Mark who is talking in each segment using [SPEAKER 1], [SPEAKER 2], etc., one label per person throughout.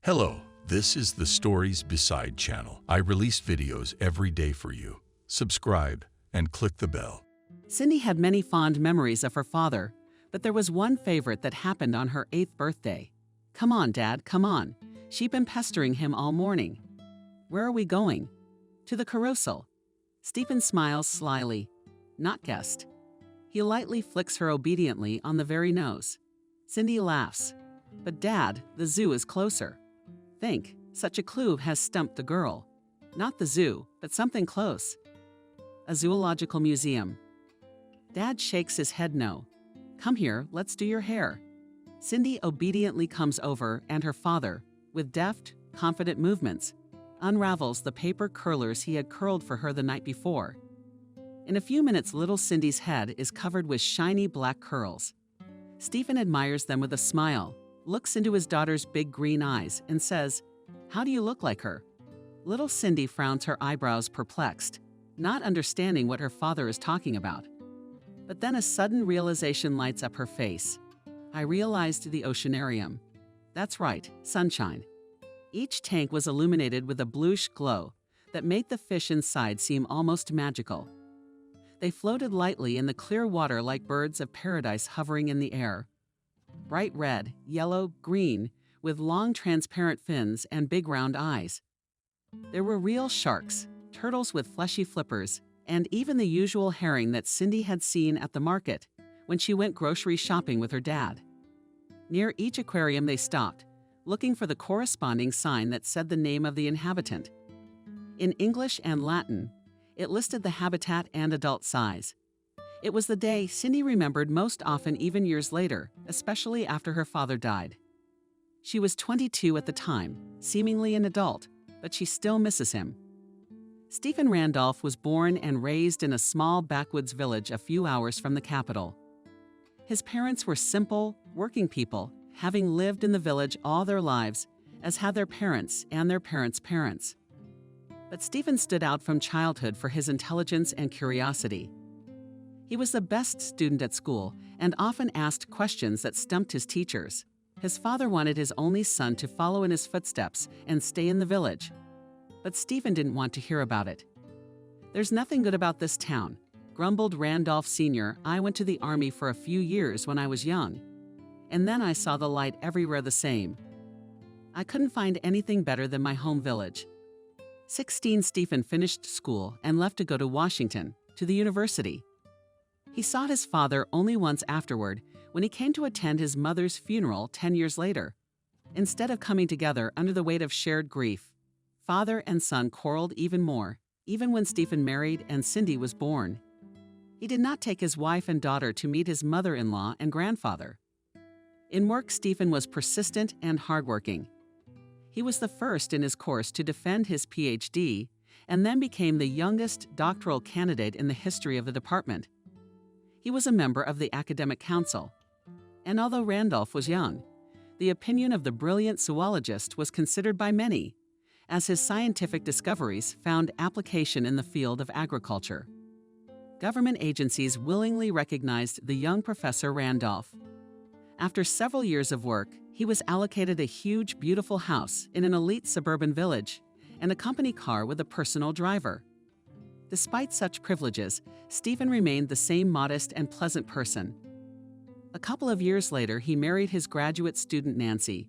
[SPEAKER 1] Hello, this is the Stories Beside channel. I release videos every day for you. Subscribe and click the bell.
[SPEAKER 2] Cindy had many fond memories of her father, but there was one favorite that happened on her 8th birthday. "Come on, Dad, come on. She'd been pestering him all morning." "Where are we going?" "To the carousel." Stephen smiles slyly. "Not guessed." He lightly flicks her obediently on the very nose. Cindy laughs. "But Dad, the zoo is closer." Think, such a clue has stumped the girl. Not the zoo, but something close. A zoological museum. Dad shakes his head no. "Come here, let's do your hair." Cindy obediently comes over and her father, with deft, confident movements, unravels the paper curlers he had curled for her the night before. In a few minutes, little Cindy's head is covered with shiny black curls. Stephen admires them with a smile, looks into his daughter's big green eyes, and says, "How do you look like her?" Little Cindy frowns her eyebrows perplexed, not understanding what her father is talking about. But then a sudden realization lights up her face. "I realized the oceanarium." That's right, sunshine. Each tank was illuminated with a bluish glow that made the fish inside seem almost magical. They floated lightly in the clear water like birds of paradise hovering in the air. Bright red, yellow, green, with long transparent fins and big round eyes. There were real sharks, turtles with fleshy flippers, and even the usual herring that Cindy had seen at the market when she went grocery shopping with her dad. Near each aquarium they stopped, looking for the corresponding sign that said the name of the inhabitant. In English and Latin, it listed the habitat and adult size. It was the day Cindy remembered most often even years later, especially after her father died. She was 22 at the time, seemingly an adult, but she still misses him. Stephen Randolph was born and raised in a small backwoods village a few hours from the capital. His parents were simple, working people, having lived in the village all their lives, as had their parents and their parents' parents. But Stephen stood out from childhood for his intelligence and curiosity. He was the best student at school and often asked questions that stumped his teachers. His father wanted his only son to follow in his footsteps and stay in the village. But Stephen didn't want to hear about it. "There's nothing good about this town," grumbled Randolph Sr. "I went to the army for a few years when I was young. And then I saw the light everywhere the same. I couldn't find anything better than my home village." 16, Stephen finished school and left to go to Washington, to the university. He saw his father only once afterward, when he came to attend his mother's funeral 10 years later. Instead of coming together under the weight of shared grief, father and son quarreled even more, even when Stephen married and Cindy was born. He did not take his wife and daughter to meet his mother-in-law and grandfather. In work, Stephen was persistent and hardworking. He was the first in his course to defend his PhD and then became the youngest doctoral candidate in the history of the department. He was a member of the academic council. And although Randolph was young, the opinion of the brilliant zoologist was considered by many, as his scientific discoveries found application in the field of agriculture. Government agencies willingly recognized the young Professor Randolph. After several years of work, he was allocated a huge, beautiful house in an elite suburban village and a company car with a personal driver. Despite such privileges, Stephen remained the same modest and pleasant person. A couple of years later, he married his graduate student Nancy.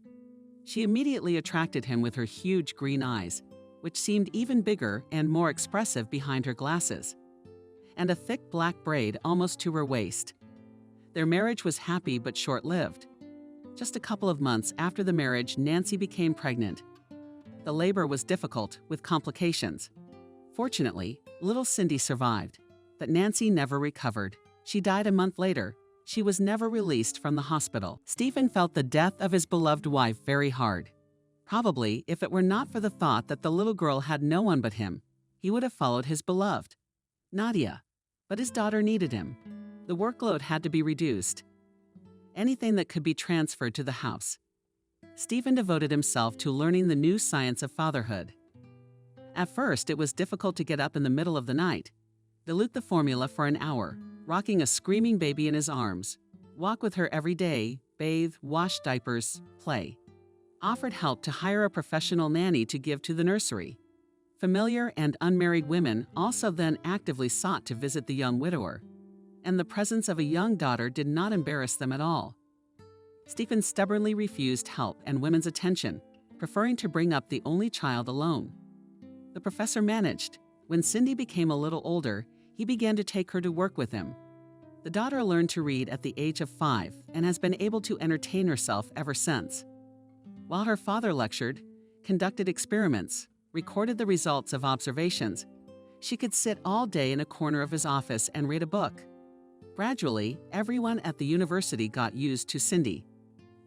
[SPEAKER 2] She immediately attracted him with her huge green eyes, which seemed even bigger and more expressive behind her glasses, and a thick black braid almost to her waist. Their marriage was happy but short-lived. Just a couple of months after the marriage, Nancy became pregnant. The labor was difficult, with complications. Fortunately, little Cindy survived, but Nancy never recovered. She died a month later. She was never released from the hospital. Stephen felt the death of his beloved wife very hard. Probably, if it were not for the thought that the little girl had no one but him, he would have followed his beloved, Nadia. But his daughter needed him. The workload had to be reduced. Anything that could be transferred to the house. Stephen devoted himself to learning the new science of fatherhood. At first, it was difficult to get up in the middle of the night, dilute the formula for an hour, rocking a screaming baby in his arms, walk with her every day, bathe, wash diapers, play. offered help to hire a professional nanny to give to the nursery. Familiar and unmarried women also then actively sought to visit the young widower, and the presence of a young daughter did not embarrass them at all. Stephen stubbornly refused help and women's attention, preferring to bring up the only child alone. The professor managed. When Cindy became a little older, he began to take her to work with him. The daughter learned to read at the age of 5 and has been able to entertain herself ever since. While her father lectured, conducted experiments, recorded the results of observations, she could sit all day in a corner of his office and read a book. Gradually, everyone at the university got used to Cindy.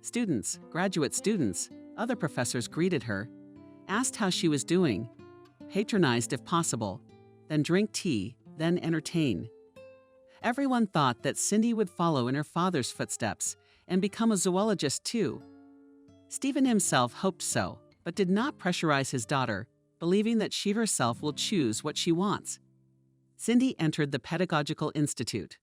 [SPEAKER 2] Students, graduate students, other professors greeted her, asked how she was doing, patronized if possible, then drink tea, then entertain. Everyone thought that Cindy would follow in her father's footsteps and become a zoologist too. Stephen himself hoped so, but did not pressurize his daughter, believing that she herself will choose what she wants. Cindy entered the Pedagogical Institute.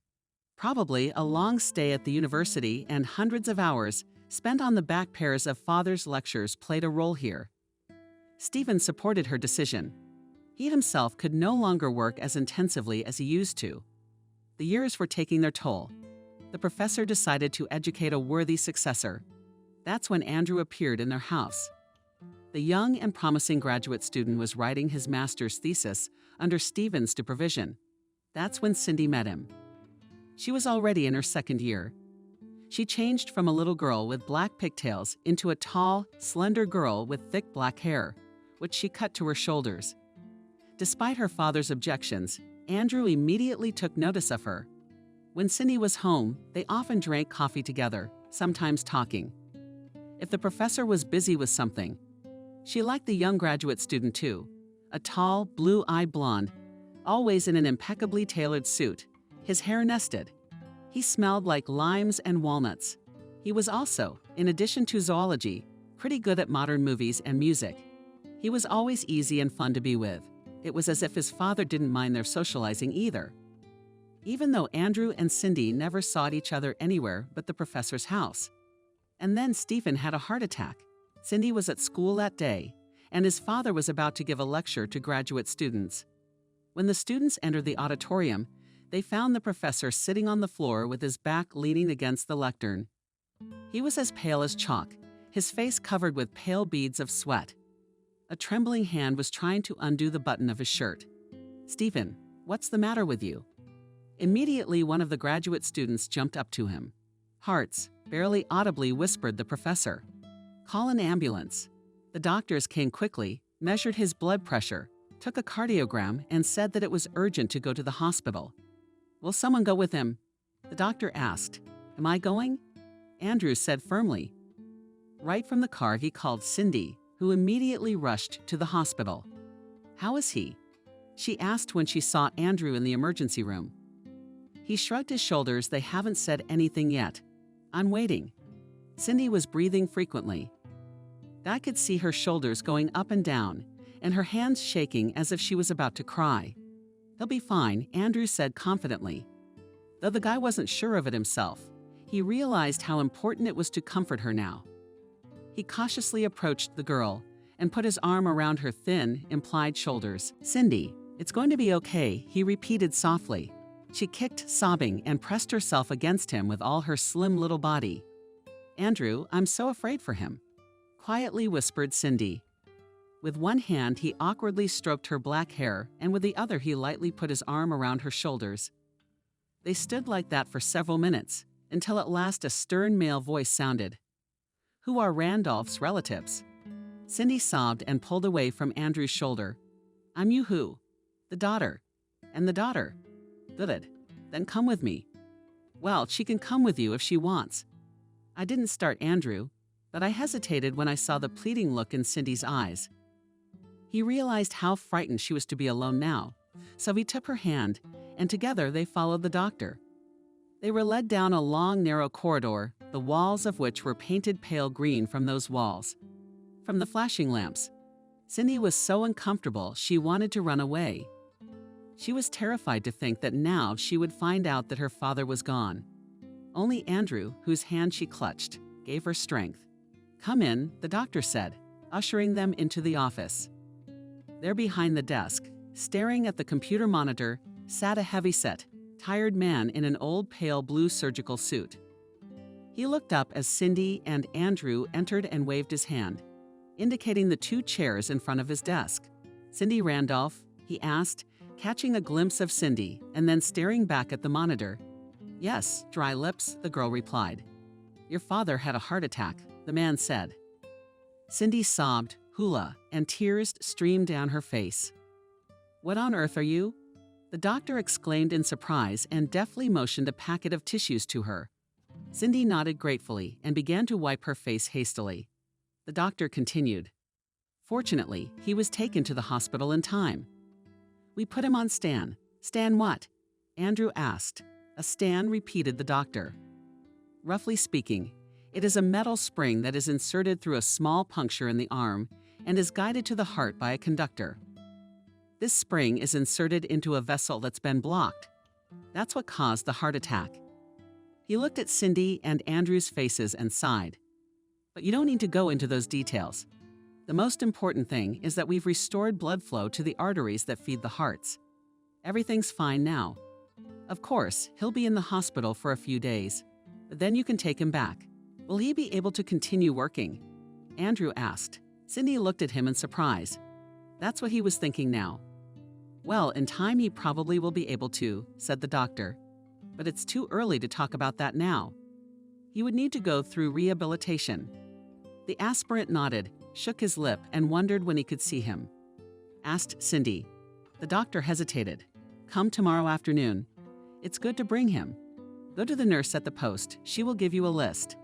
[SPEAKER 2] Probably a long stay at the university and hundreds of hours spent on the back pairs of father's lectures played a role here. Stephen supported her decision. He himself could no longer work as intensively as he used to. The years were taking their toll. The professor decided to educate a worthy successor. That's when Andrew appeared in their house. The young and promising graduate student was writing his master's thesis under Stephen's supervision. That's when Cindy met him. She was already in her second year. She changed from a little girl with black pigtails into a tall, slender girl with thick black hair, which she cut to her shoulders. Despite her father's objections, Andrew immediately took notice of her. When Cindy was home, they often drank coffee together, sometimes talking. If the professor was busy with something, she liked the young graduate student too, a tall, blue-eyed blonde, always in an impeccably tailored suit, his hair nested. He smelled like limes and walnuts. He was also, in addition to zoology, pretty good at modern movies and music. He was always easy and fun to be with. It was as if his father didn't mind their socializing either. Even though Andrew and Cindy never sought each other anywhere but the professor's house. And then Stephen had a heart attack. Cindy was at school that day, and his father was about to give a lecture to graduate students. When the students entered the auditorium, they found the professor sitting on the floor with his back leaning against the lectern. He was as pale as chalk, his face covered with pale beads of sweat. A trembling hand was trying to undo the button of his shirt. "Stephen, what's the matter with you?" Immediately, one of the graduate students jumped up to him. "Hearts," barely audibly whispered the professor. "Call an ambulance." The doctors came quickly, measured his blood pressure, took a cardiogram, and said that it was urgent to go to the hospital. "Will someone go with him?" The doctor asked. "Am I going?" Andrew said firmly. Right from the car, he called Cindy, who immediately rushed to the hospital. "How is he?" she asked when she saw Andrew in the emergency room. He shrugged his shoulders. "They haven't said anything yet. I'm waiting." Cindy was breathing frequently. I could see her shoulders going up and down, and her hands shaking as if she was about to cry. "He'll be fine," Andrew said confidently. Though the guy wasn't sure of it himself, he realized how important it was to comfort her now. He cautiously approached the girl and put his arm around her thin, implied shoulders. "Cindy, it's going to be okay," he repeated softly. She kicked, sobbing, and pressed herself against him with all her slim little body. "Andrew, I'm so afraid for him," quietly whispered Cindy. With one hand, he awkwardly stroked her black hair, and with the other, he lightly put his arm around her shoulders. They stood like that for several minutes, until at last a stern male voice sounded. "Who are Randolph's relatives?" Cindy sobbed and pulled away from Andrew's shoulder. "I'm Yoo-hoo, the daughter." "And the daughter?" "Good. Then come with me." "Well, she can come with you if she wants." I didn't start Andrew, but I hesitated when I saw the pleading look in Cindy's eyes. He realized how frightened she was to be alone now, so he took her hand, and together they followed the doctor. They were led down a long, narrow corridor, the walls of which were painted pale green from those walls, from the flashing lamps. Cindy was so uncomfortable she wanted to run away. She was terrified to think that now she would find out that her father was gone. Only Andrew, whose hand she clutched, gave her strength. "Come in," the doctor said, ushering them into the office. There behind the desk, staring at the computer monitor, sat a heavyset, tired man in an old pale blue surgical suit. He looked up as Cindy and Andrew entered and waved his hand, indicating the 2 chairs in front of his desk. "Cindy Randolph?" he asked, catching a glimpse of Cindy and then staring back at the monitor. "Yes," dry lips, the girl replied. "Your father had a heart attack," the man said. Cindy sobbed, hula, and tears streamed down her face. "What on earth are you?" The doctor exclaimed in surprise and deftly motioned a packet of tissues to her. Cindy nodded gratefully and began to wipe her face hastily. The doctor continued. "Fortunately, he was taken to the hospital in time. We put him on Stan." "Stan what?" Andrew asked. "A Stan," repeated the doctor. "Roughly speaking, it is a metal spring that is inserted through a small puncture in the arm and is guided to the heart by a conductor. This spring is inserted into a vessel that's been blocked. That's what caused the heart attack." He looked at Cindy and Andrew's faces and sighed. "But you don't need to go into those details. The most important thing is that we've restored blood flow to the arteries that feed the hearts. Everything's fine now. Of course, he'll be in the hospital for a few days, but then you can take him back. Will he be able to continue working?" Andrew asked. Cindy looked at him in surprise. That's what he was thinking now. "Well, in time he probably will be able to," said the doctor. "But it's too early to talk about that now. He would need to go through rehabilitation." The aspirant nodded, shook his lip, and wondered when he could see him. Asked Cindy. The doctor hesitated. "Come tomorrow afternoon. It's good to bring him. Go to the nurse at the post. She will give you a list."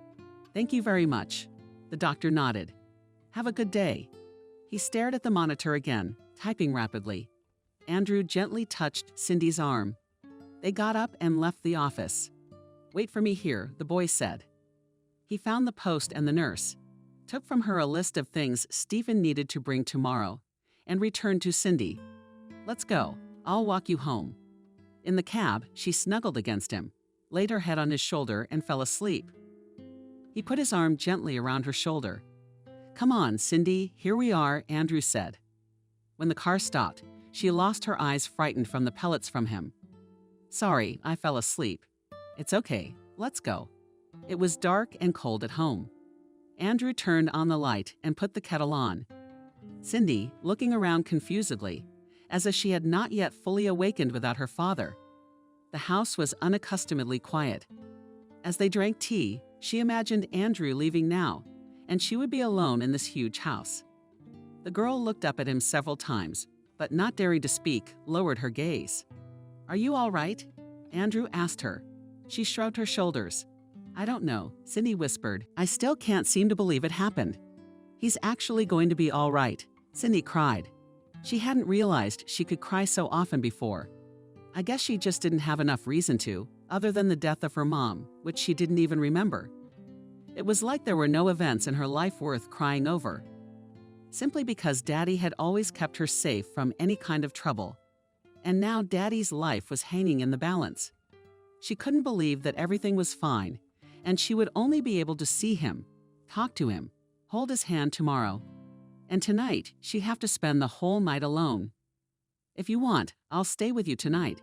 [SPEAKER 2] "Thank you very much." The doctor nodded. "Have a good day." He stared at the monitor again, typing rapidly. Andrew gently touched Cindy's arm. They got up and left the office. "Wait for me here," the boy said. He found the post and the nurse, took from her a list of things Stephen needed to bring tomorrow, and returned to Cindy. "Let's go. I'll walk you home." In the cab, she snuggled against him, laid her head on his shoulder, and fell asleep. He put his arm gently around her shoulder. "Come on, Cindy, here we are," Andrew said. When the car stopped, she lost her eyes, frightened from the pellets from him. "Sorry, I fell asleep." "It's okay, let's go." It was dark and cold at home. Andrew turned on the light and put the kettle on. Cindy, looking around confusedly, as if she had not yet fully awakened without her father. The house was unaccustomedly quiet. As they drank tea, she imagined Andrew leaving now, and she would be alone in this huge house. The girl looked up at him several times, but not daring to speak, lowered her gaze. "Are you all right?" Andrew asked her. She shrugged her shoulders. "I don't know," Cindy whispered. "I still can't seem to believe it happened." "He's actually going to be all right," Cindy cried. She hadn't realized she could cry so often before. I guess she just didn't have enough reason to, other than the death of her mom, which she didn't even remember. It was like there were no events in her life worth crying over. Simply because Daddy had always kept her safe from any kind of trouble. And now Daddy's life was hanging in the balance. She couldn't believe that everything was fine, and she would only be able to see him, talk to him, hold his hand tomorrow. And tonight, she'd have to spend the whole night alone. "If you want, I'll stay with you tonight."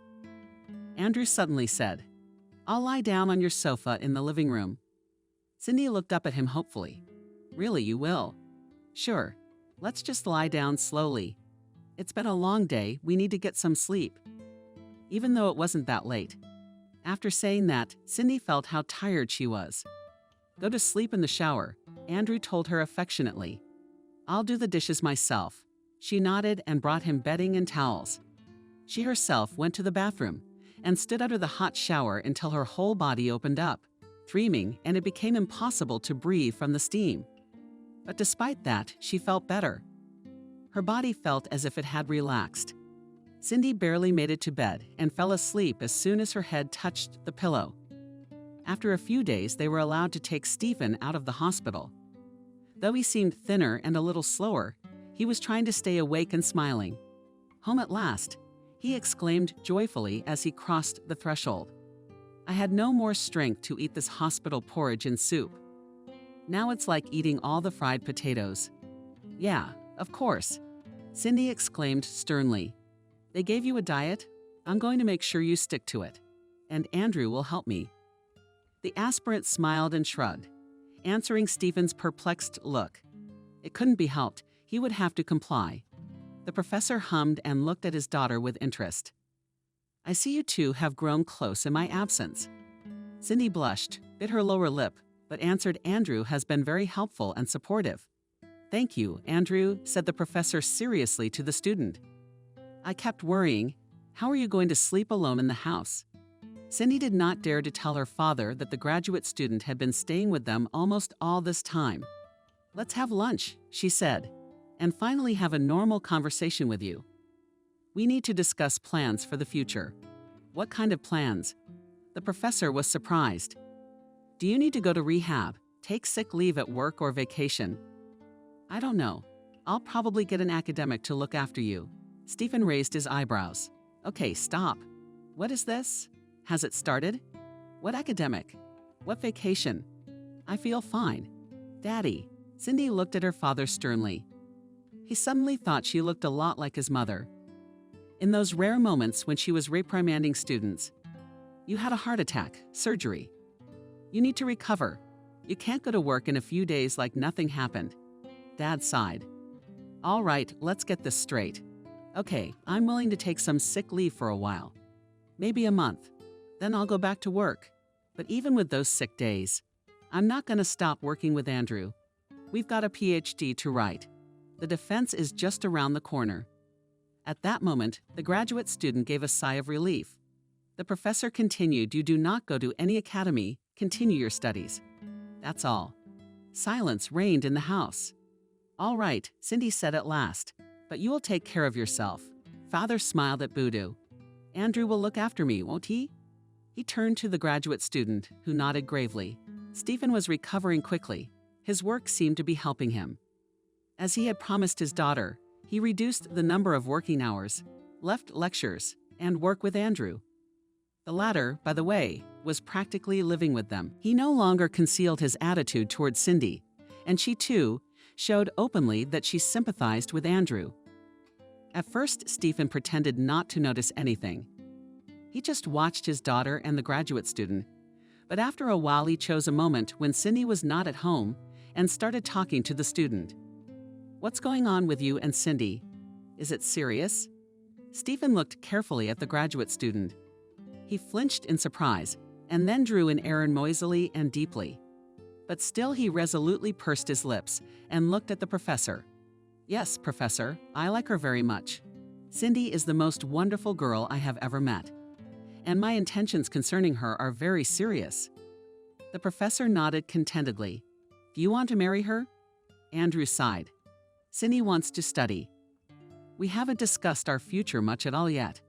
[SPEAKER 2] Andrew suddenly said, "I'll lie down on your sofa in the living room." Cindy looked up at him hopefully. "Really, you will?" "Sure. Let's just lie down slowly. It's been a long day, we need to get some sleep." Even though it wasn't that late. After saying that, Cindy felt how tired she was. "Go to sleep in the shower," Andrew told her affectionately. "I'll do the dishes myself." She nodded and brought him bedding and towels. She herself went to the bathroom and stood under the hot shower until her whole body opened up, streaming, and it became impossible to breathe from the steam. But despite that, she felt better. Her body felt as if it had relaxed. Cindy barely made it to bed and fell asleep as soon as her head touched the pillow. After a few days, they were allowed to take Stephen out of the hospital. Though he seemed thinner and a little slower, he was trying to stay awake and smiling. "Home at last," he exclaimed joyfully as he crossed the threshold. "I had no more strength to eat this hospital porridge and soup." Now it's like eating all the fried potatoes. Yeah, of course, Cindy exclaimed sternly. They gave you a diet? I'm going to make sure you stick to it. And Andrew will help me. The aspirant smiled and shrugged, answering Stephen's perplexed look. It couldn't be helped. He would have to comply. The professor hummed and looked at his daughter with interest. I see you two have grown close in my absence. Cindy blushed, bit her lower lip, but answered Andrew has been very helpful and supportive. Thank you, Andrew, said the professor seriously to the student. I kept worrying, how are you going to sleep alone in the house? Cindy did not dare to tell her father that the graduate student had been staying with them almost all this time. Let's have lunch, she said, and finally have a normal conversation with you. We need to discuss plans for the future. What kind of plans? The professor was surprised. Do you need to go to rehab, take sick leave at work or vacation? I don't know. I'll probably get an academic to look after you. Stephen raised his eyebrows. Okay, stop. What is this? Has it started? What academic? What vacation? I feel fine. Daddy. Cindy looked at her father sternly. He suddenly thought she looked a lot like his mother. In those rare moments when she was reprimanding students, you had a heart attack, surgery. You need to recover. You can't go to work in a few days like nothing happened. Dad sighed. All right, let's get this straight. Okay, I'm willing to take some sick leave for a while. Maybe a month. Then I'll go back to work. But even with those sick days, I'm not going to stop working with Andrew. We've got a PhD to write. The defense is just around the corner. At that moment, the graduate student gave a sigh of relief. The professor continued, you do not go to any academy, continue your studies. That's all. Silence reigned in the house. All right, Cindy said at last, but you will take care of yourself. Father smiled at Boodoo. Andrew will look after me, won't he? He turned to the graduate student, who nodded gravely. Stephen was recovering quickly. His work seemed to be helping him. As he had promised his daughter, he reduced the number of working hours, left lectures, and work with Andrew. The latter, by the way, was practically living with them. He no longer concealed his attitude toward Cindy, and she too showed openly that she sympathized with Andrew. At first, Stephen pretended not to notice anything. He just watched his daughter and the graduate student, but after a while he chose a moment when Cindy was not at home and started talking to the student. What's going on with you and Cindy? Is it serious? Stephen looked carefully at the graduate student. He flinched in surprise and then drew an air noisily and deeply. But still he resolutely pursed his lips and looked at the professor. Yes, Professor, I like her very much. Cindy is the most wonderful girl I have ever met. And my intentions concerning her are very serious. The professor nodded contentedly. Do you want to marry her? Andrew sighed. Cindy wants to study. We haven't discussed our future much at all yet.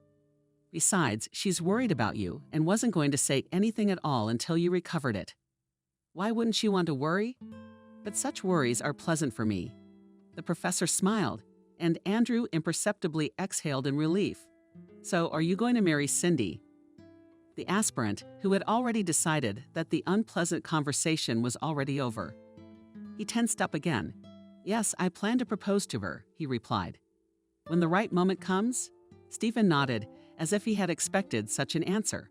[SPEAKER 2] Besides, she's worried about you and wasn't going to say anything at all until you recovered it. Why wouldn't she want to worry? But such worries are pleasant for me. The professor smiled, and Andrew imperceptibly exhaled in relief. So, are you going to marry Cindy? The aspirant, who had already decided that the unpleasant conversation was already over. He tensed up again. Yes, I plan to propose to her, he replied. When the right moment comes? Stephen nodded, as if he had expected such an answer.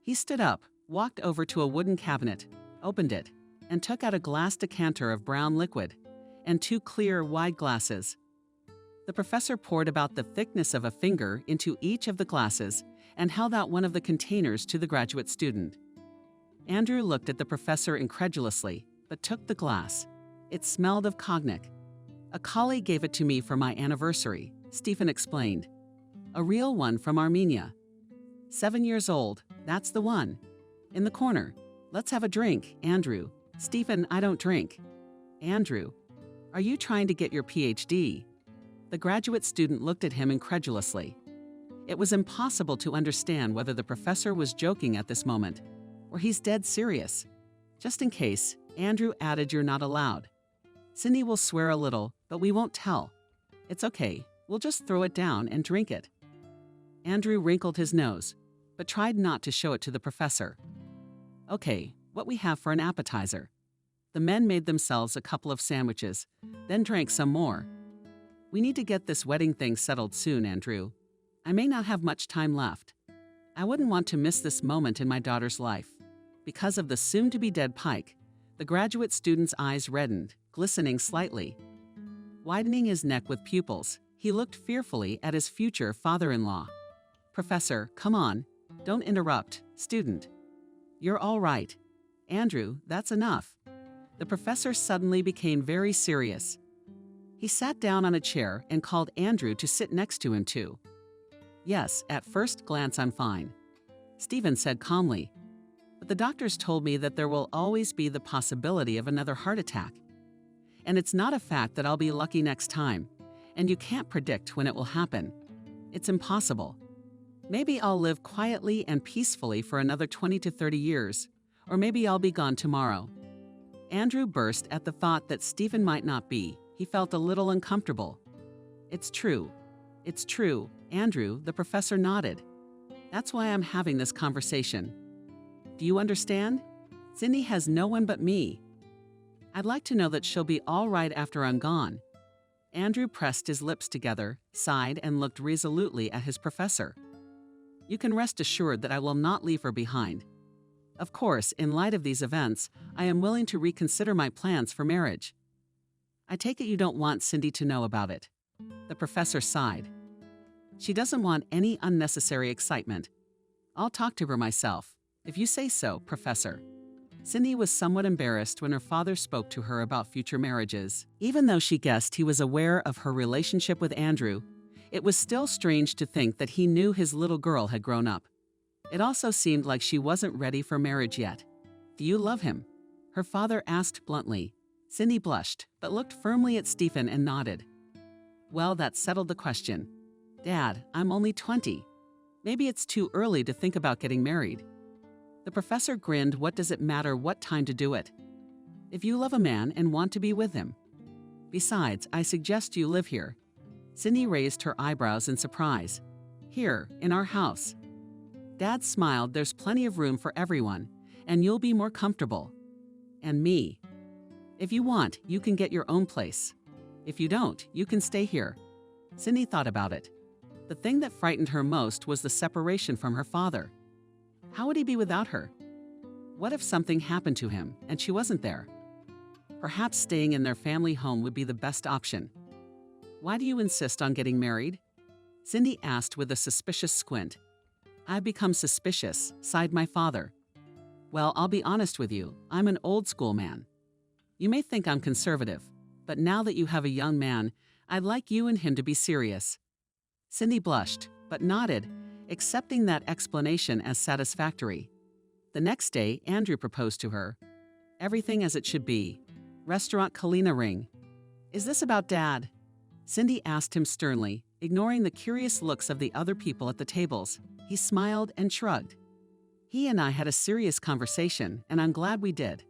[SPEAKER 2] He stood up, walked over to a wooden cabinet, opened it, and took out a glass decanter of brown liquid and 2 clear, wide glasses. The professor poured about the thickness of a finger into each of the glasses and held out one of the containers to the graduate student. Andrew looked at the professor incredulously, but took the glass. It smelled of cognac. A colleague gave it to me for my anniversary, Stephen explained. A real one from Armenia. 7 years old, that's the one. In the corner. Let's have a drink, Andrew. Stephen, I don't drink. Andrew, are you trying to get your PhD? The graduate student looked at him incredulously. It was impossible to understand whether the professor was joking at this moment, or he's dead serious. Just in case, Andrew added, you're not allowed. Cindy will swear a little, but we won't tell. It's okay, we'll just throw it down and drink it. Andrew wrinkled his nose, but tried not to show it to the professor. Okay, what we have for an appetizer? The men made themselves a couple of sandwiches, then drank some more. We need to get this wedding thing settled soon, Andrew. I may not have much time left. I wouldn't want to miss this moment in my daughter's life. Because of the soon-to-be-dead Pike, the graduate student's eyes reddened, glistening slightly. Widening his neck with pupils, he looked fearfully at his future father-in-law. Professor, come on. Don't interrupt. Student. You're all right. Andrew, that's enough. The professor suddenly became very serious. He sat down on a chair and called Andrew to sit next to him too. Yes, at first glance I'm fine, Stephen said calmly. But the doctors told me that there will always be the possibility of another heart attack. And it's not a fact that I'll be lucky next time, and you can't predict when it will happen. It's impossible. Maybe I'll live quietly and peacefully for another 20 to 30 years, or maybe I'll be gone tomorrow. Andrew burst at the thought that Stephen might not be. He felt a little uncomfortable. It's true. It's true, Andrew, the professor nodded. That's why I'm having this conversation. Do you understand? Cindy has no one but me. I'd like to know that she'll be all right after I'm gone. Andrew pressed his lips together, sighed, and looked resolutely at his professor. You can rest assured that I will not leave her behind. Of course, in light of these events, I am willing to reconsider my plans for marriage. I take it you don't want Cindy to know about it. The professor sighed. She doesn't want any unnecessary excitement. I'll talk to her myself, if you say so, Professor. Cindy was somewhat embarrassed when her father spoke to her about future marriages. Even though she guessed he was aware of her relationship with Andrew, it was still strange to think that he knew his little girl had grown up. It also seemed like she wasn't ready for marriage yet. Do you love him? Her father asked bluntly. Cindy blushed, but looked firmly at Stephen and nodded. Well, that settled the question. Dad, I'm only 20. Maybe it's too early to think about getting married. The professor grinned. What does it matter what time to do it? If you love a man and want to be with him. Besides, I suggest you live here. Cindy raised her eyebrows in surprise. Here, in our house. Dad smiled. There's plenty of room for everyone, and you'll be more comfortable. And me. If you want, you can get your own place. If you don't, you can stay here. Cindy thought about it. The thing that frightened her most was the separation from her father. How would he be without her? What if something happened to him and she wasn't there? Perhaps staying in their family home would be the best option. Why do you insist on getting married? Cindy asked with a suspicious squint. I've become suspicious, sighed my father. Well, I'll be honest with you, I'm an old school man. You may think I'm conservative, but now that you have a young man, I'd like you and him to be serious. Cindy blushed, but nodded, accepting that explanation as satisfactory. The next day, Andrew proposed to her. Everything as it should be. Restaurant Kalina ring. Is this about Dad? Cindy asked him sternly, ignoring the curious looks of the other people at the tables. He smiled and shrugged. He and I had a serious conversation, and I'm glad we did.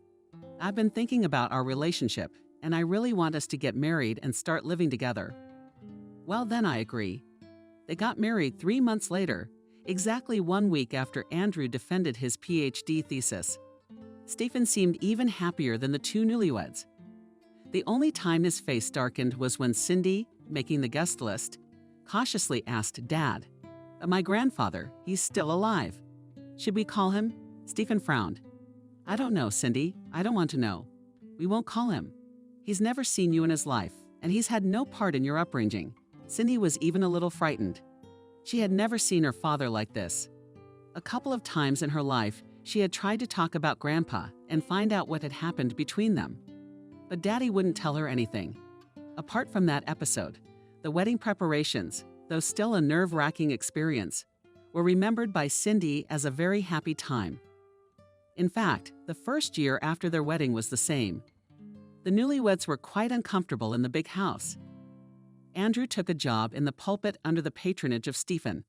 [SPEAKER 2] I've been thinking about our relationship, and I really want us to get married and start living together. Well, then I agree. They got married 3 months later, exactly 1 week after Andrew defended his PhD thesis. Stephen seemed even happier than the two newlyweds. The only time his face darkened was when Cindy, making the guest list, cautiously asked Dad, My grandfather, he's still alive. Should we call him? Stephen frowned. I don't know, Cindy. I don't want to know. We won't call him. He's never seen you in his life, and he's had no part in your upbringing. Cindy was even a little frightened. She had never seen her father like this. A couple of times in her life, she had tried to talk about Grandpa and find out what had happened between them. But Daddy wouldn't tell her anything. Apart from that episode, the wedding preparations, though still a nerve-wracking experience, were remembered by Cindy as a very happy time. In fact, the first year after their wedding was the same. The newlyweds were quite uncomfortable in the big house. Andrew took a job in the pulpit under the patronage of Stephen.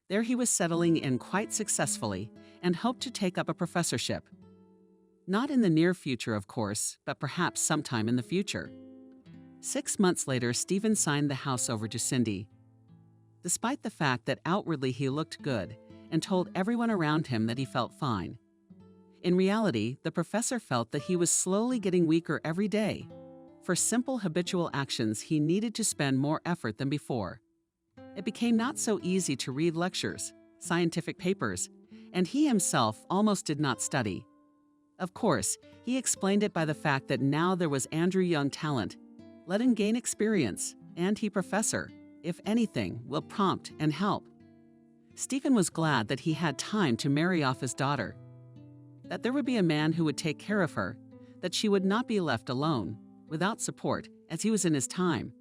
[SPEAKER 2] There he was settling in quite successfully and hoped to take up a professorship. Not in the near future, of course, but perhaps sometime in the future. 6 months later, Stephen signed the house over to Cindy. Despite the fact that outwardly he looked good and told everyone around him that he felt fine, In reality, the professor felt that he was slowly getting weaker every day. For simple habitual actions, he needed to spend more effort than before. It became not so easy to read lectures, scientific papers, and he himself almost did not study. Of course, he explained it by the fact that now there was Andrew young talent. Let him gain experience, and he professor, if anything, will prompt and help. Stephen was glad that he had time to marry off his daughter, that there would be a man who would take care of her, that she would not be left alone, without support, as he was in his time.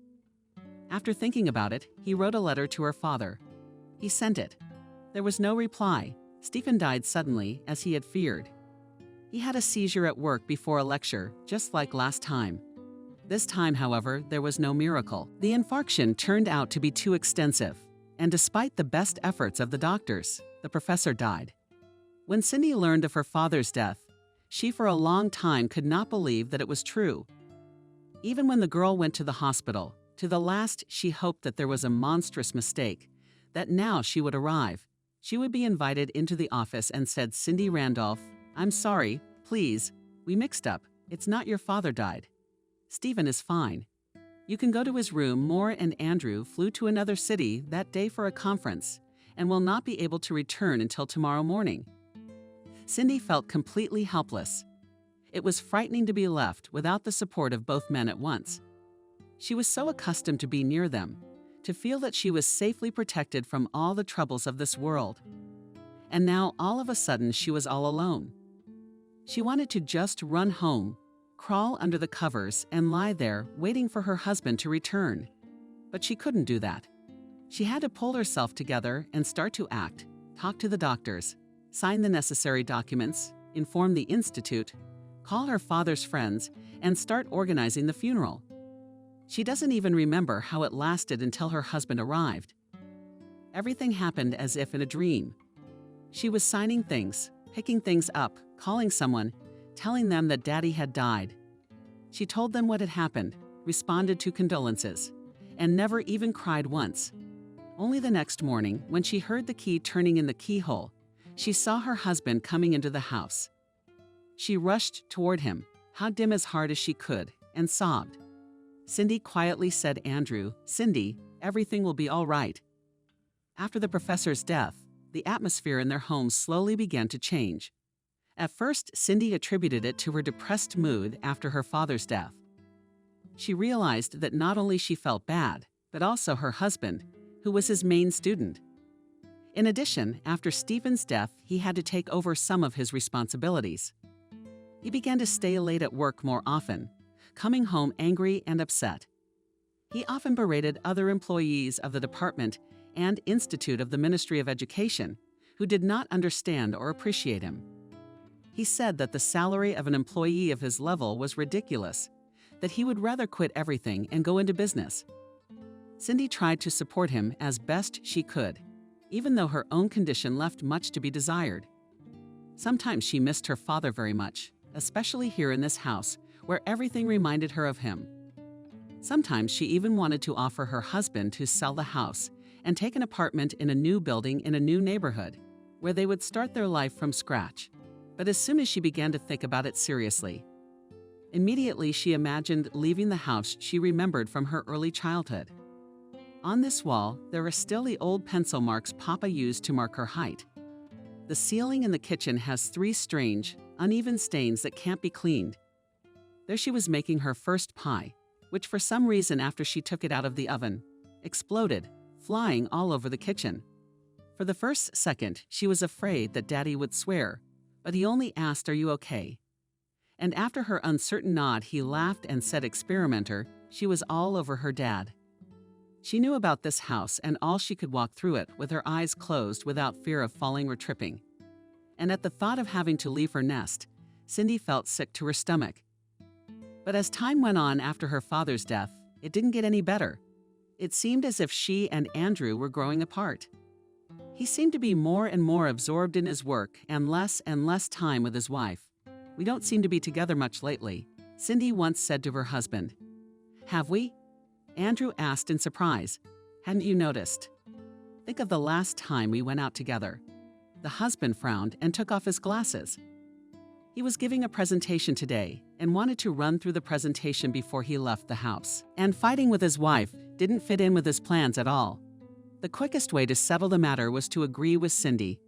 [SPEAKER 2] After thinking about it, he wrote a letter to her father. He sent it. There was no reply. Stephen died suddenly, as he had feared. He had a seizure at work before a lecture, just like last time. This time, however, there was no miracle. The infarction turned out to be too extensive, and despite the best efforts of the doctors, the professor died. When Cindy learned of her father's death, she for a long time could not believe that it was true. Even when the girl went to the hospital, to the last she hoped that there was a monstrous mistake, that now she would arrive. She would be invited into the office and said, "Cindy Randolph, I'm sorry, please, we mixed up. It's not your father died. Stephen is fine. You can go to his room. Moore and Andrew flew to another city that day for a conference and will not be able to return until tomorrow morning." Cindy felt completely helpless. It was frightening to be left without the support of both men at once. She was so accustomed to be near them, to feel that she was safely protected from all the troubles of this world. And now, all of a sudden, she was all alone. She wanted to just run home, crawl under the covers, and lie there waiting for her husband to return. But she couldn't do that. She had to pull herself together and start to act, talk to the doctors, sign the necessary documents, inform the institute, call her father's friends, and start organizing the funeral. She doesn't even remember how it lasted until her husband arrived. Everything happened as if in a dream. She was signing things, picking things up, calling someone, telling them that Daddy had died. She told them what had happened, responded to condolences, and never even cried once. Only the next morning, when she heard the key turning in the keyhole, she saw her husband coming into the house. She rushed toward him, hugged him as hard as she could, and sobbed. Cindy quietly said, "Andrew, Cindy, everything will be all right." After the professor's death, the atmosphere in their home slowly began to change. At first, Cindy attributed it to her depressed mood after her father's death. She realized that not only she felt bad, but also her husband, who was his main student. In addition, after Stephen's death, he had to take over some of his responsibilities. He began to stay late at work more often, coming home angry and upset. He often berated other employees of the department and institute of the Ministry of Education who did not understand or appreciate him. He said that the salary of an employee of his level was ridiculous, that he would rather quit everything and go into business. Cindy tried to support him as best she could, even though her own condition left much to be desired. Sometimes she missed her father very much, especially here in this house, where everything reminded her of him. Sometimes she even wanted to offer her husband to sell the house and take an apartment in a new building in a new neighborhood, where they would start their life from scratch. But as soon as she began to think about it seriously, immediately she imagined leaving the house she remembered from her early childhood. On this wall, there are still the old pencil marks Papa used to mark her height. The ceiling in the kitchen has 3 strange, uneven stains that can't be cleaned. There she was making her first pie, which for some reason after she took it out of the oven, exploded, flying all over the kitchen. For the first second, she was afraid that Daddy would swear, but he only asked, "Are you okay?" And after her uncertain nod, he laughed and said, "Experimenter," she was all over her dad. She knew about this house and all she could walk through it with her eyes closed without fear of falling or tripping. And at the thought of having to leave her nest, Cindy felt sick to her stomach. But as time went on after her father's death, it didn't get any better. It seemed as if she and Andrew were growing apart. He seemed to be more and more absorbed in his work and less time with his wife. "We don't seem to be together much lately," Cindy once said to her husband. "Have we?" Andrew asked in surprise. "Hadn't you noticed? Think of the last time we went out together." The husband frowned and took off his glasses. He was giving a presentation today and wanted to run through the presentation before he left the house. And fighting with his wife didn't fit in with his plans at all. The quickest way to settle the matter was to agree with Cindy.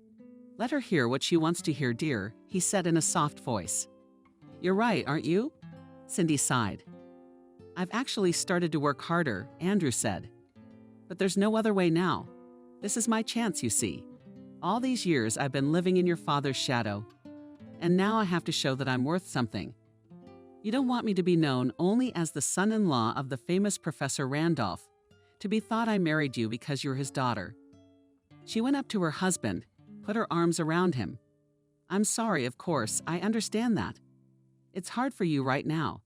[SPEAKER 2] "Let her hear what she wants to hear, dear," he said in a soft voice. "You're right, aren't you?" Cindy sighed. "I've actually started to work harder," Andrew said. "But there's no other way now. This is my chance, you see. All these years I've been living in your father's shadow. And now I have to show that I'm worth something. You don't want me to be known only as the son-in-law of the famous Professor Randolph, to be thought I married you because you're his daughter." She went up to her husband, put her arms around him. "I'm sorry, of course, I understand that. It's hard for you right now."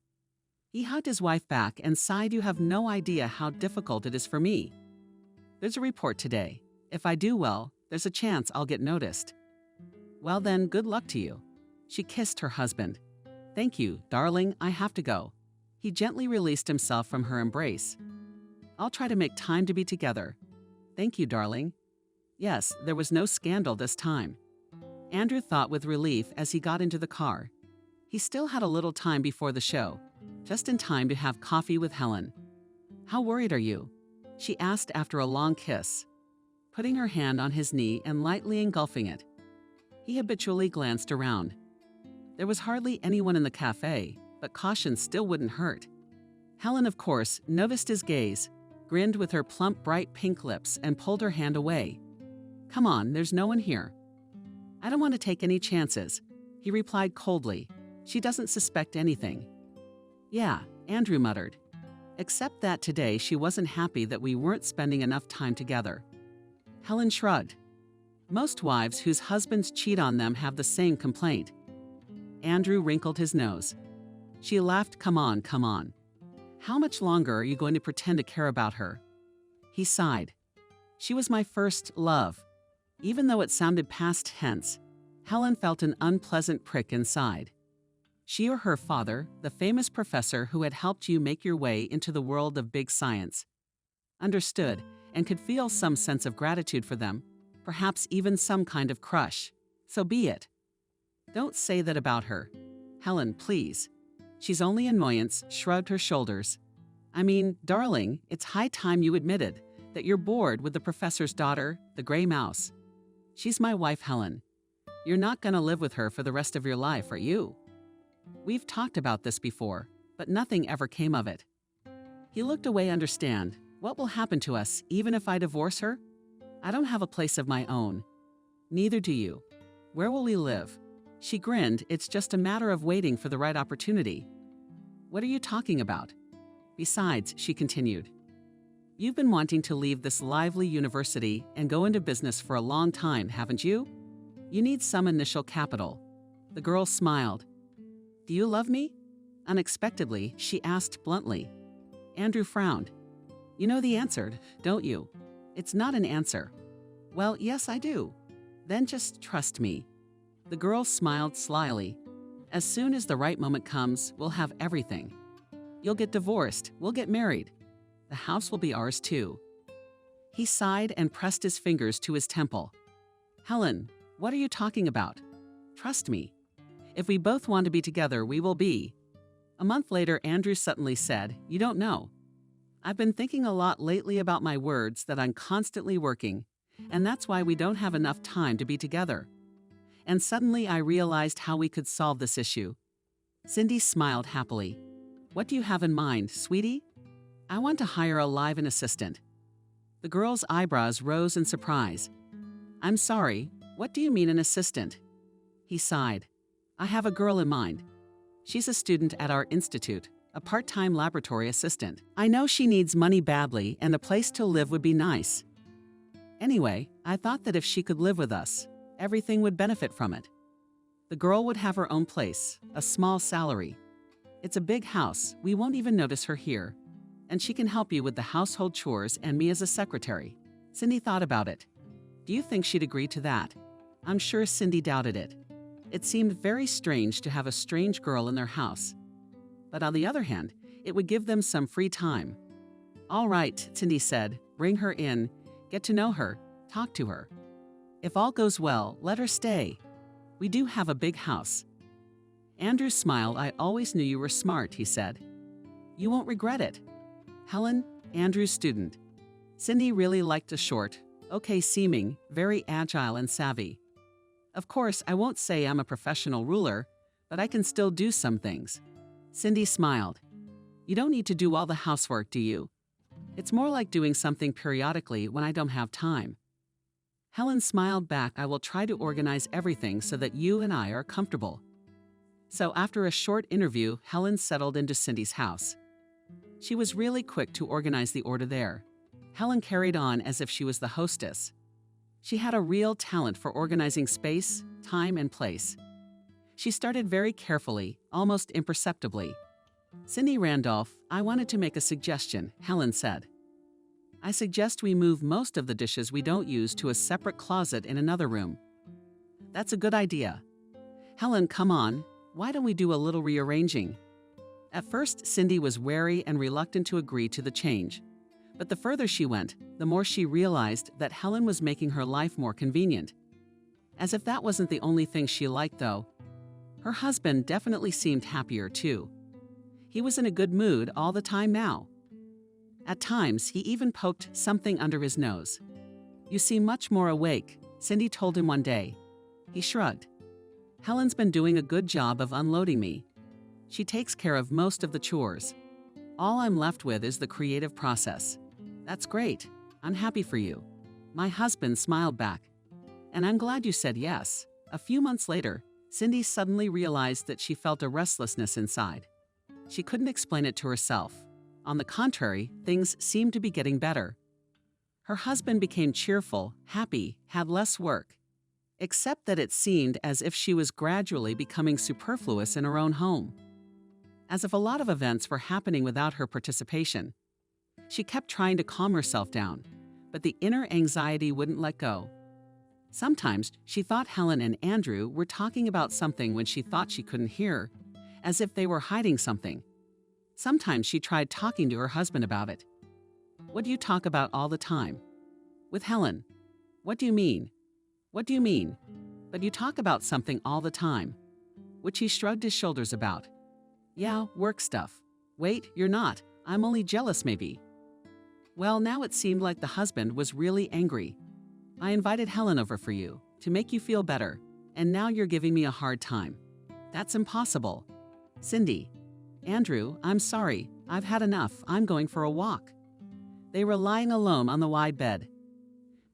[SPEAKER 2] He hugged his wife back and sighed, "You have no idea how difficult it is for me. There's a report today. If I do well, there's a chance I'll get noticed." "Well then, good luck to you." She kissed her husband. "Thank you, darling, I have to go." He gently released himself from her embrace. "I'll try to make time to be together." "Thank you, darling." Yes, there was no scandal this time. Andrew thought with relief as he got into the car. He still had a little time before the show, just in time to have coffee with Helen. "How worried are you?" she asked after a long kiss, putting her hand on his knee and lightly engulfing it. He habitually glanced around. There was hardly anyone in the cafe, but caution still wouldn't hurt. Helen, of course, noticed his gaze, grinned with her plump, bright pink lips, and pulled her hand away. "Come on, there's no one here." "I don't want to take any chances," he replied coldly. "She doesn't suspect anything." "Yeah," Andrew muttered. Except that today she wasn't happy that we weren't spending enough time together. Helen shrugged. Most wives whose husbands cheat on them have the same complaint. Andrew wrinkled his nose. She laughed. Come on. How much longer are you going to pretend to care about her?" He sighed. "She was my first love." Even though it sounded past tense, Helen felt an unpleasant prick inside. She or her father, the famous professor who had helped you make your way into the world of big science, understood and could feel some sense of gratitude for them, perhaps even some kind of crush. So be it. "Don't say that about her. Helen, please." She's only annoyance, shrugged her shoulders. "I mean, darling, it's high time you admitted that you're bored with the professor's daughter, the gray mouse. She's my wife, Helen. You're not going to live with her for the rest of your life, are you? We've talked about this before, but nothing ever came of it." He looked away. "Understand. What will happen to us even if I divorce her? I don't have a place of my own. Neither do you. Where will we live?" She grinned. "It's just a matter of waiting for the right opportunity." "What are you talking about? Besides," she continued, "you've been wanting to leave this lively university and go into business for a long time, haven't you? You need some initial capital." The girl smiled. "Do you love me?" Unexpectedly, she asked bluntly. Andrew frowned. "You know the answer, don't you?" "It's not an answer." "Well, yes, I do." "Then just trust me." The girl smiled slyly. "As soon as the right moment comes, we'll have everything. You'll get divorced, we'll get married. The house will be ours too." He sighed and pressed his fingers to his temple. "Helen, what are you talking about? Trust me. If we both want to be together, we will be." A month later, Andrew suddenly said, "You don't know. I've been thinking a lot lately about my words that I'm constantly working, and that's why we don't have enough time to be together. And suddenly I realized how we could solve this issue." Cindy smiled happily. "What do you have in mind, sweetie?" "I want to hire a live-in assistant." The girl's eyebrows rose in surprise. "I'm sorry, what do you mean an assistant?" He sighed. "I have a girl in mind. She's a student at our institute, a part-time laboratory assistant. I know she needs money badly and a place to live would be nice. Anyway, I thought that if she could live with us, everything would benefit from it. The girl would have her own place, a small salary. It's a big house, we won't even notice her here. And she can help you with the household chores and me as a secretary." Cindy thought about it. "Do you think she'd agree to that?" I'm sure Cindy doubted it. It seemed very strange to have a strange girl in their house. But on the other hand, it would give them some free time. "All right," Cindy said, "bring her in, get to know her, talk to her. If all goes well, let her stay. We do have a big house." Andrew smiled. I always knew you were smart, he said. You won't regret it. Helen, Andrew's student. Cindy really liked a short, okay-seeming, very agile and savvy. Of course, I won't say I'm a professional ruler, but I can still do some things. Cindy smiled. You don't need to do all the housework, do you? It's more like doing something periodically when I don't have time. Helen smiled back. I will try to organize everything so that you and I are comfortable. So after a short interview, Helen settled into Cindy's house. She was really quick to organize the order there. Helen carried on as if she was the hostess. She had a real talent for organizing space, time, and place. She started very carefully, almost imperceptibly. Cindy Randolph, I wanted to make a suggestion, Helen said. I suggest we move most of the dishes we don't use to a separate closet in another room. That's a good idea. Helen, come on. Why don't we do a little rearranging? At first, Cindy was wary and reluctant to agree to the change. But the further she went, the more she realized that Helen was making her life more convenient. As if that wasn't the only thing she liked, though. Her husband definitely seemed happier, too. He was in a good mood all the time now. At times, he even poked something under his nose. You seem much more awake, Cindy told him one day. He shrugged. Helen's been doing a good job of unloading me. She takes care of most of the chores. All I'm left with is the creative process. That's great. I'm happy for you. My husband smiled back. And I'm glad you said yes. A few months later, Cindy suddenly realized that she felt a restlessness inside. She couldn't explain it to herself. On the contrary, things seemed to be getting better. Her husband became cheerful, happy, had less work. Except that it seemed as if she was gradually becoming superfluous in her own home. As if a lot of events were happening without her participation. She kept trying to calm herself down, but the inner anxiety wouldn't let go. Sometimes she thought Helen and Andrew were talking about something when she thought she couldn't hear, as if they were hiding something. Sometimes she tried talking to her husband about it. What do you talk about all the time? With Helen. What do you mean? What do you mean? But you talk about something all the time. Which he shrugged his shoulders about. Yeah, work stuff. Wait, you're not. I'm only jealous, maybe. Well, now it seemed like the husband was really angry. I invited Helen over for you, to make you feel better, and now you're giving me a hard time. That's impossible. Cindy. Andrew, I'm sorry. I've had enough. I'm going for a walk. They were lying alone on the wide bed.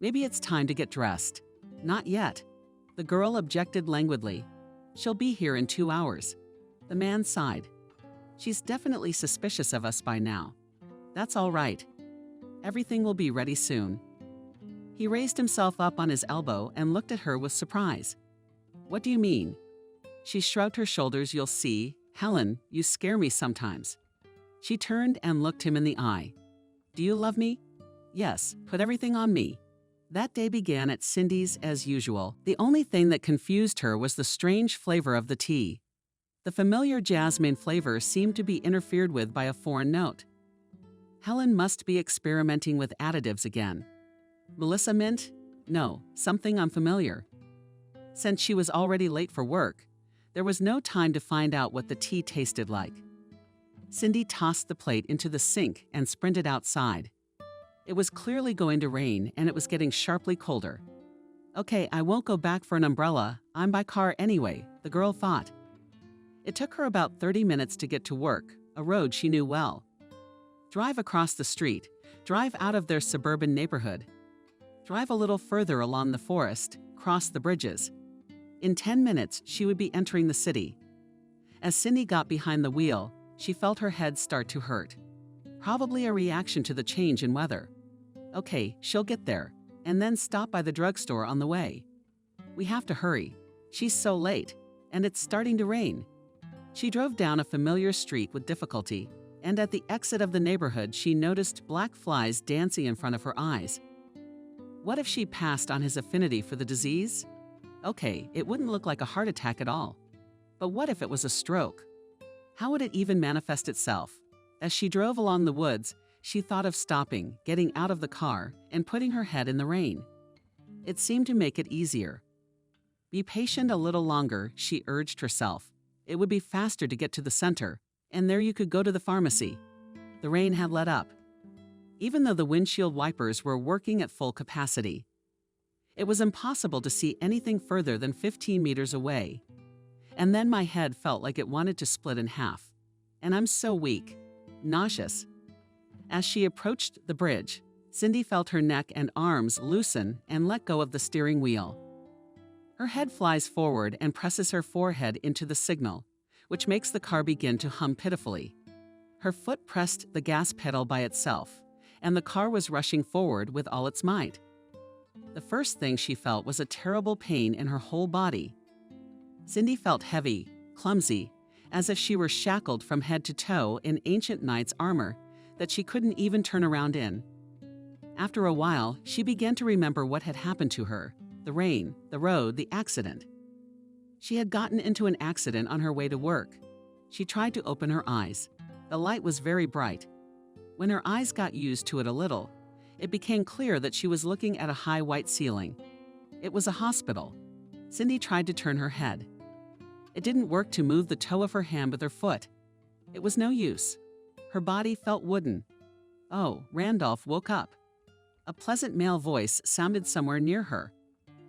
[SPEAKER 2] Maybe it's time to get dressed. Not yet. The girl objected languidly. She'll be here in 2 hours. The man sighed. She's definitely suspicious of us by now. That's all right. Everything will be ready soon. He raised himself up on his elbow and looked at her with surprise. What do you mean? She shrugged her shoulders. You'll see. Helen, you scare me sometimes. She turned and looked him in the eye. Do you love me? Yes, put everything on me. That day began at Cindy's as usual. The only thing that confused her was the strange flavor of the tea. The familiar jasmine flavor seemed to be interfered with by a foreign note. Helen must be experimenting with additives again. Melissa mint? No, something unfamiliar. Since she was already late for work, there was no time to find out what the tea tasted like. Cindy tossed the plate into the sink and sprinted outside. It was clearly going to rain, and it was getting sharply colder. Okay, I won't go back for an umbrella. I'm by car anyway, the girl thought. It took her about 30 minutes to get to work, a road she knew well. Drive across the street, drive out of their suburban neighborhood. Drive a little further along the forest, cross the bridges. In 10 minutes, she would be entering the city. As Cindy got behind the wheel, she felt her head start to hurt. Probably a reaction to the change in weather. Okay, she'll get there, and then stop by the drugstore on the way. We have to hurry. She's so late, and it's starting to rain. She drove down a familiar street with difficulty, and at the exit of the neighborhood, she noticed black flies dancing in front of her eyes. What if she passed on his affinity for the disease? Okay, it wouldn't look like a heart attack at all. But what if it was a stroke? How would it even manifest itself? As she drove along the woods, she thought of stopping, getting out of the car, and putting her head in the rain. It seemed to make it easier. Be patient a little longer, she urged herself. It would be faster to get to the center, and there you could go to the pharmacy. The rain had let up, even though the windshield wipers were working at full capacity. It was impossible to see anything further than 15 meters away. And then my head felt like it wanted to split in half. And I'm so weak, nauseous. As she approached the bridge, Cindy felt her neck and arms loosen and let go of the steering wheel. Her head flies forward and presses her forehead into the signal, which makes the car begin to hum pitifully. Her foot pressed the gas pedal by itself, and the car was rushing forward with all its might. The first thing she felt was a terrible pain in her whole body. Cindy felt heavy, clumsy, as if she were shackled from head to toe in ancient knight's armor that she couldn't even turn around in. After a while, she began to remember what had happened to her: the rain, the road, the accident. She had gotten into an accident on her way to work. She tried to open her eyes. The light was very bright. When her eyes got used to it a little, it became clear that she was looking at a high white ceiling. It was a hospital. Cindy tried to turn her head. It didn't work to move the toe of her hand with her foot. It was no use. Her body felt wooden. Oh, Randolph woke up. A pleasant male voice sounded somewhere near her.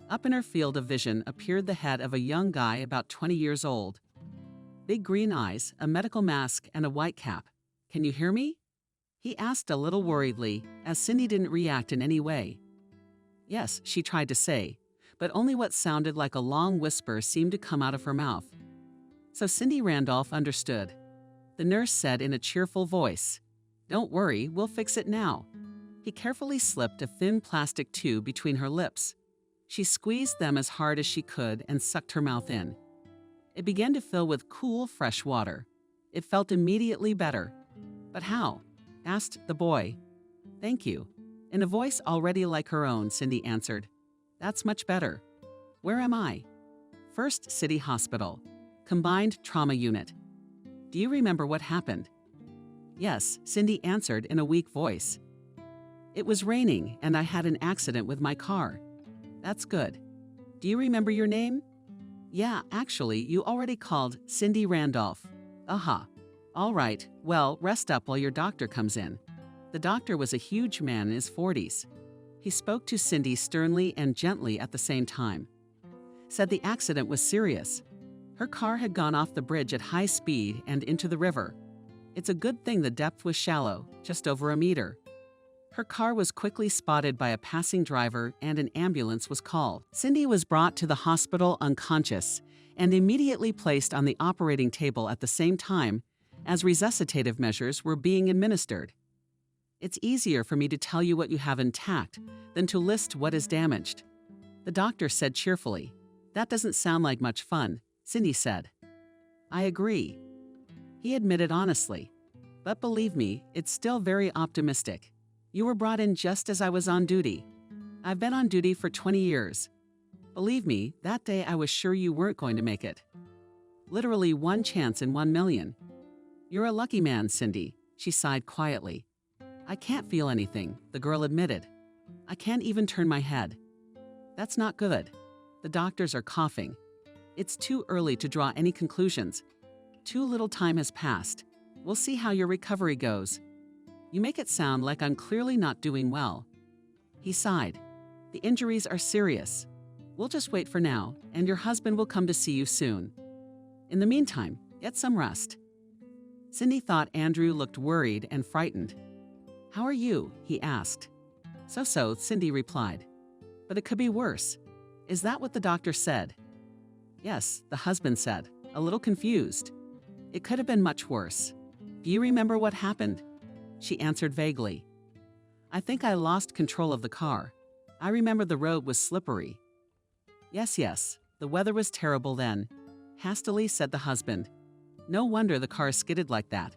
[SPEAKER 2] Up in her field of vision appeared the head of a young guy about 20 years old. Big green eyes, a medical mask, and a white cap. "Can you hear me?" he asked a little worriedly, as Cindy didn't react in any way. Yes, she tried to say, but only what sounded like a long whisper seemed to come out of her mouth. So Cindy Randolph understood. The nurse said in a cheerful voice, "Don't worry, we'll fix it now." He carefully slipped a thin plastic tube between her lips. She squeezed them as hard as she could and sucked her mouth in. It began to fill with cool, fresh water. It felt immediately better. "But how?" asked the boy. "Thank you." In a voice already like her own, Cindy answered. "That's much better. Where am I?" "First City Hospital. Combined Trauma Unit." "Do you remember what happened?" "Yes," Cindy answered in a weak voice. "It was raining and I had an accident with my car." "That's good. Do you remember your name?" "Yeah, actually, you already called Cindy Randolph." "Aha. All right, well, rest up while your doctor comes in." The doctor was a huge man in his 40s. He spoke to Cindy sternly and gently at the same time. Said the accident was serious. Her car had gone off the bridge at high speed and into the river. It's a good thing the depth was shallow, just over a meter. Her car was quickly spotted by a passing driver and an ambulance was called. Cindy was brought to the hospital unconscious and immediately placed on the operating table at the same time as resuscitative measures were being administered. "It's easier for me to tell you what you have intact than to list what is damaged," the doctor said cheerfully. "That doesn't sound like much fun," Cindy said. "I agree," he admitted honestly. "But believe me, it's still very optimistic. You were brought in just as I was on duty. I've been on duty for 20 years. Believe me, that day I was sure you weren't going to make it. Literally one chance in 1,000,000. You're a lucky man, Cindy," she sighed quietly. "I can't feel anything," the girl admitted. "I can't even turn my head." "That's not good." The doctors are coughing. "It's too early to draw any conclusions. Too little time has passed. We'll see how your recovery goes. You make it sound like I'm clearly not doing well." He sighed. "The injuries are serious. We'll just wait for now, and your husband will come to see you soon. In the meantime, get some rest." Cindy thought Andrew looked worried and frightened. "How are you?" he asked. "So-so," Cindy replied. "But it could be worse. Is that what the doctor said?" "Yes," the husband said, a little confused. "It could have been much worse. Do you remember what happened?" She answered vaguely. "I think I lost control of the car. I remember the road was slippery." Yes, the weather was terrible then," hastily said the husband. "No wonder the car skidded like that."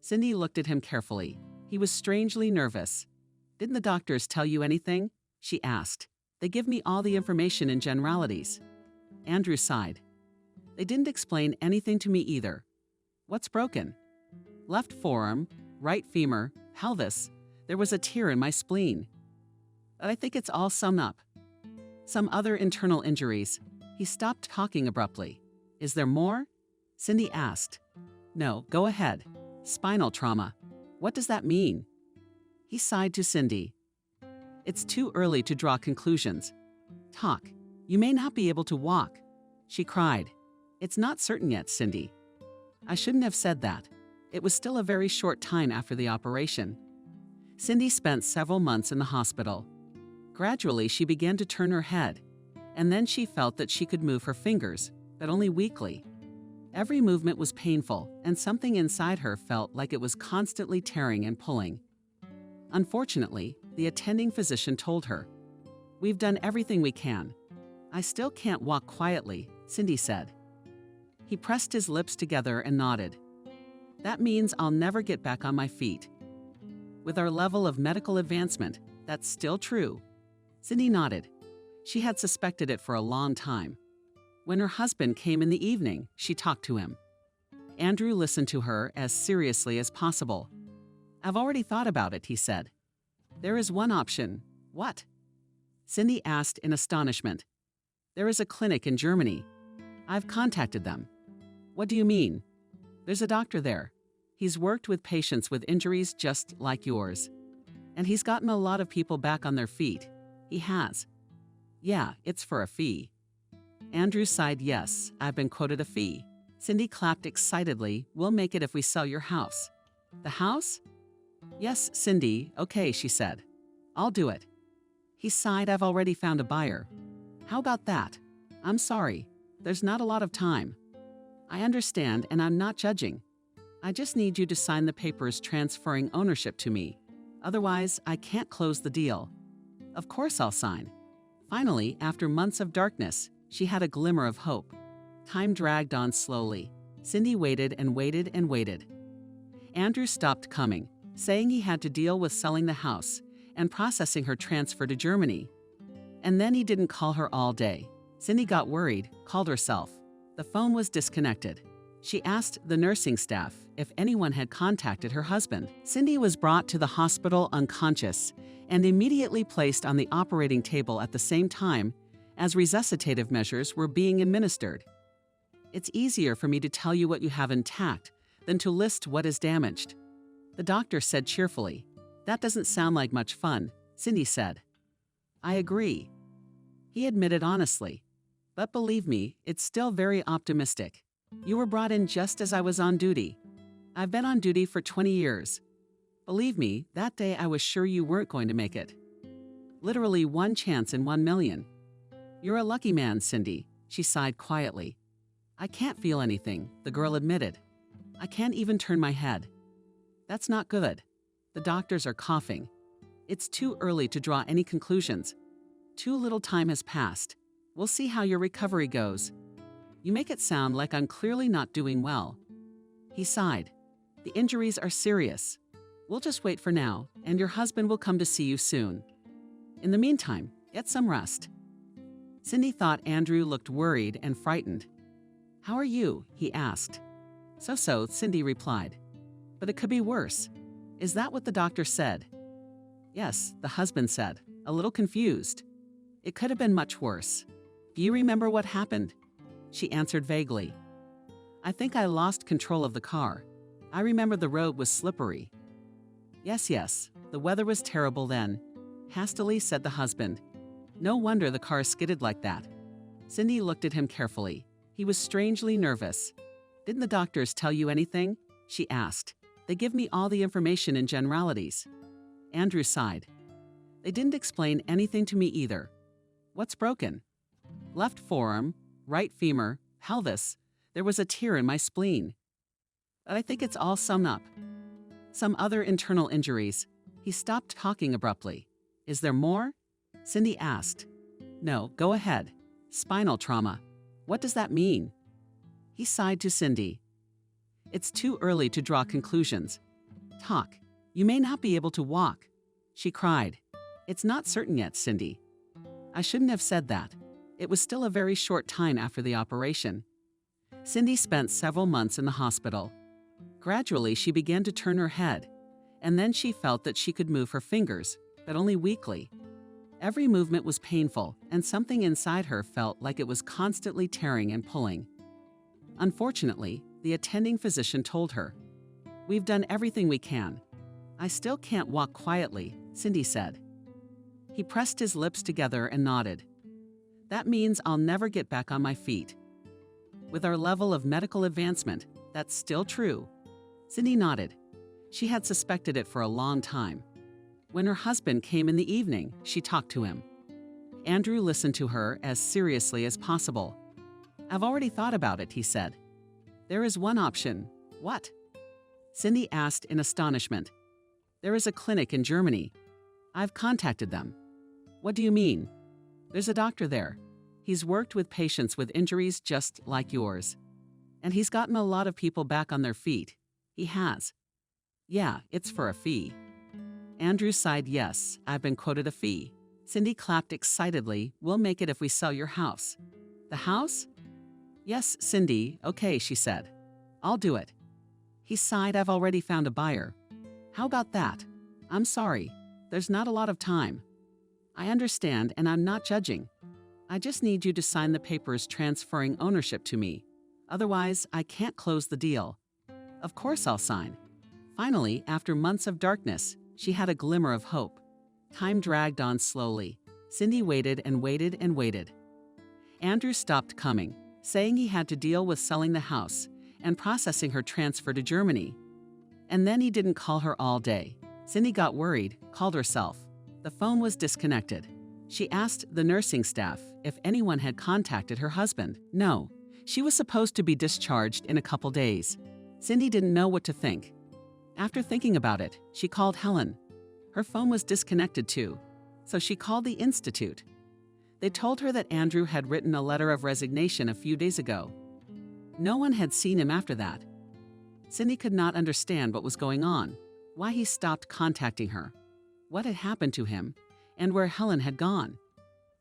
[SPEAKER 2] Cindy looked at him carefully. He was strangely nervous. "Didn't the doctors tell you anything?" she asked. "They give me all the information in generalities." Andrew sighed. "They didn't explain anything to me either." "What's broken?" "Left forearm, right femur, pelvis. There was a tear in my spleen. But I think it's all sewn up." "Some other internal injuries." He stopped talking abruptly. "Is there more?" Cindy asked. No, go ahead. Spinal trauma. What does that mean? He sighed to Cindy. It's too early to draw conclusions. Talk. You may not be able to walk. She cried. It's not certain yet, Cindy. I shouldn't have said that. It was still a very short time after the operation. Cindy spent several months in the hospital. Gradually, she began to turn her head, and then she felt that she could move her fingers, but only weakly. Every movement was painful, and something inside her felt like it was constantly tearing and pulling. Unfortunately, the attending physician told her, We've done everything we can. I still can't walk quietly, Cindy said. He pressed his lips together and nodded. That means I'll never get back on my feet. With our level of medical advancement, that's still true. Cindy nodded. She had suspected it for a long time. When her husband came in the evening, she talked to him. Andrew listened to her as seriously as possible. I've already thought about it, he said. There is one option. What? Cindy asked in astonishment. There is a clinic in Germany. I've contacted them. What do you mean? There's a doctor there. He's worked with patients with injuries just like yours. And he's gotten a lot of people back on their feet. He has. Yeah, it's for a fee. Andrew sighed yes, I've been quoted a fee. Cindy clapped excitedly, we'll make it if we sell your house. The house? Yes, Cindy, okay, she said. I'll do it. He sighed, I've already found a buyer. How about that? I'm sorry, there's not a lot of time. I understand and I'm not judging. I just need you to sign the papers transferring ownership to me. Otherwise, I can't close the deal. Of course I'll sign. Finally, after months of darkness, she had a glimmer of hope. Time dragged on slowly. Cindy waited and waited and waited. Andrew stopped coming, saying he had to deal with selling the house and processing her transfer to Germany. And then he didn't call her all day. Cindy got worried, called herself. The phone was disconnected. She asked the nursing staff if anyone had contacted her husband. Cindy was brought to the hospital unconscious and immediately placed on the operating table at the same time as resuscitative measures were being administered. It's easier for me to tell you what you have intact than to list what is damaged. The doctor said cheerfully. That doesn't sound like much fun, Cindy said. I agree. He admitted honestly. But believe me, it's still very optimistic. You were brought in just as I was on duty. I've been on duty for 20 years. Believe me, that day I was sure you weren't going to make it. Literally one chance in 1 million. You're a lucky man, Cindy, she sighed quietly. I can't feel anything, the girl admitted. I can't even turn my head. That's not good. The doctors are coughing. It's too early to draw any conclusions. Too little time has passed. We'll see how your recovery goes. You make it sound like I'm clearly not doing well. He sighed. The injuries are serious. We'll just wait for now, and your husband will come to see you soon. In the meantime, get some rest. Cindy thought Andrew looked worried and frightened. How are you? He asked. So, Cindy replied. But it could be worse. Is that what the doctor said? Yes, the husband said, a little confused. It could have been much worse. Do you remember what happened? She answered vaguely. I think I lost control of the car. I remember the road was slippery. Yes, the weather was terrible then, hastily said the husband. No wonder the car skidded like that. Cindy looked at him carefully. He was strangely nervous. Didn't the doctors tell you anything? She asked. They give me all the information in generalities. Andrew sighed. They didn't explain anything to me either. What's broken? Left forearm, right femur, pelvis. There was a tear in my spleen. But I think it's all summed up. Some other internal injuries. He stopped talking abruptly. Is there more? Cindy asked. No, go ahead. Spinal trauma. What does that mean? He sighed to Cindy. It's too early to draw conclusions. Talk. You may not be able to walk. She cried. It's not certain yet, Cindy. I shouldn't have said that. It was still a very short time after the operation. Cindy spent several months in the hospital. Gradually, she began to turn her head, and then she felt that she could move her fingers, but only weakly. Every movement was painful, and something inside her felt like it was constantly tearing and pulling. Unfortunately, the attending physician told her. "We've done everything we can. I still can't walk quietly," Cindy said. He pressed his lips together and nodded. "That means I'll never get back on my feet." With our level of medical advancement, that's still true. Cindy nodded. She had suspected it for a long time. When her husband came in the evening, she talked to him. Andrew listened to her as seriously as possible. "I've already thought about it," he said. "There is one option." "What?" Cindy asked in astonishment. "There is a clinic in Germany. I've contacted them." "What do you mean?" "There's a doctor there. He's worked with patients with injuries just like yours. And he's gotten a lot of people back on their feet. He has." "Yeah, it's for a fee." Andrew sighed. "Yes, I've been quoted a fee." Cindy clapped excitedly. "We'll make it if we sell your house." "The house?" "Yes, Cindy. Okay," she said. "I'll do it." He sighed. "I've already found a buyer." "How about that?" "I'm sorry. There's not a lot of time." "I understand, and I'm not judging. I just need you to sign the papers transferring ownership to me. Otherwise, I can't close the deal." "Of course I'll sign." Finally, after months of darkness, she had a glimmer of hope. Time dragged on slowly. Cindy waited and waited and waited. Andrew stopped coming, saying he had to deal with selling the house and processing her transfer to Germany. And then he didn't call her all day. Cindy got worried, called herself. The phone was disconnected. She asked the nursing staff if anyone had contacted her husband. No, she was supposed to be discharged in a couple days. Cindy didn't know what to think. After thinking about it, she called Helen. Her phone was disconnected too, so she called the institute. They told her that Andrew had written a letter of resignation a few days ago. No one had seen him after that. Cindy could not understand what was going on, why he stopped contacting her, what had happened to him, and where Helen had gone.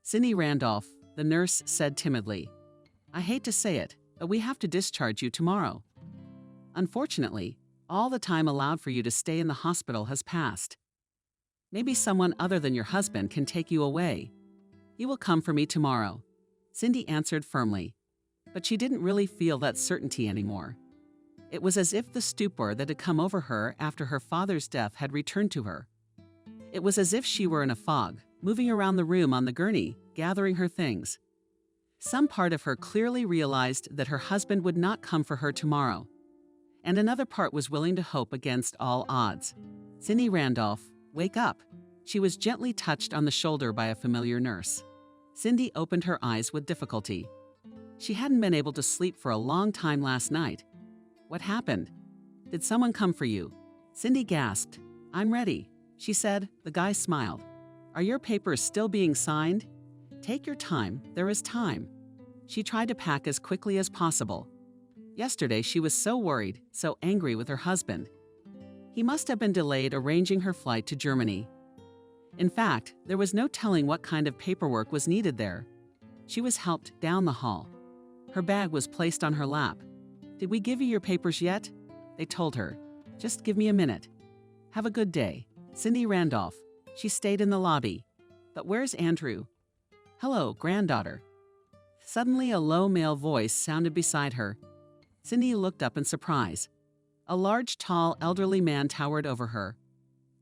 [SPEAKER 2] "Cindy Randolph," the nurse said timidly, "I hate to say it, but we have to discharge you tomorrow. Unfortunately, all the time allowed for you to stay in the hospital has passed. Maybe someone other than your husband can take you away. You will come for me tomorrow," Cindy answered firmly. But she didn't really feel that certainty anymore. It was as if the stupor that had come over her after her father's death had returned to her. It was as if she were in a fog, moving around the room on the gurney, gathering her things. Some part of her clearly realized that her husband would not come for her tomorrow, and another part was willing to hope against all odds. "Cindy Randolph, wake up." She was gently touched on the shoulder by a familiar nurse. Cindy opened her eyes with difficulty. She hadn't been able to sleep for a long time last night. "What happened?" "Did someone come for you?" Cindy gasped. "I'm ready," she said. The guy smiled. "Are your papers still being signed?" "Take your time, there is time." She tried to pack as quickly as possible. Yesterday she was so worried, so angry with her husband. He must have been delayed arranging her flight to Germany. In fact, there was no telling what kind of paperwork was needed there. She was helped down the hall. Her bag was placed on her lap. "Did we give you your papers yet?" They told her. "Just give me a minute." "Have a good day." Cindy Randolph. She stayed in the lobby. "But where's Andrew?" "Hello, granddaughter." Suddenly a low male voice sounded beside her. Cindy looked up in surprise. A large, tall, elderly man towered over her.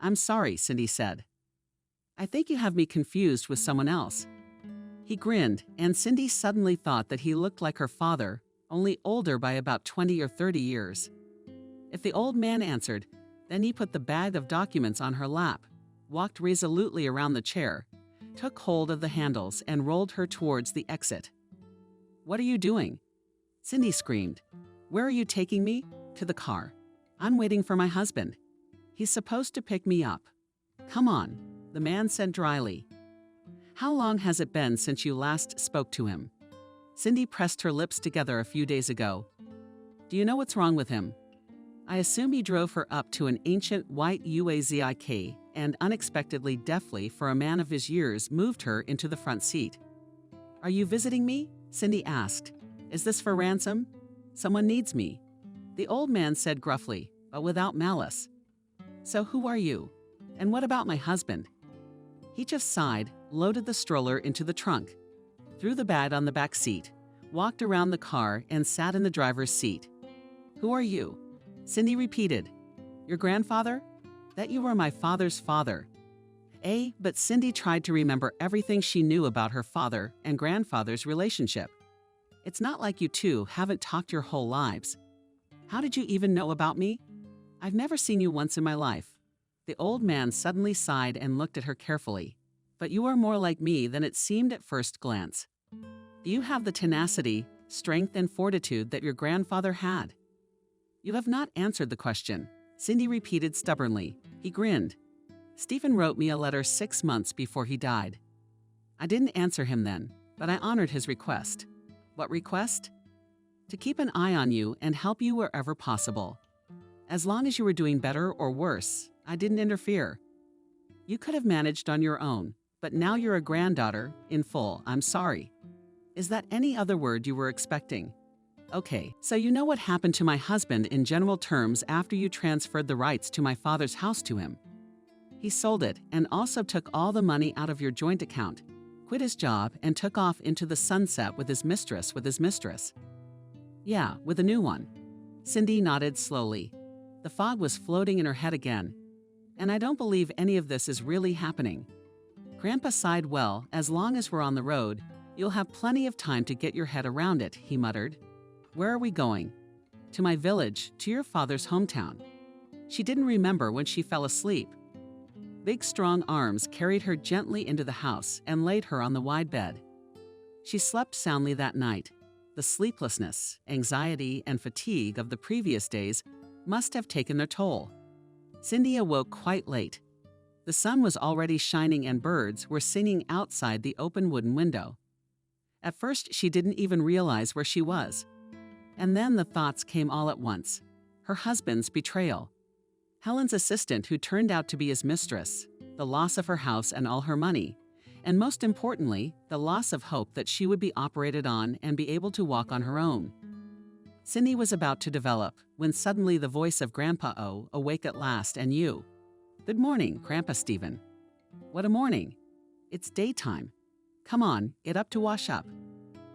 [SPEAKER 2] "I'm sorry," Cindy said. "I think you have me confused with someone else." He grinned, and Cindy suddenly thought that he looked like her father, only older by about 20 or 30 years. If the old man answered, then he put the bag of documents on her lap, walked resolutely around the chair, took hold of the handles, and rolled her towards the exit. "What are you doing?" Cindy screamed. "Where are you taking me?" "To the car. I'm waiting for my husband. He's supposed to pick me up." "Come on," the man said dryly. "How long has it been since you last spoke to him?" Cindy pressed her lips together a few days ago. "Do you know what's wrong with him?" "I assume he drove her up to an ancient white UAZIK and unexpectedly deftly for a man of his years moved her into the front seat." "Are you visiting me?" Cindy asked. "Is this for ransom?" "Someone needs me," the old man said gruffly, but without malice. "So who are you? And what about my husband?" He just sighed, loaded the stroller into the trunk, threw the bag on the back seat, walked around the car, and sat in the driver's seat. Who are you? Cindy repeated. Your grandfather? That you were my father's father. But Cindy tried to remember everything she knew about her father and grandfather's relationship. It's not like you two haven't talked your whole lives. How did you even know about me? I've never seen you once in my life. The old man suddenly sighed and looked at her carefully. But you are more like me than it seemed at first glance. Do you have the tenacity, strength, and fortitude that your grandfather had? You have not answered the question, Cindy repeated stubbornly. He grinned. Stephen wrote me a letter 6 months before he died. I didn't answer him then, but I honored his request. What request? To keep an eye on you and help you wherever possible. As long as you were doing better or worse, I didn't interfere. You could have managed on your own, but now you're a granddaughter, in full. I'm sorry. Is that any other word you were expecting? Okay, so you know what happened to my husband in general terms after you transferred the rights to my father's house to him. He sold it and also took all the money out of your joint account, quit his job, and took off into the sunset with his mistress. Yeah, with a new one. Cindy nodded slowly. The fog was floating in her head again. And I don't believe any of this is really happening. Grandpa sighed. Well, as long as we're on the road, you'll have plenty of time to get your head around it, he muttered. Where are we going? To my village, to your father's hometown. She didn't remember when she fell asleep. Big, strong arms carried her gently into the house and laid her on the wide bed. She slept soundly that night. The sleeplessness, anxiety, and fatigue of the previous days must have taken their toll. Cindy awoke quite late. The sun was already shining and birds were singing outside the open wooden window. At first, she didn't even realize where she was. And then the thoughts came all at once. Her husband's betrayal. Helen's assistant who turned out to be his mistress, the loss of her house and all her money, and most importantly, the loss of hope that she would be operated on and be able to walk on her own. Cindy was about to develop when suddenly the voice of Grandpa O awake at last, and you. Good morning, Grandpa Stephen. What a morning. It's daytime. Come on, get up to wash up.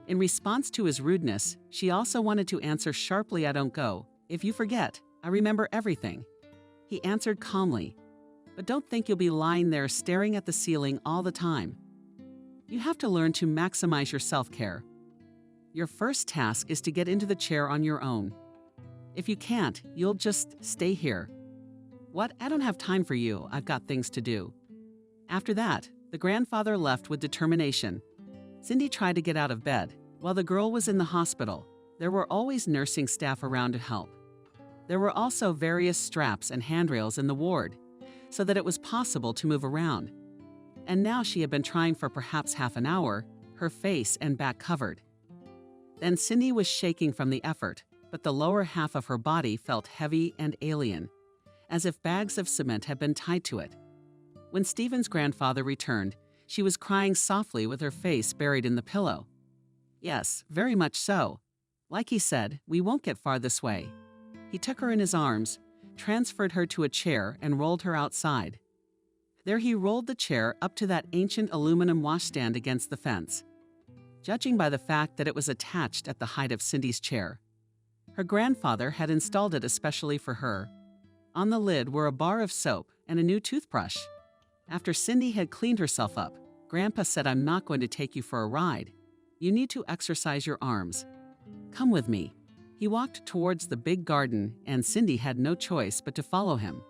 [SPEAKER 2] In response to his rudeness, she also wanted to answer sharply, I don't go. If you forget, I remember everything. He answered calmly, but don't think you'll be lying there staring at the ceiling all the time. You have to learn to maximize your self-care. Your first task is to get into the chair on your own. If you can't, you'll just stay here. What? I don't have time for you. I've got things to do. After that, the grandfather left with determination. Cindy tried to get out of bed. While the girl was in the hospital, there were always nursing staff around to help. There were also various straps and handrails in the ward, so that it was possible to move around. And now she had been trying for perhaps half an hour, her face and back covered. Then Cindy was shaking from the effort, but the lower half of her body felt heavy and alien, as if bags of cement had been tied to it. When Stephen's grandfather returned, she was crying softly with her face buried in the pillow. Yes, very much so. Like he said, we won't get far this way. He took her in his arms, transferred her to a chair, and rolled her outside. There he rolled the chair up to that ancient aluminum washstand against the fence. Judging by the fact that it was attached at the height of Cindy's chair, her grandfather had installed it especially for her. On the lid were a bar of soap and a new toothbrush. After Cindy had cleaned herself up, Grandpa said, I'm not going to take you for a ride. You need to exercise your arms. Come with me. He walked towards the big garden, and Cindy had no choice but to follow him.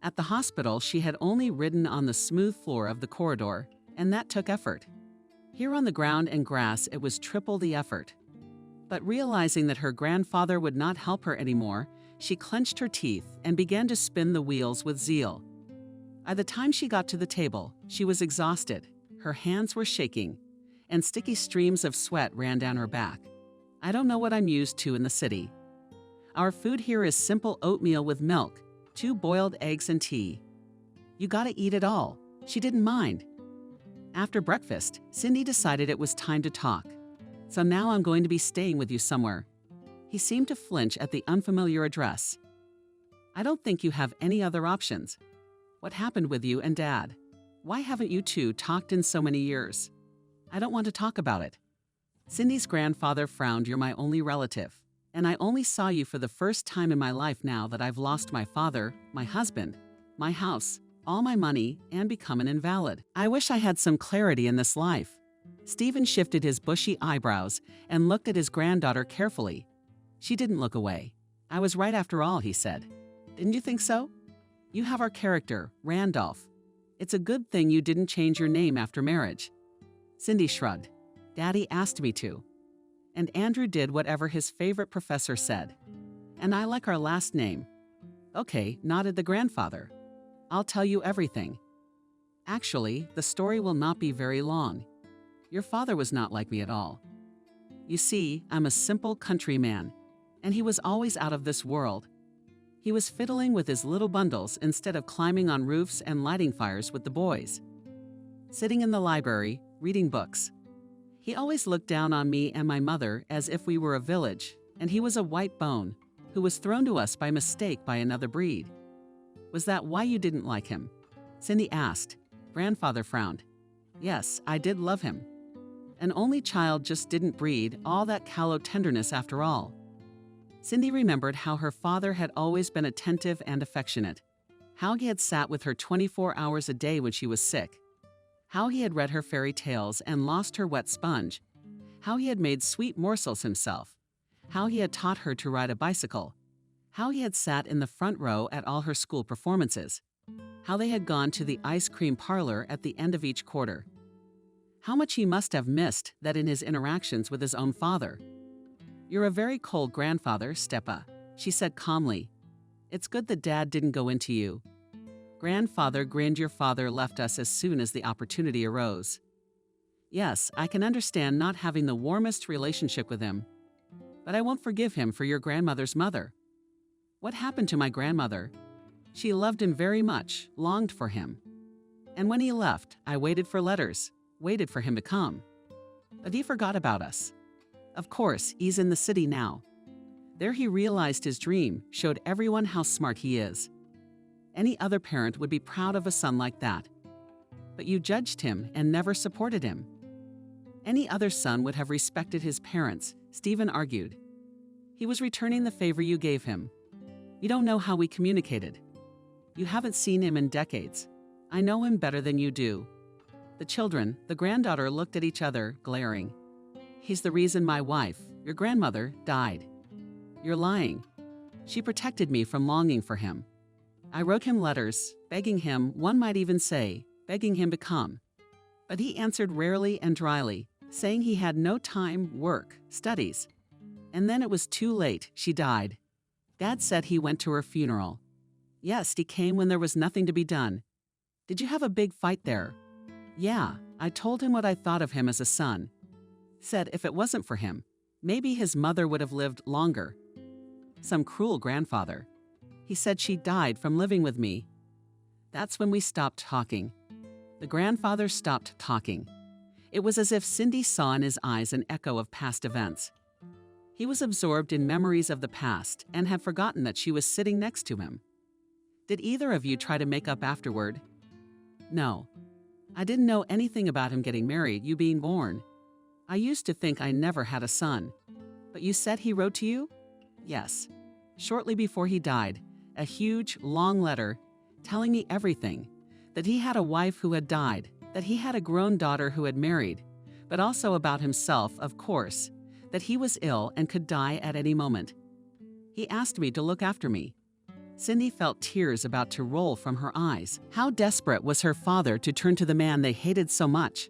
[SPEAKER 2] At the hospital, she had only ridden on the smooth floor of the corridor, and that took effort. Here on the ground and grass, it was triple the effort. But realizing that her grandfather would not help her anymore, she clenched her teeth and began to spin the wheels with zeal. By the time she got to the table, she was exhausted, her hands were shaking, and sticky streams of sweat ran down her back. I don't know what I'm used to in the city. Our food here is simple oatmeal with milk, 2 boiled eggs and tea. You gotta eat it all. She didn't mind. After breakfast, Cindy decided it was time to talk. So now I'm going to be staying with you somewhere. He seemed to flinch at the unfamiliar address. I don't think you have any other options. What happened with you and Dad? Why haven't you two talked in so many years? I don't want to talk about it. Cindy's grandfather frowned. You're my only relative, And I only saw you for the first time in my life now that I've lost my father, my husband, my house, all my money, and become an invalid. I wish I had some clarity in this life." Stephen shifted his bushy eyebrows and looked at his granddaughter carefully. She didn't look away. "I was right after all," he said. "Didn't you think so? You have our character, Randolph. It's a good thing you didn't change your name after marriage." Cindy shrugged. "Daddy asked me to." And Andrew did whatever his favorite professor said. "And I like our last name." "Okay," nodded the grandfather. "I'll tell you everything. Actually, the story will not be very long. Your father was not like me at all. You see, I'm a simple country man, and he was always out of this world. He was fiddling with his little bundles instead of climbing on roofs and lighting fires with the boys. Sitting in the library, reading books. He always looked down on me and my mother as if we were a village, and he was a white bone who was thrown to us by mistake by another breed." "Was that why you didn't like him?" Cindy asked. Grandfather frowned. "Yes, I did love him. An only child just didn't breed all that callow tenderness after all." Cindy remembered how her father had always been attentive and affectionate, how he had sat with her 24 hours a day when she was sick, how he had read her fairy tales and lost her wet sponge, how he had made sweet morsels himself, how he had taught her to ride a bicycle, how he had sat in the front row at all her school performances, how they had gone to the ice cream parlor at the end of each quarter. How much he must have missed that in his interactions with his own father. "You're a very cold grandfather, Stepa," she said calmly. "It's good that Dad didn't go into you." Grandfather grinned. "Your father left us as soon as the opportunity arose." "Yes, I can understand not having the warmest relationship with him. But I won't forgive him for your grandmother's mother." "What happened to my grandmother?" "She loved him very much, longed for him. And when he left, I waited for letters, waited for him to come. But he forgot about us. Of course, he's in the city now. There he realized his dream, showed everyone how smart he is. Any other parent would be proud of a son like that. But you judged him and never supported him." "Any other son would have respected his parents," Stephen argued. "He was returning the favor you gave him. You don't know how we communicated. You haven't seen him in decades. I know him better than you do." The children, the granddaughter, looked at each other, glaring. "He's the reason my wife, your grandmother, died." "You're lying. She protected me from longing for him. I wrote him letters, begging him, one might even say, begging him to come. But he answered rarely and dryly, saying he had no time, work, studies. And then it was too late, she died. Dad said he went to her funeral. Yes, he came when there was nothing to be done. Did you have a big fight there?" "Yeah, I told him what I thought of him as a son. Said if it wasn't for him, maybe his mother would have lived longer. Some cruel grandfather. He said she died from living with me." That's when we stopped talking. The grandfather stopped talking. It was as if Cindy saw in his eyes an echo of past events. He was absorbed in memories of the past and had forgotten that she was sitting next to him. "Did either of you try to make up afterward?" "No. I didn't know anything about him getting married, you being born. I used to think I never had a son. But you said he wrote to you?" "Yes. Shortly before he died, a huge, long letter telling me everything. That he had a wife who had died, that he had a grown daughter who had married, but also about himself, of course, that he was ill and could die at any moment. He asked me to look after me." Cindy felt tears about to roll from her eyes. How desperate was her father to turn to the man they hated so much.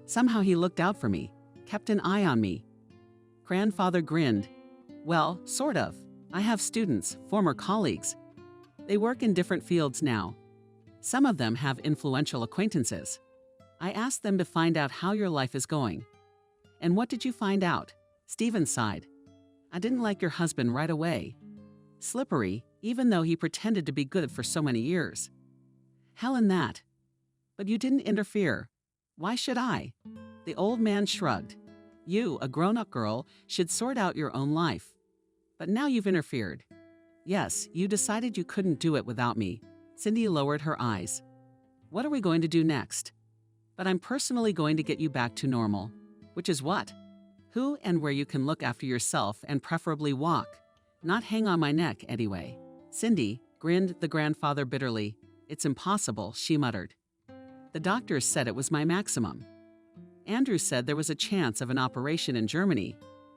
[SPEAKER 2] Somehow he looked out for me, kept an eye on me. Grandfather grinned. "Well, sort of. I have students, former colleagues. They work in different fields now. Some of them have influential acquaintances. I asked them to find out how your life is going." "And what did you find out?" Stephen sighed. "I didn't like your husband right away. Slippery, even though he pretended to be good for so many years." "Hell in that. But you didn't interfere. Why should I?" The old man shrugged. "You, a grown-up girl, should sort out your own life. But now you've interfered. Yes, you decided you couldn't do it without me." Cindy lowered her eyes. "What are we going to do next?" "But I'm personally going to get you back to normal." "Which is what?" Who and where you can look after yourself and preferably walk, not hang on my neck anyway. Cindy, grinned the grandfather bitterly. It's impossible, she muttered. The doctors said it was my maximum. Andrew said there was a chance of an operation in Germany,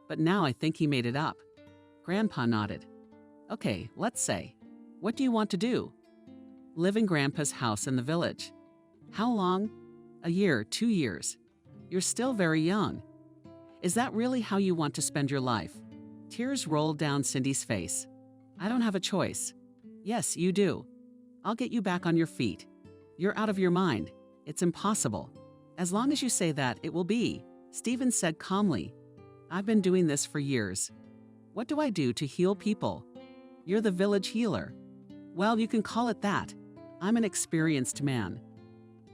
[SPEAKER 2] but now I think he made it up. Grandpa nodded. Okay, let's say. What do you want to do? Live in Grandpa's house in the village. How long? A year, 2 years. You're still very young. Is that really how you want to spend your life? Tears rolled down Cindy's face. I don't have a choice. Yes, you do. I'll get you back on your feet. You're out of your mind. It's impossible. As long as you say that, it will be, Stephen said calmly. I've been doing this for years. What do I do to heal people? You're the village healer. Well, you can call it that. I'm an experienced man.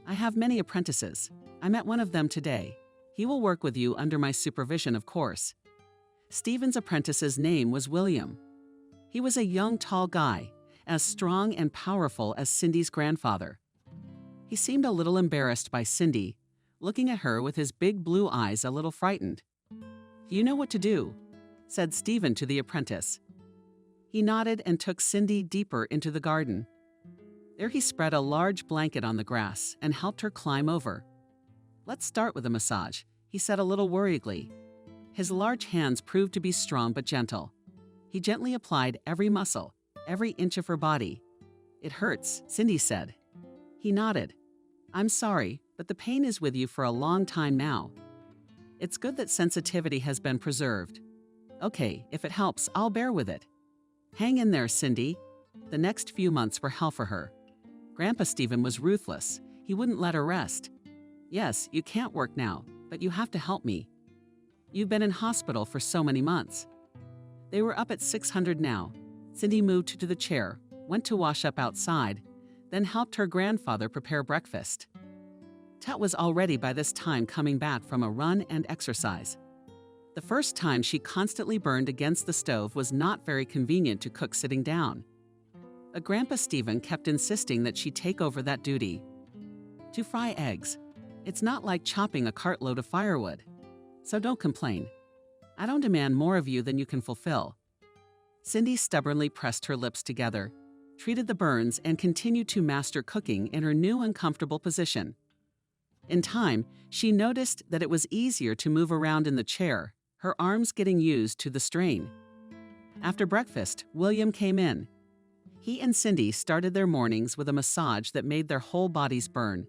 [SPEAKER 2] I have many apprentices. I met one of them today. He will work with you under my supervision, of course. Stephen's apprentice's name was William. He was a young, tall guy, as strong and powerful as Cindy's grandfather. He seemed a little embarrassed by Cindy, looking at her with his big blue eyes a little frightened. You know what to do, said Stephen to the apprentice. He nodded and took Cindy deeper into the garden. There he spread a large blanket on the grass and helped her climb over. Let's start with a massage, he said a little worriedly. His large hands proved to be strong but gentle. He gently applied every muscle, every inch of her body. It hurts, Cindy said. He nodded. I'm sorry, but the pain is with you for a long time now. It's good that sensitivity has been preserved. Okay, if it helps, I'll bear with it. Hang in there, Cindy. The next few months were hell for her. Grandpa Stephen was ruthless. He wouldn't let her rest. Yes, you can't work now, but you have to help me. You've been in hospital for so many months. They were up at 600 now. Cindy moved to the chair, went to wash up outside, then helped her grandfather prepare breakfast. Tut was already by this time coming back from a run and exercise. The first time she constantly burned against the stove was not very convenient to cook sitting down. But Grandpa Stephen kept insisting that she take over that duty. To fry eggs. It's not like chopping a cartload of firewood. So don't complain. I don't demand more of you than you can fulfill. Cindy stubbornly pressed her lips together, treated the burns, and continued to master cooking in her new uncomfortable position. In time, she noticed that it was easier to move around in the chair, her arms getting used to the strain. After breakfast, William came in. He and Cindy started their mornings with a massage that made their whole bodies burn.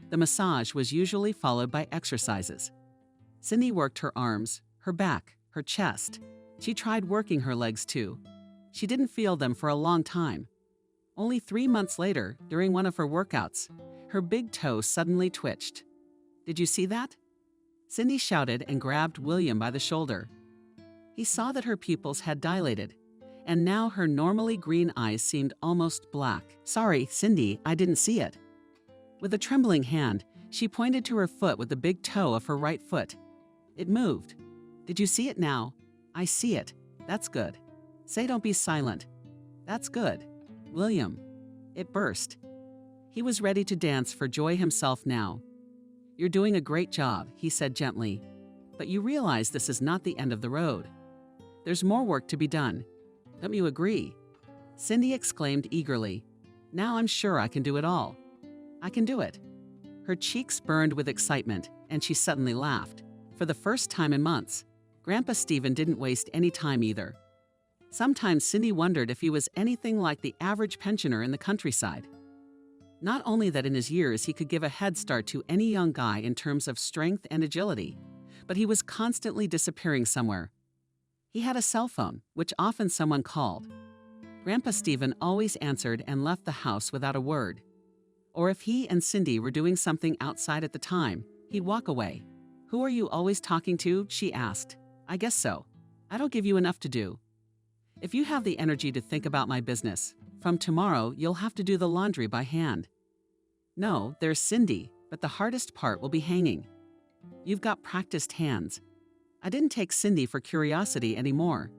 [SPEAKER 2] The massage was usually followed by exercises. Cindy worked her arms, her back, her chest. She tried working her legs too. She didn't feel them for a long time. Only 3 months later, during one of her workouts, her big toe suddenly twitched. Did you see that? Cindy shouted and grabbed William by the shoulder. He saw that her pupils had dilated, and now her normally green eyes seemed almost black. Sorry, Cindy, I didn't see it. With a trembling hand, she pointed to her foot with the big toe of her right foot. It moved. Did you see it now? I see it. That's good. Say don't be silent. That's good. William. It burst. He was ready to dance for joy himself now. You're doing a great job, he said gently. But you realize this is not the end of the road. There's more work to be done. Don't you agree? Cindy exclaimed eagerly. Now I'm sure I can do it all. I can do it. Her cheeks burned with excitement, and she suddenly laughed. For the first time in months, Grandpa Stephen didn't waste any time either. Sometimes Cindy wondered if he was anything like the average pensioner in the countryside. Not only that in his years he could give a head start to any young guy in terms of strength and agility, but he was constantly disappearing somewhere. He had a cell phone, which often someone called. Grandpa Stephen always answered and left the house without a word. Or if he and Cindy were doing something outside at the time, he'd walk away. Who are you always talking to? She asked. I guess so. I don't give you enough to do. If you have the energy to think about my business, from tomorrow you'll have to do the laundry by hand. No, there's Cindy, but the hardest part will be hanging. You've got practiced hands. I didn't take Cindy for curiosity anymore.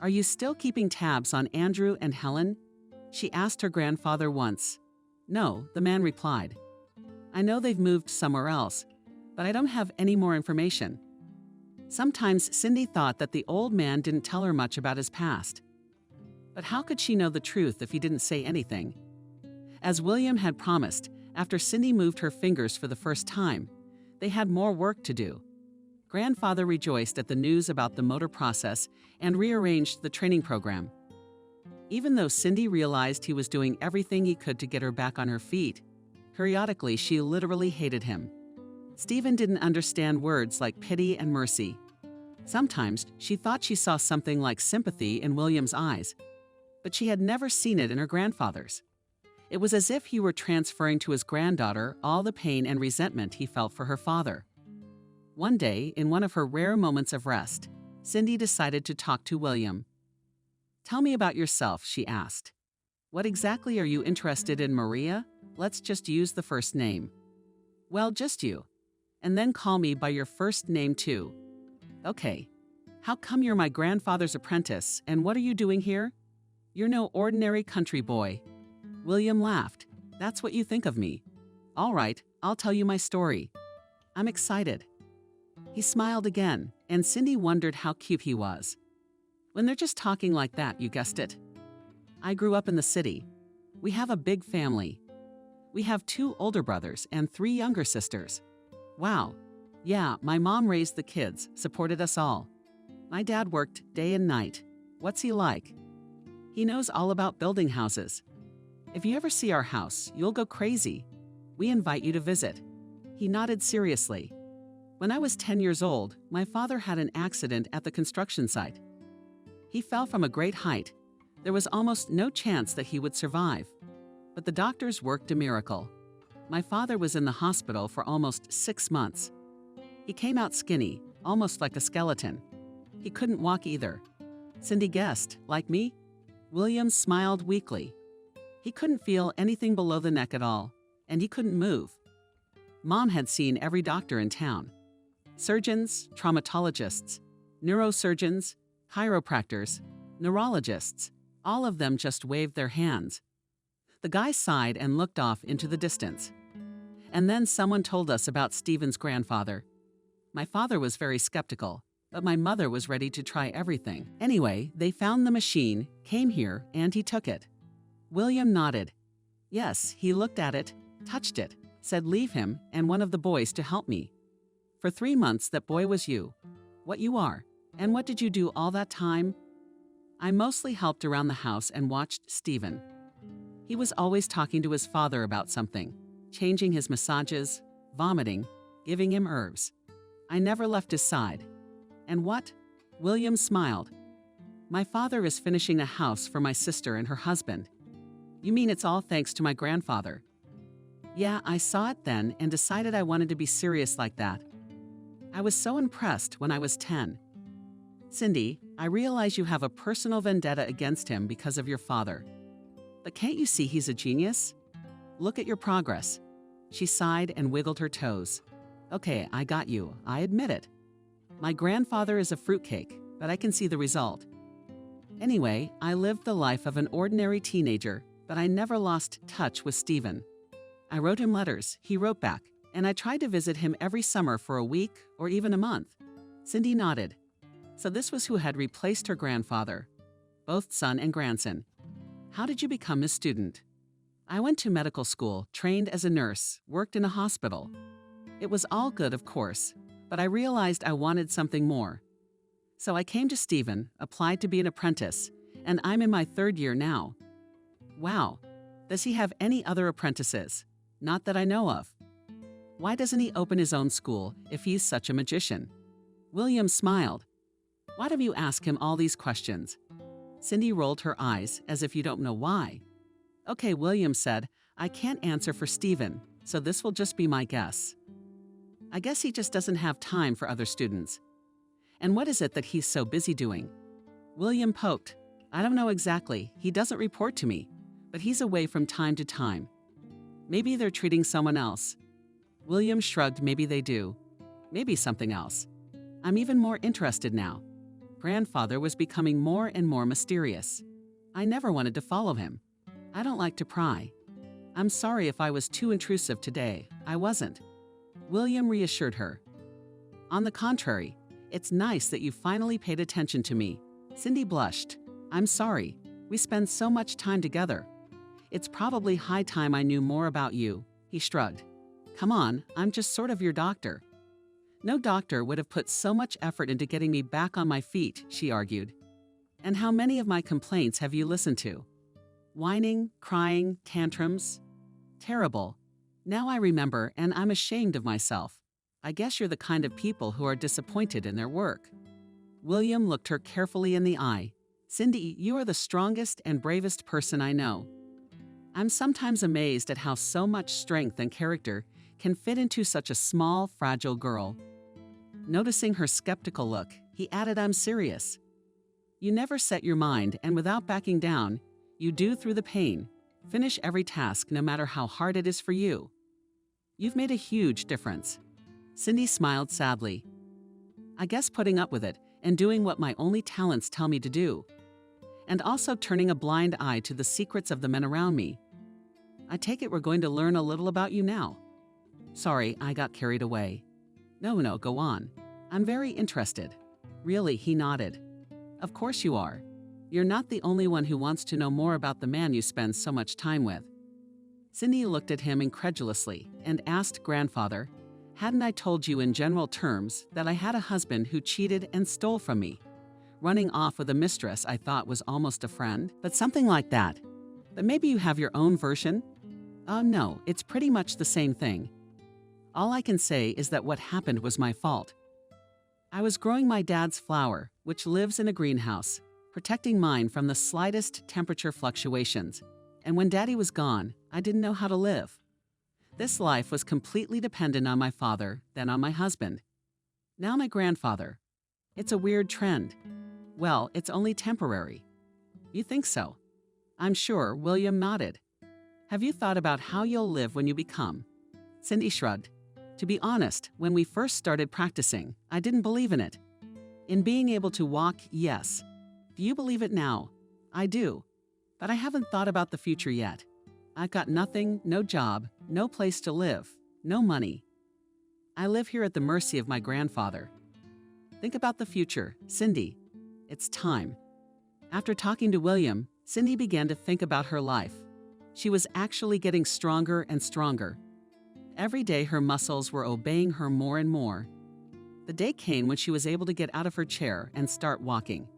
[SPEAKER 2] Are you still keeping tabs on Andrew and Helen? She asked her grandfather once. No, the man replied. I know they've moved somewhere else, but I don't have any more information. Sometimes Cindy thought that the old man didn't tell her much about his past. But how could she know the truth if he didn't say anything? As William had promised, after Cindy moved her fingers for the first time, they had more work to do. Grandfather rejoiced at the news about the motor process and rearranged the training program. Even though Cindy realized he was doing everything he could to get her back on her feet, periodically she literally hated him. Stephen didn't understand words like pity and mercy. Sometimes she thought she saw something like sympathy in William's eyes, but she had never seen it in her grandfather's. It was as if he were transferring to his granddaughter all the pain and resentment he felt for her father. One day, in one of her rare moments of rest, Cindy decided to talk to William. "Tell me about yourself," she asked. "What exactly are you interested in, Maria? Let's just use the first name." "Well, just you. And then call me by your first name too." "Okay. How come you're my grandfather's apprentice, and what are you doing here?" "You're no ordinary country boy." William laughed. "That's what you think of me. All right, I'll tell you my story. I'm excited." He smiled again, and Cindy wondered how cute he was. When they're just talking like that, you guessed it. "I grew up in the city. We have a big family. We have 2 older brothers and 3 younger sisters." "Wow. Yeah, my mom raised the kids, supported us all. My dad worked day and night. What's he like?" "He knows all about building houses. If you ever see our house, you'll go crazy. We invite you to visit." He nodded seriously. "When I was 10 years old, my father had an accident at the construction site. He fell from a great height. There was almost no chance that he would survive. But the doctors worked a miracle. My father was in the hospital for almost 6 months. He came out skinny, almost like a skeleton. He couldn't walk either." Cindy guessed, "Like me?" William smiled weakly. He couldn't feel anything below the neck at all, and he couldn't move. Mom had seen every doctor in town. Surgeons, traumatologists, neurosurgeons, chiropractors, neurologists, all of them just waved their hands. The guy sighed and looked off into the distance. "And then someone told us about Stephen's grandfather. My father was very skeptical, but my mother was ready to try everything. Anyway, they found the machine, came here, and he took it." William nodded. "Yes, he looked at it, touched it, said leave him and one of the boys to help me. For 3 months that boy was you. What you are. And what did you do all that time?" "I mostly helped around the house and watched Stephen. He was always talking to his father about something, changing his massages, vomiting, giving him herbs. I never left his side." "And what?" William smiled. "My father is finishing a house for my sister and her husband." "You mean it's all thanks to my grandfather?" "Yeah, I saw it then and decided I wanted to be serious like that. I was so impressed when I was 10. Cindy, I realize you have a personal vendetta against him because of your father. But can't you see he's a genius? Look at your progress." She sighed and wiggled her toes. "Okay, I got you. I admit it. My grandfather is a fruitcake, but I can see the result. Anyway, I lived the life of an ordinary teenager, but I never lost touch with Stephen. I wrote him letters, he wrote back, and I tried to visit him every summer for a week or even a month." Cindy nodded. So this was who had replaced her grandfather, both son and grandson. "How did you become his student?" "I went to medical school, trained as a nurse, worked in a hospital. It was all good, of course, but I realized I wanted something more. So I came to Stephen, applied to be an apprentice, and I'm in my 3rd year now." "Wow. Does he have any other apprentices?" "Not that I know of." "Why doesn't he open his own school if he's such a magician?" William smiled. "Why do you ask him all these questions?" Cindy rolled her eyes as if you don't know why. "Okay," William said, "I can't answer for Stephen, so this will just be my guess. I guess he just doesn't have time for other students." "And what is it that he's so busy doing?" William poked. "I don't know exactly. He doesn't report to me, but he's away from time to time. Maybe they're treating someone else." William shrugged. "Maybe they do. Maybe something else. I'm even more interested now." Grandfather was becoming more and more mysterious. "I never wanted to follow him. I don't like to pry. I'm sorry if I was too intrusive today. I wasn't." William reassured her. "On the contrary, It's nice that you finally paid attention to me. Cindy blushed. I'm sorry. We spend so much time together. It's probably high time I knew more about you. He shrugged. Come on, I'm just sort of your doctor. No doctor would have put so much effort into getting me back on my feet, she argued. And how many of my complaints have you listened to? Whining, crying, tantrums. Terrible. Now I remember, and I'm ashamed of myself. I guess you're the kind of people who are disappointed in their work. William looked her carefully in the eye. Cindy, you are the strongest and bravest person I know. I'm sometimes amazed at how so much strength and character can fit into such a small, fragile girl. Noticing her skeptical look, he added, I'm serious. You never set your mind, and without backing down, you do through the pain. Finish every task no matter how hard it is for you. You've made a huge difference. Cindy smiled sadly. I guess putting up with it and doing what my only talents tell me to do. And also turning a blind eye to the secrets of the men around me. I take it we're going to learn a little about you now. Sorry, I got carried away. No, go on. I'm very interested. Really, he nodded. Of course you are. You're not the only one who wants to know more about the man you spend so much time with. Cindy looked at him incredulously and asked Grandfather, hadn't I told you in general terms that I had a husband who cheated and stole from me? Running off with a mistress I thought was almost a friend, but something like that. But maybe you have your own version? No, it's pretty much the same thing. All I can say is that what happened was my fault. I was growing my dad's flower, which lives in a greenhouse, protecting mine from the slightest temperature fluctuations. And when Daddy was gone, I didn't know how to live. This life was completely dependent on my father, then on my husband. Now my grandfather. It's a weird trend. Well, it's only temporary. You think so? I'm sure. William nodded. Have you thought about how you'll live when you become? Cindy shrugged. To be honest, when we first started practicing, I didn't believe in it. In being able to walk, yes. Do you believe it now? I do. But I haven't thought about the future yet. I've got nothing, no job, no place to live, no money. I live here at the mercy of my grandfather. Think about the future, Cindy. It's time. After talking to William, Cindy began to think about her life. She was actually getting stronger and stronger. Every day her muscles were obeying her more and more. The day came when she was able to get out of her chair and start walking.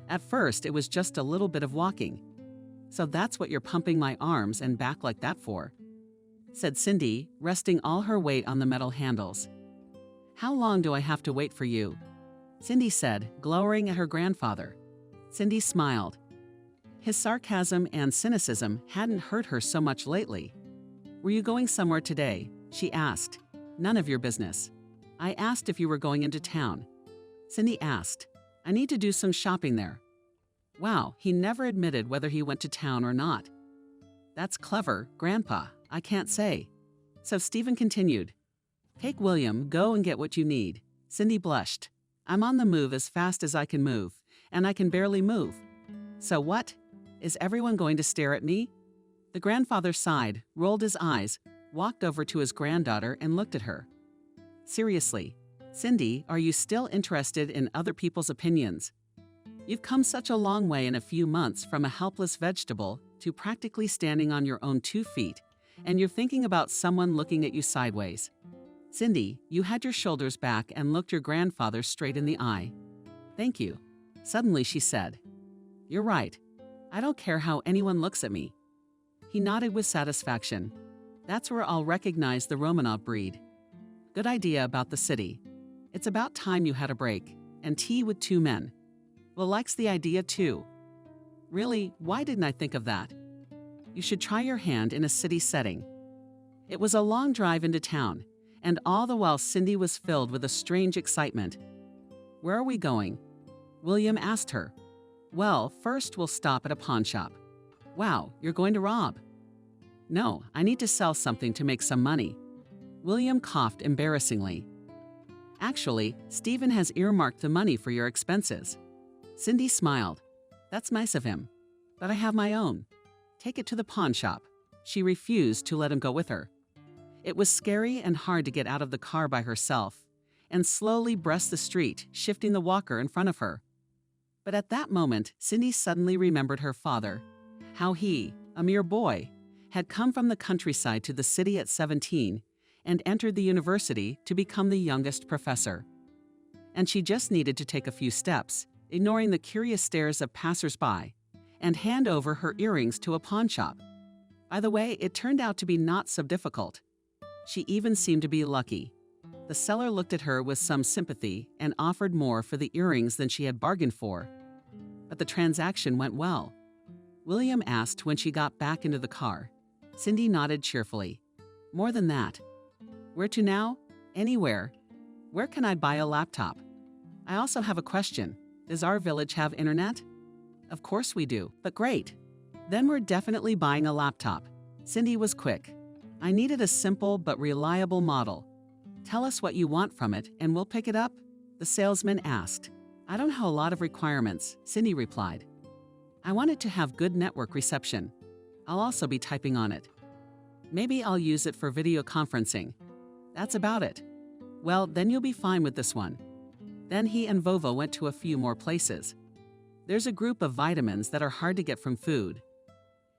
[SPEAKER 2] At first, it was just a little bit of walking. So that's what you're pumping my arms and back like that for, said Cindy, resting all her weight on the metal handles. How long do I have to wait for you? Cindy said, glowering at her grandfather. Cindy smiled. His sarcasm and cynicism hadn't hurt her so much lately. Were you going somewhere today? She asked. None of your business. I asked if you were going into town. Cindy asked. I need to do some shopping there. Wow, he never admitted whether he went to town or not. That's clever, Grandpa. I can't say. So Stephen continued. Take William, go and get what you need. Cindy blushed. I'm on the move as fast as I can move, and I can barely move. So what? Is everyone going to stare at me? The grandfather sighed, rolled his eyes, walked over to his granddaughter and looked at her. Seriously, Cindy, are you still interested in other people's opinions? You've come such a long way in a few months from a helpless vegetable to practically standing on your own 2 feet, and you're thinking about someone looking at you sideways. Cindy, you had your shoulders back and looked your grandfather straight in the eye. Thank you. Suddenly she said, You're right. I don't care how anyone looks at me. He nodded with satisfaction. That's where I'll recognize the Romanov breed. Good idea about the city. It's about time you had a break, and tea with 2 men. Will likes the idea too. Really, why didn't I think of that? You should try your hand in a city setting. It was a long drive into town, and all the while Cindy was filled with a strange excitement. Where are we going? William asked her. Well, first we'll stop at a pawn shop. Wow, you're going to rob? No, I need to sell something to make some money. William coughed embarrassingly. Actually, Stephen has earmarked the money for your expenses. Cindy smiled. That's nice of him. But I have my own. Take it to the pawn shop. She refused to let him go with her. It was scary and hard to get out of the car by herself, and slowly breast the street, shifting the walker in front of her. But at that moment, Cindy suddenly remembered her father, how he, a mere boy, had come from the countryside to the city at 17 and entered the university to become the youngest professor. And she just needed to take a few steps, ignoring the curious stares of passers-by, and hand over her earrings to a pawn shop. By the way, it turned out to be not so difficult. She even seemed to be lucky. The seller looked at her with some sympathy and offered more for the earrings than she had bargained for. But the transaction went well. William asked when she got back into the car. Cindy nodded cheerfully. More than that. Where to now? Anywhere. Where can I buy a laptop? I also have a question. Does our village have internet? Of course we do, but great. Then we're definitely buying a laptop. Cindy was quick. I needed a simple but reliable model. Tell us what you want from it and we'll pick it up, the salesman asked. I don't have a lot of requirements, Cindy replied. I want it to have good network reception. I'll also be typing on it. Maybe I'll use it for video conferencing. That's about it. Well, then you'll be fine with this one. Then he and Vovo went to a few more places. There's a group of vitamins that are hard to get from food.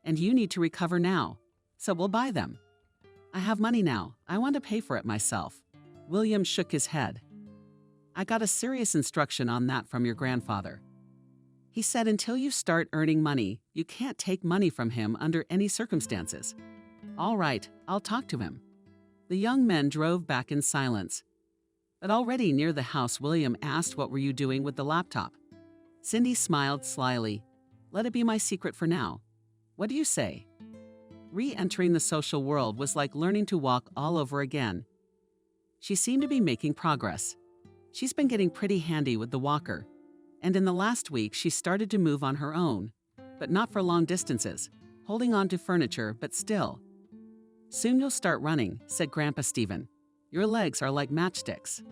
[SPEAKER 2] And you need to recover now, so we'll buy them. I have money now. I want to pay for it myself. William shook his head. I got a serious instruction on that from your grandfather. He said until you start earning money, you can't take money from him under any circumstances. All right, I'll talk to him. The young men drove back in silence. But already near the house, William asked what were you doing with the laptop. Cindy smiled slyly. Let it be my secret for now. What do you say? Re-entering the social world was like learning to walk all over again. She seemed to be making progress. She's been getting pretty handy with the walker, and in the last week she started to move on her own, but not for long distances, holding on to furniture, but still. Soon you'll start running, said Grandpa Stephen. Your legs are like matchsticks.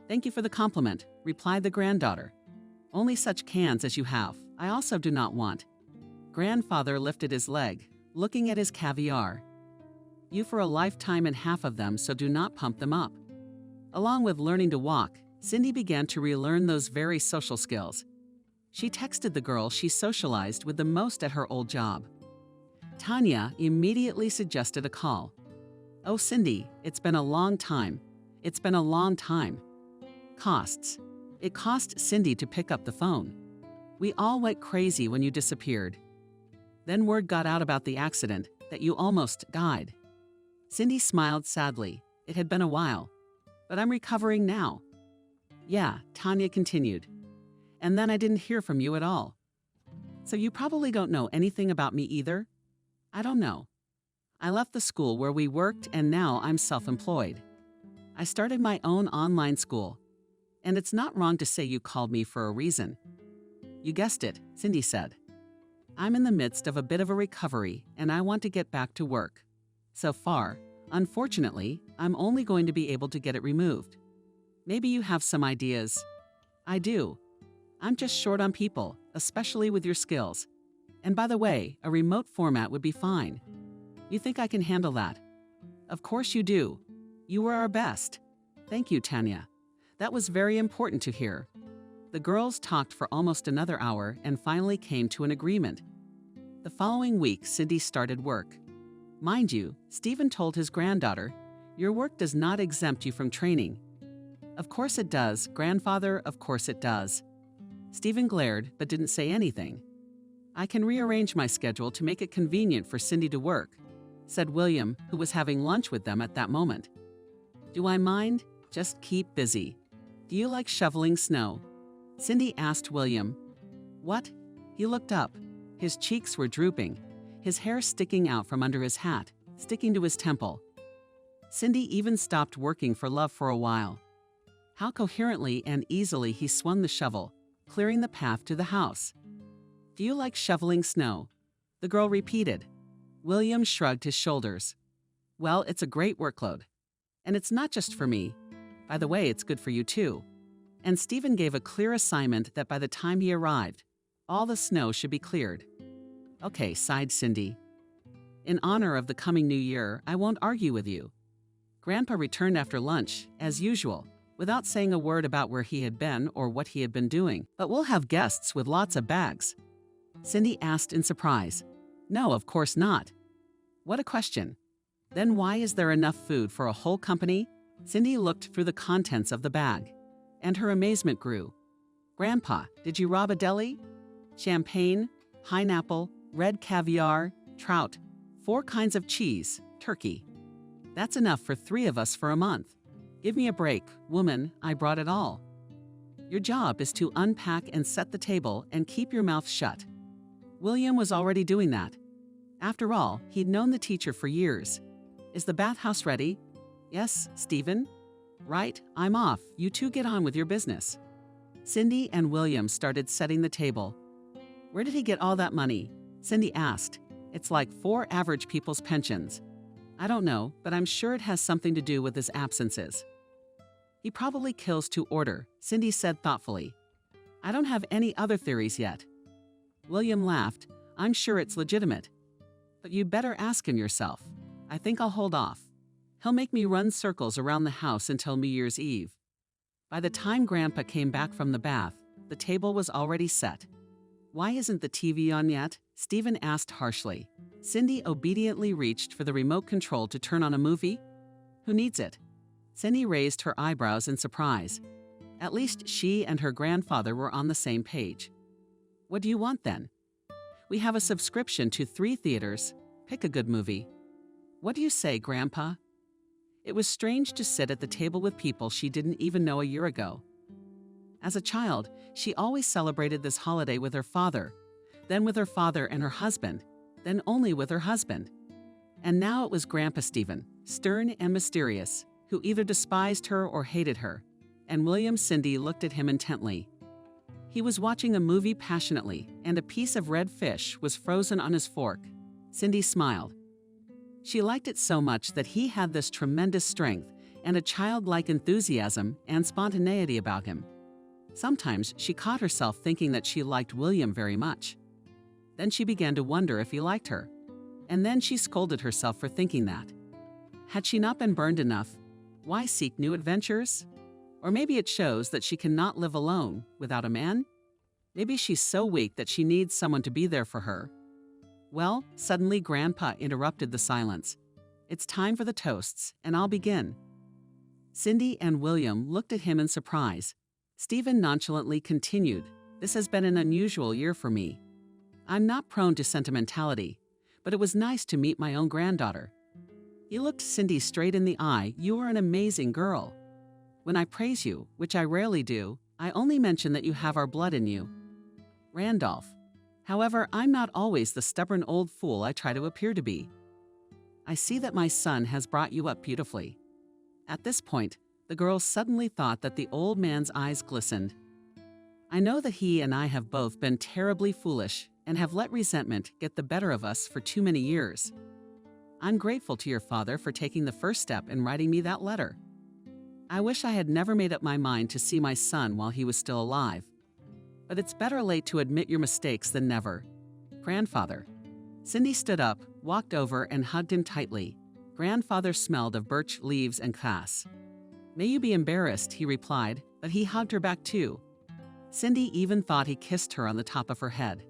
[SPEAKER 2] Thank you for the compliment, replied the granddaughter. Only such cans as you have. I also do not want. Grandfather lifted his leg, looking at his caviar. You for a lifetime and half of them, so do not pump them up. Along with learning to walk, Cindy began to relearn those very social skills. She texted the girl she socialized with the most at her old job. Tanya immediately suggested a call. Oh, Cindy, it's been a long time. It's been a long time. Costs. It cost Cindy to pick up the phone. We all went crazy when you disappeared. Then word got out about the accident, that you almost died. Cindy smiled sadly. It had been a while. But I'm recovering now. Yeah, Tanya continued. And then I didn't hear from you at all. So you probably don't know anything about me either? I don't know. I left the school where we worked and now I'm self-employed. I started my own online school. And it's not wrong to say you called me for a reason. You guessed it, Cindy said. I'm in the midst of a bit of a recovery and I want to get back to work. So far, unfortunately, I'm only going to be able to get it removed. Maybe you have some ideas. I do. I'm just short on people, especially with your skills. And by the way, a remote format would be fine. You think I can handle that? Of course you do. You were our best. Thank you, Tanya. That was very important to hear. The girls talked for almost another hour and finally came to an agreement. The following week, Cindy started work. Mind you, Stephen told his granddaughter, your work does not exempt you from training. Of course it does, grandfather, of course it does. Stephen glared but didn't say anything. I can rearrange my schedule to make it convenient for Cindy to work, said William, who was having lunch with them at that moment. Do I mind? Just keep busy. Do you like shoveling snow? Cindy asked William. What? He looked up. His cheeks were drooping, his hair sticking out from under his hat, sticking to his temple. Cindy even stopped working for love for a while. How coherently and easily he swung the shovel, clearing the path to the house. Do you like shoveling snow? The girl repeated. William shrugged his shoulders. Well, it's a great workload. And it's not just for me. By the way, it's good for you too. And Stephen gave a clear assignment that by the time he arrived, all the snow should be cleared. Okay, sighed Cindy. In honor of the coming new year, I won't argue with you. Grandpa returned after lunch, as usual, without saying a word about where he had been or what he had been doing. But we'll have guests with lots of bags. Cindy asked in surprise. No, of course not. What a question. Then why is there enough food for a whole company? Cindy looked through the contents of the bag, and her amazement grew. Grandpa, did you rob a deli? Champagne, pineapple, red caviar, trout, 4 kinds of cheese, turkey. That's enough for 3 of us for a month. Give me a break, woman, I brought it all. Your job is to unpack and set the table and keep your mouth shut. William was already doing that. After all, he'd known the teacher for years. Is the bathhouse ready? Yes, Stephen? Right, I'm off. You two get on with your business. Cindy and William started setting the table. Where did he get all that money? Cindy asked. It's like 4 average people's pensions. I don't know, but I'm sure it has something to do with his absences. He probably kills to order, Cindy said thoughtfully. I don't have any other theories yet. William laughed. I'm sure it's legitimate. But you'd better ask him yourself. I think I'll hold off. He'll make me run circles around the house until New Year's Eve. By the time Grandpa came back from the bath, the table was already set. Why isn't the TV on yet? Stephen asked harshly. Cindy obediently reached for the remote control to turn on a movie. Who needs it? Cindy raised her eyebrows in surprise. At least she and her grandfather were on the same page. What do you want then? We have a subscription to 3 theaters. Pick a good movie. What do you say, Grandpa? It was strange to sit at the table with people she didn't even know a year ago. As a child, she always celebrated this holiday with her father, then with her father and her husband, then only with her husband. And now it was Grandpa Stephen, stern and mysterious, who either despised her or hated her, and William Cindy looked at him intently. He was watching a movie passionately, and a piece of red fish was frozen on his fork. Cindy smiled. She liked it so much that he had this tremendous strength and a childlike enthusiasm and spontaneity about him. Sometimes she caught herself thinking that she liked William very much. Then she began to wonder if he liked her. And then she scolded herself for thinking that. Had she not been burned enough, why seek new adventures? Or maybe it shows that she cannot live alone without a man? Maybe she's so weak that she needs someone to be there for her. Well, suddenly Grandpa interrupted the silence. It's time for the toasts, and I'll begin. Cindy and William looked at him in surprise. Stephen nonchalantly continued, This has been an unusual year for me. I'm not prone to sentimentality, but it was nice to meet my own granddaughter. He looked Cindy straight in the eye. You are an amazing girl. When I praise you, which I rarely do, I only mention that you have our blood in you. Randolph. However, I'm not always the stubborn old fool I try to appear to be. I see that my son has brought you up beautifully. At this point, the girl suddenly thought that the old man's eyes glistened. I know that he and I have both been terribly foolish and have let resentment get the better of us for too many years. I'm grateful to your father for taking the first step in writing me that letter. I wish I had never made up my mind to see my son while he was still alive. But it's better late to admit your mistakes than never. Grandfather. Cindy stood up, walked over, and hugged him tightly. Grandfather smelled of birch leaves and grass. May you be embarrassed, he replied, but he hugged her back too. Cindy even thought he kissed her on the top of her head.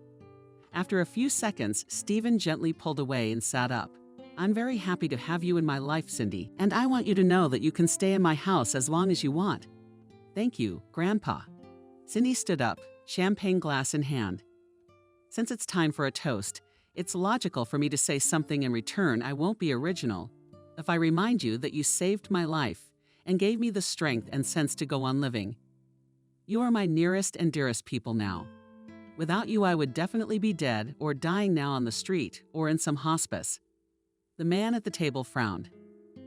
[SPEAKER 2] After a few seconds, Stephen gently pulled away and sat up. I'm very happy to have you in my life, Cindy, and I want you to know that you can stay in my house as long as you want. Thank you, Grandpa. Cindy stood up, champagne glass in hand. Since it's time for a toast, it's logical for me to say something in return. I won't be original. If I remind you that you saved my life and gave me the strength and sense to go on living. You are my nearest and dearest people now. Without you, I would definitely be dead or dying now on the street or in some hospice. The man at the table frowned.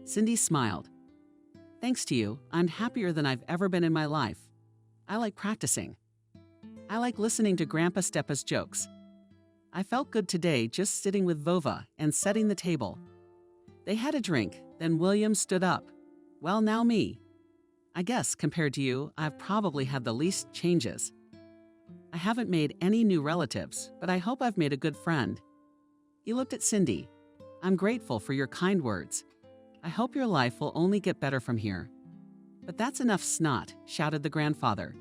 [SPEAKER 2] Cindy smiled. Thanks to you, I'm happier than I've ever been in my life. I like practicing. I like listening to Grandpa Steppa's jokes. I felt good today just sitting with Vova and setting the table. They had a drink, then William stood up. Well, now me. I guess, compared to you, I've probably had the least changes. I haven't made any new relatives, but I hope I've made a good friend. He looked at Cindy. I'm grateful for your kind words. I hope your life will only get better from here. "But that's enough snot," shouted the grandfather.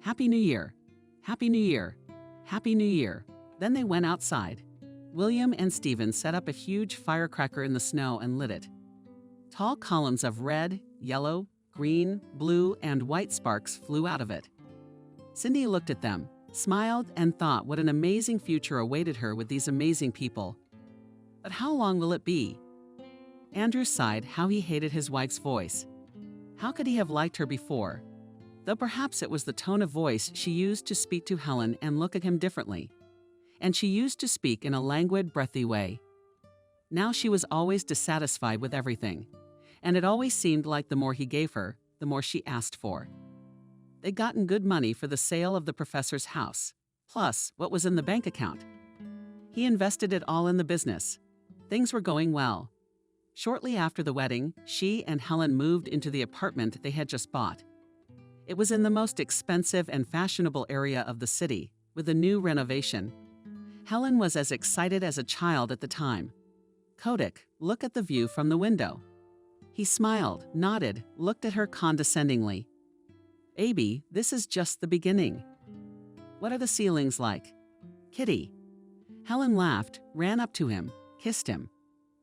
[SPEAKER 2] "Happy New Year! Happy New Year! Happy New Year!" Then they went outside. William and Stephen set up a huge firecracker in the snow and lit it. Tall columns of red, yellow, green, blue, and white sparks flew out of it. Cindy looked at them, smiled, and thought what an amazing future awaited her with these amazing people. But how long will it be? Andrew sighed how he hated his wife's voice. How could he have liked her before? Though perhaps it was the tone of voice she used to speak to Helen and look at him differently. And she used to speak in a languid, breathy way. Now she was always dissatisfied with everything, and it always seemed like the more he gave her, the more she asked for. They'd gotten good money for the sale of the professor's house, plus what was in the bank account. He invested it all in the business. Things were going well. Shortly after the wedding, she and Helen moved into the apartment they had just bought. It was in the most expensive and fashionable area of the city, with a new renovation. Helen was as excited as a child at the time. "Kodak, look at the view from the window." He smiled, nodded, looked at her condescendingly. "Baby, this is just the beginning." "What are the ceilings like?" "Kitty." Helen laughed, ran up to him, kissed him.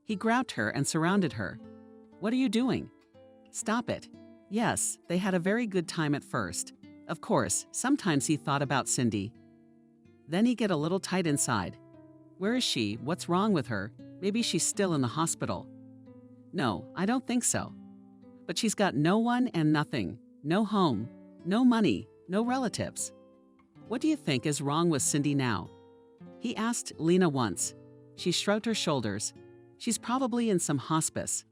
[SPEAKER 2] He grabbed her and surrounded her. "What are you doing?" "Stop it." Yes, they had a very good time at first. Of course, sometimes he thought about Cindy. Then he'd get a little tight inside. "Where is she? What's wrong with her? Maybe she's still in the hospital." "No, I don't think so." "But she's got no one and nothing. No home, no money, no relatives." "What do you think is wrong with Cindy now?" He asked Lena once. She shrugged her shoulders. "She's probably in some hospice.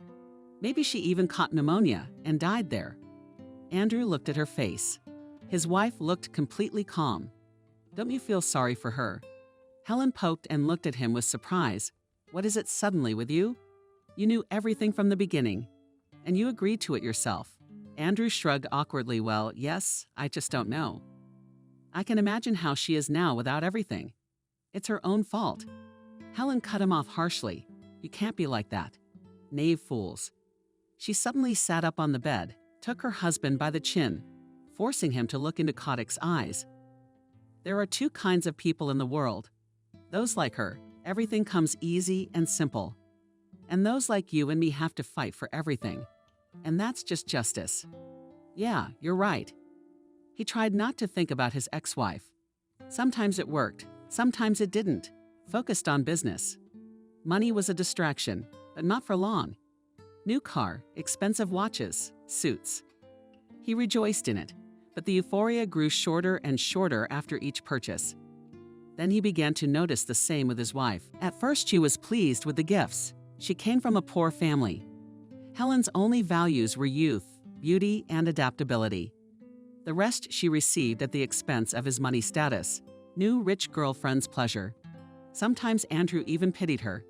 [SPEAKER 2] Maybe she even caught pneumonia and died there." Andrew looked at her face. His wife looked completely calm. "Don't you feel sorry for her?" Helen poked and looked at him with surprise. "What is it suddenly with you? You knew everything from the beginning. And you agreed to it yourself." Andrew shrugged awkwardly. "Well, yes, I just don't know. I can imagine how she is now without everything. It's her own fault." Helen cut him off harshly. "You can't be like that. Knave fools." She suddenly sat up on the bed, took her husband by the chin, forcing him to look into Kodak's eyes. "There are two kinds of people in the world. Those like her, everything comes easy and simple. And those like you and me have to fight for everything. And that's just justice." "Yeah, you're right." He tried not to think about his ex-wife. Sometimes it worked, sometimes it didn't. Focused on business. Money was a distraction, but not for long. New car, expensive watches, suits. He rejoiced in it, but the euphoria grew shorter and shorter after each purchase. Then he began to notice the same with his wife. At first she was pleased with the gifts. She came from a poor family. Helen's only values were youth, beauty, and adaptability. The rest she received at the expense of his money status, new rich girlfriend's pleasure. Sometimes Andrew even pitied her.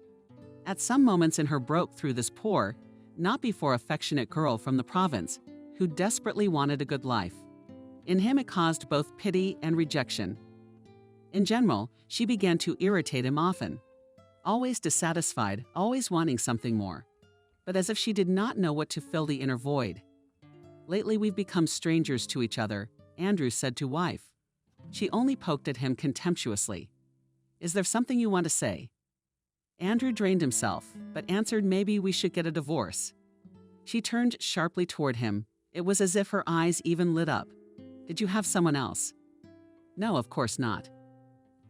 [SPEAKER 2] At some moments in her broke through this poor, not before affectionate girl from the province who desperately wanted a good life. In him it caused both pity and rejection. In general, she began to irritate him often. Always dissatisfied, always wanting something more. But as if she did not know what to fill the inner void. "Lately we've become strangers to each other," Andrew said to wife. She only poked at him contemptuously. "Is there something you want to say?" Andrew drained himself, but answered maybe we should get a divorce. She turned sharply toward him. It was as if her eyes even lit up. "Did you have someone else?" "No, of course not."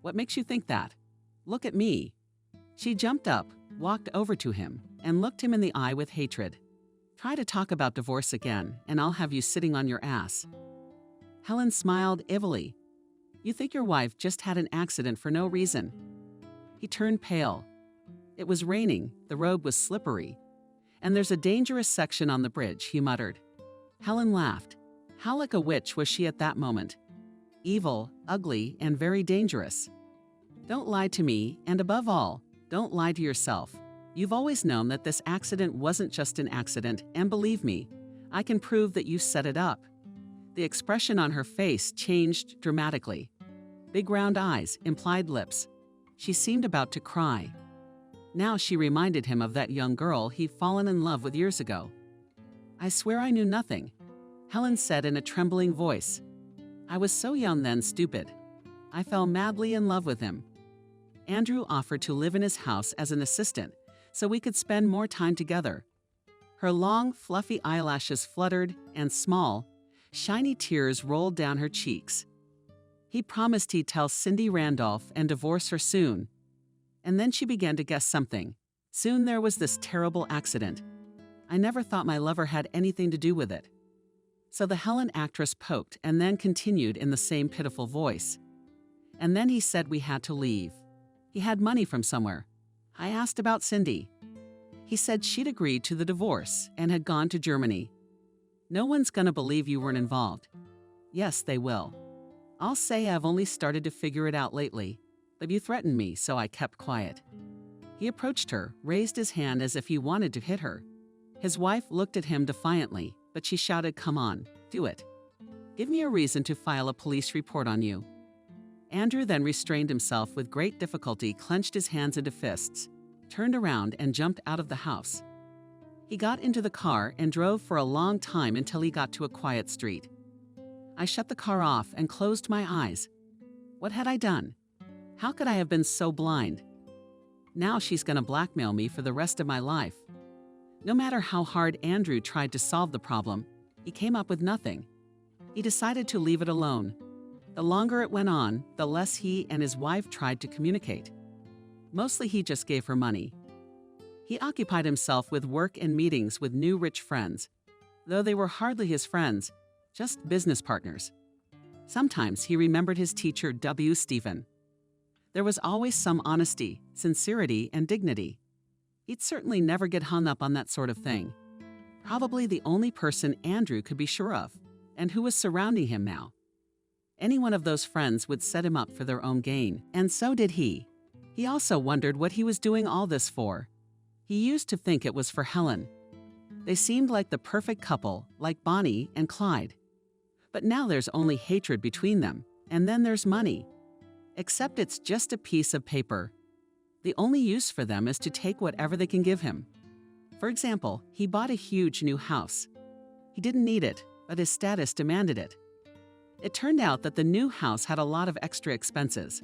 [SPEAKER 2] "What makes you think that?" "Look at me." She jumped up, walked over to him, and looked him in the eye with hatred. "Try to talk about divorce again, and I'll have you sitting on your ass." Helen smiled evilly. "You think your wife just had an accident for no reason." He turned pale. It was raining, the road was slippery. "And there's a dangerous section on the bridge," he muttered. Helen laughed. How like a witch was she at that moment? Evil, ugly, and very dangerous. "Don't lie to me, and above all, don't lie to yourself. You've always known that this accident wasn't just an accident, and believe me, I can prove that you set it up." The expression on her face changed dramatically. Big round eyes, implied lips. She seemed about to cry. Now she reminded him of that young girl he'd fallen in love with years ago. "I swear I knew nothing." Helen said in a trembling voice. I was so young then, stupid. I fell madly in love with him. Andrew offered to live in his house as an assistant so we could spend more time together. Her long, fluffy eyelashes fluttered, and small, shiny tears rolled down her cheeks. He promised he'd tell Cindy Randolph and divorce her soon. And then she began to guess something. Soon there was this terrible accident. I never thought my lover had anything to do with it. So the Helen actress poked and then continued in the same pitiful voice. And then he said we had to leave. He had money from somewhere. I asked about Cindy. He said she'd agreed to the divorce and had gone to Germany. No one's gonna believe you weren't involved. Yes, they will. I'll say I've only started to figure it out lately, but you threatened me, so I kept quiet. He approached her, raised his hand as if he wanted to hit her. His wife looked at him defiantly, but she shouted, "Come on, do it. Give me a reason to file a police report on you." Andrew then restrained himself with great difficulty, clenched his hands into fists, turned around and jumped out of the house. He got into the car and drove for a long time until he got to a quiet street. I shut the car off and closed my eyes. What had I done? How could I have been so blind? Now she's gonna blackmail me for the rest of my life. No matter how hard Andrew tried to solve the problem, he came up with nothing. He decided to leave it alone. The longer it went on, the less he and his wife tried to communicate. Mostly he just gave her money. He occupied himself with work and meetings with new rich friends, though they were hardly his friends, just business partners. Sometimes he remembered his teacher, W. Stephen. There was always some honesty, sincerity, and dignity. He'd certainly never get hung up on that sort of thing. Probably the only person Andrew could be sure of, and who was surrounding him now. Any one of those friends would set him up for their own gain, and so did he. He also wondered what he was doing all this for. He used to think it was for Helen. They seemed like the perfect couple, like Bonnie and Clyde. But now there's only hatred between them, and then there's money. Except it's just a piece of paper. The only use for them is to take whatever they can give him. For example, he bought a huge new house. He didn't need it, but his status demanded it. It turned out that the new house had a lot of extra expenses.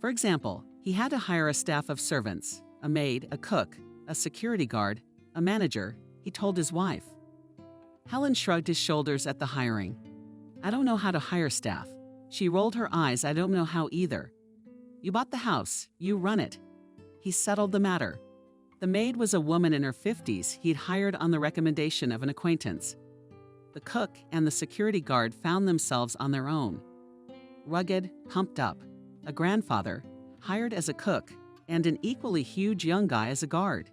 [SPEAKER 2] For example, he had to hire a staff of servants, a maid, a cook, a security guard, a manager, he told his wife. Helen shrugged his shoulders at the hiring. I don't know how to hire staff. She rolled her eyes. I don't know how either. You bought the house. You run it. He settled the matter. The maid was a woman in her 50s he'd hired on the recommendation of an acquaintance. The cook and the security guard found themselves on their own. Rugged, pumped up, a grandfather, hired as a cook, and an equally huge young guy as a guard.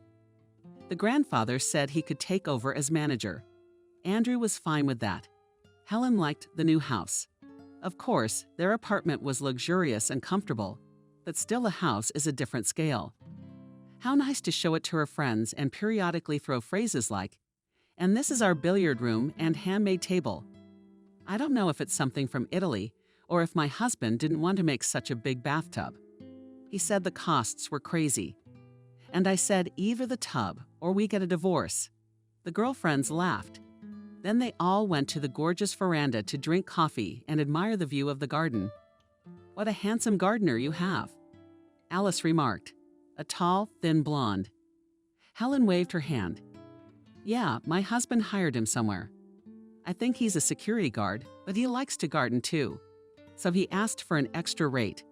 [SPEAKER 2] The grandfather said he could take over as manager. Andrew was fine with that. Helen liked the new house. Of course, their apartment was luxurious and comfortable, but still a house is a different scale. How nice to show it to her friends and periodically throw phrases like, "And this is our billiard room and handmade table." I don't know if it's something from Italy or if my husband didn't want to make such a big bathtub. He said the costs were crazy. And I said either the tub or we get a divorce. The girlfriends laughed. Then they all went to the gorgeous veranda to drink coffee and admire the view of the garden. "What a handsome gardener you have," Alice remarked, a tall, thin blonde. Helen waved her hand. "Yeah, my husband hired him somewhere. I think he's a security guard, but he likes to garden too. So he asked for an extra rate.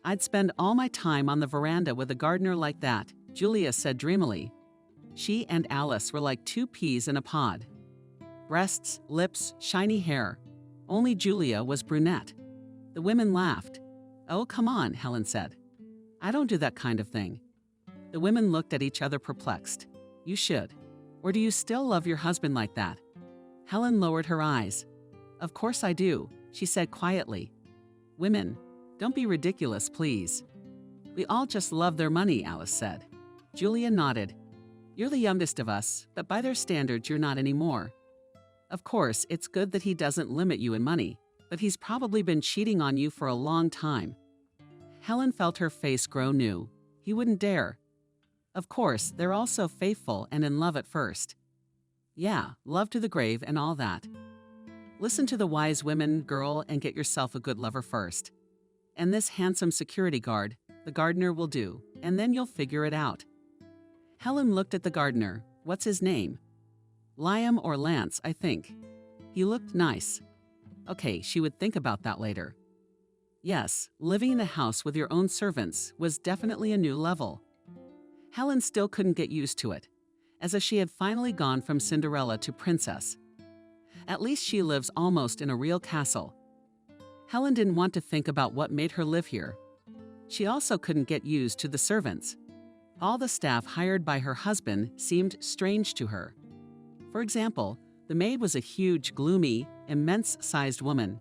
[SPEAKER 2] I'd spend all my time on the veranda with a gardener like that," Julia said dreamily. She and Alice were like two peas in a pod. Breasts, lips, shiny hair. Only Julia was brunette. The women laughed. "Oh, come on," Helen said. "I don't do that kind of thing." The women looked at each other perplexed. "You should. Or do you still love your husband like that?" Helen lowered her eyes. "Of course I do," she said quietly. "Women, don't be ridiculous, please." "We all just love their money," Alice said. Julia nodded. "You're the youngest of us, but by their standards you're not anymore. Of course, it's good that he doesn't limit you in money, but he's probably been cheating on you for a long time." Helen felt her face grow new. He wouldn't dare. Of course, they're all so faithful and in love at first. Yeah, love to the grave and all that. Listen to the wise women, girl, and get yourself a good lover first. And this handsome security guard, the gardener, will do, and then you'll figure it out. Helen looked at the gardener. What's his name? Liam or Lance, I think. He looked nice. Okay, she would think about that later. Yes, living in a house with your own servants was definitely a new level. Helen still couldn't get used to it, as if she had finally gone from Cinderella to princess. At least she lives almost in a real castle. Helen didn't want to think about what made her live here. She also couldn't get used to the servants. All the staff hired by her husband seemed strange to her. For example, the maid was a huge, gloomy, immense-sized woman,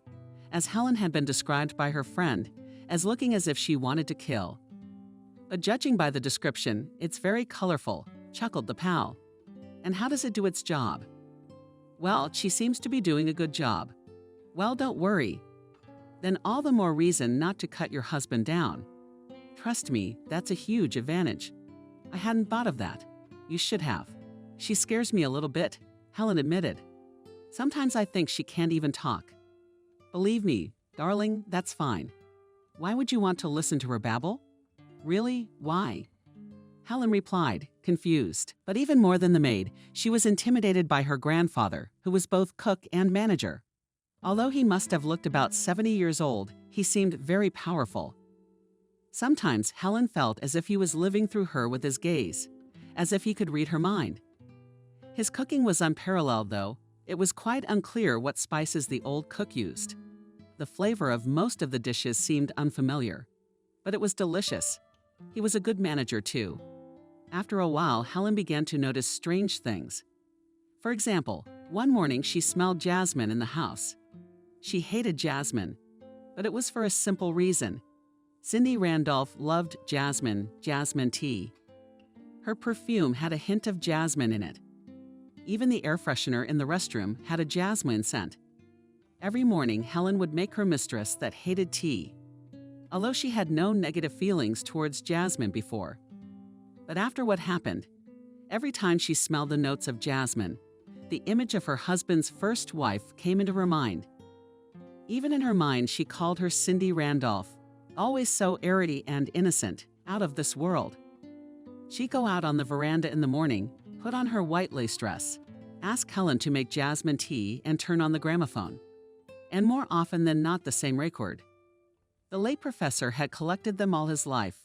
[SPEAKER 2] as Helen had been described by her friend as looking as if she wanted to kill. But judging by the description, it's very colorful, chuckled the pal. And how does it do its job? Well, she seems to be doing a good job. Well, don't worry. Then all the more reason not to cut your husband down. Trust me, that's a huge advantage. I hadn't thought of that. You should have. She scares me a little bit, Helen admitted. Sometimes I think she can't even talk. Believe me, darling, that's fine. Why would you want to listen to her babble? Really, why? Helen replied, confused. But even more than the maid, she was intimidated by her grandfather, who was both cook and manager. Although he must have looked about 70 years old, he seemed very powerful. Sometimes Helen felt as if he was living through her with his gaze, as if he could read her mind. His cooking was unparalleled, though. It was quite unclear what spices the old cook used. The flavor of most of the dishes seemed unfamiliar, but it was delicious. He was a good manager, too. After a while, Helen began to notice strange things. For example, one morning she smelled jasmine in the house. She hated jasmine, but it was for a simple reason. Cindy Randolph loved jasmine tea. Her perfume had a hint of jasmine in it. Even the air freshener in the restroom had a jasmine scent. Every morning, Helen would make her mistress that hated tea, although she had no negative feelings towards jasmine before. But after what happened, every time she smelled the notes of jasmine, the image of her husband's first wife came into her mind. Even in her mind, she called her Cindy Randolph, always so airy and innocent, out of this world. She'd go out on the veranda in the morning, put on her white lace dress, ask Helen to make jasmine tea, and turn on the gramophone. And more often than not the same record. The late professor had collected them all his life,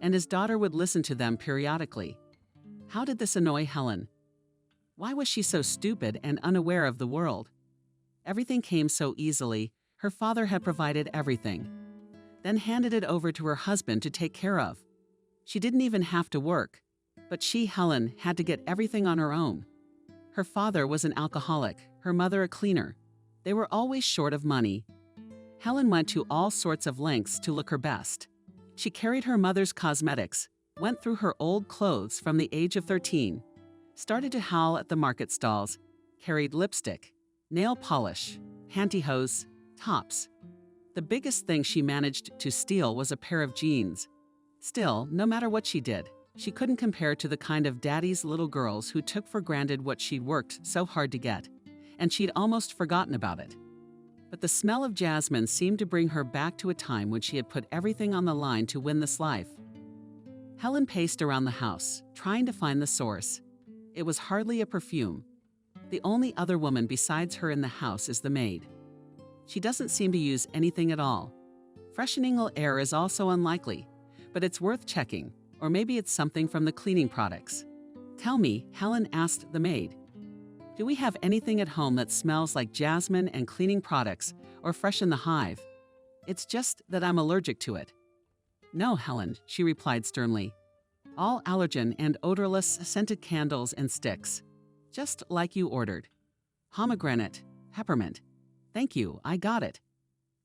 [SPEAKER 2] and his daughter would listen to them periodically. How did this annoy Helen? Why was she so stupid and unaware of the world? Everything came so easily. Her father had provided everything, then handed it over to her husband to take care of. She didn't even have to work, but she, Helen, had to get everything on her own. Her father was an alcoholic, her mother a cleaner. They were always short of money. Helen went to all sorts of lengths to look her best. She carried her mother's cosmetics, went through her old clothes from the age of 13, started to howl at the market stalls, carried lipstick, nail polish, pantyhose, tops. The biggest thing she managed to steal was a pair of jeans. Still, no matter what she did, she couldn't compare to the kind of daddy's little girls who took for granted what she'd worked so hard to get, and she'd almost forgotten about it. But the smell of jasmine seemed to bring her back to a time when she had put everything on the line to win this life. Helen paced around the house, trying to find the source. It was hardly a perfume. The only other woman besides her in the house is the maid. She doesn't seem to use anything at all. Freshening air is also unlikely, but it's worth checking, or maybe it's something from the cleaning products. Tell me, Helen asked the maid, do we have anything at home that smells like jasmine and cleaning products or freshen the hive? It's just that I'm allergic to it. No, Helen, she replied sternly. All allergen and odorless scented candles and sticks, just like you ordered. Pomegranate, peppermint. Thank you, I got it.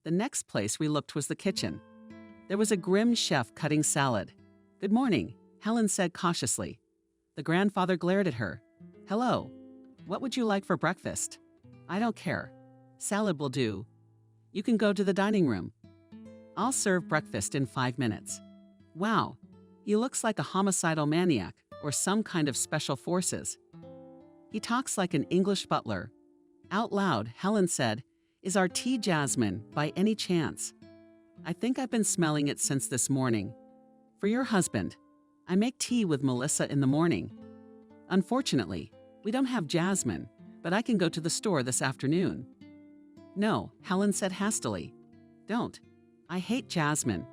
[SPEAKER 2] The next place we looked was the kitchen. There was a grim chef cutting salad. Good morning, Helen said cautiously. The grandfather glared at her. Hello, what would you like for breakfast? I don't care. Salad will do. You can go to the dining room. I'll serve breakfast in 5 minutes. Wow, he looks like a homicidal maniac or some kind of special forces. He talks like an English butler. Out loud, Helen said, "Is our tea jasmine, by any chance? I think I've been smelling it since this morning. For your husband. I make tea with Melissa in the morning. Unfortunately, we don't have jasmine, but I can go to the store this afternoon." "No," Helen said hastily. "Don't. I hate jasmine."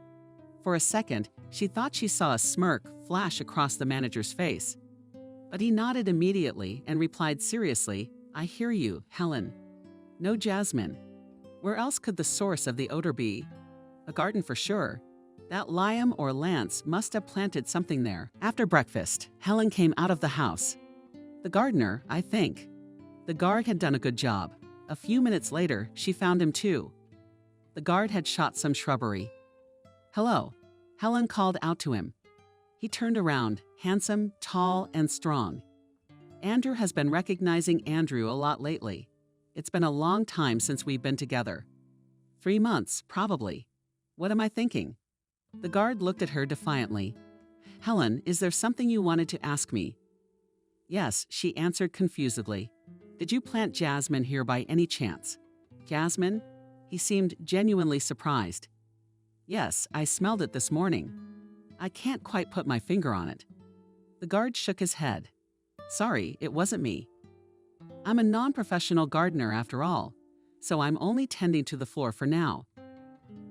[SPEAKER 2] For a second, she thought she saw a smirk flash across the manager's face. But he nodded immediately and replied seriously, "I hear you, Helen. No jasmine. Where else could the source of the odor be? A garden for sure. That Liam or Lance must have planted something there." After breakfast, Helen came out of the house. "The gardener, I think." The guard had done a good job. A few minutes later, she found him too. The guard had shot some shrubbery. "Hello," Helen called out to him. He turned around, handsome, tall, and strong. "Andrew has been recognizing Andrew a lot lately. It's been a long time since we've been together. 3 months, probably. What am I thinking?" The guard looked at her defiantly. "Helen, is there something you wanted to ask me?" "Yes," she answered confusedly. "Did you plant jasmine here by any chance?" "Jasmine?" He seemed genuinely surprised. "Yes, I smelled it this morning. I can't quite put my finger on it." The guard shook his head. "Sorry, it wasn't me. I'm a non-professional gardener after all, so I'm only tending to the floor for now.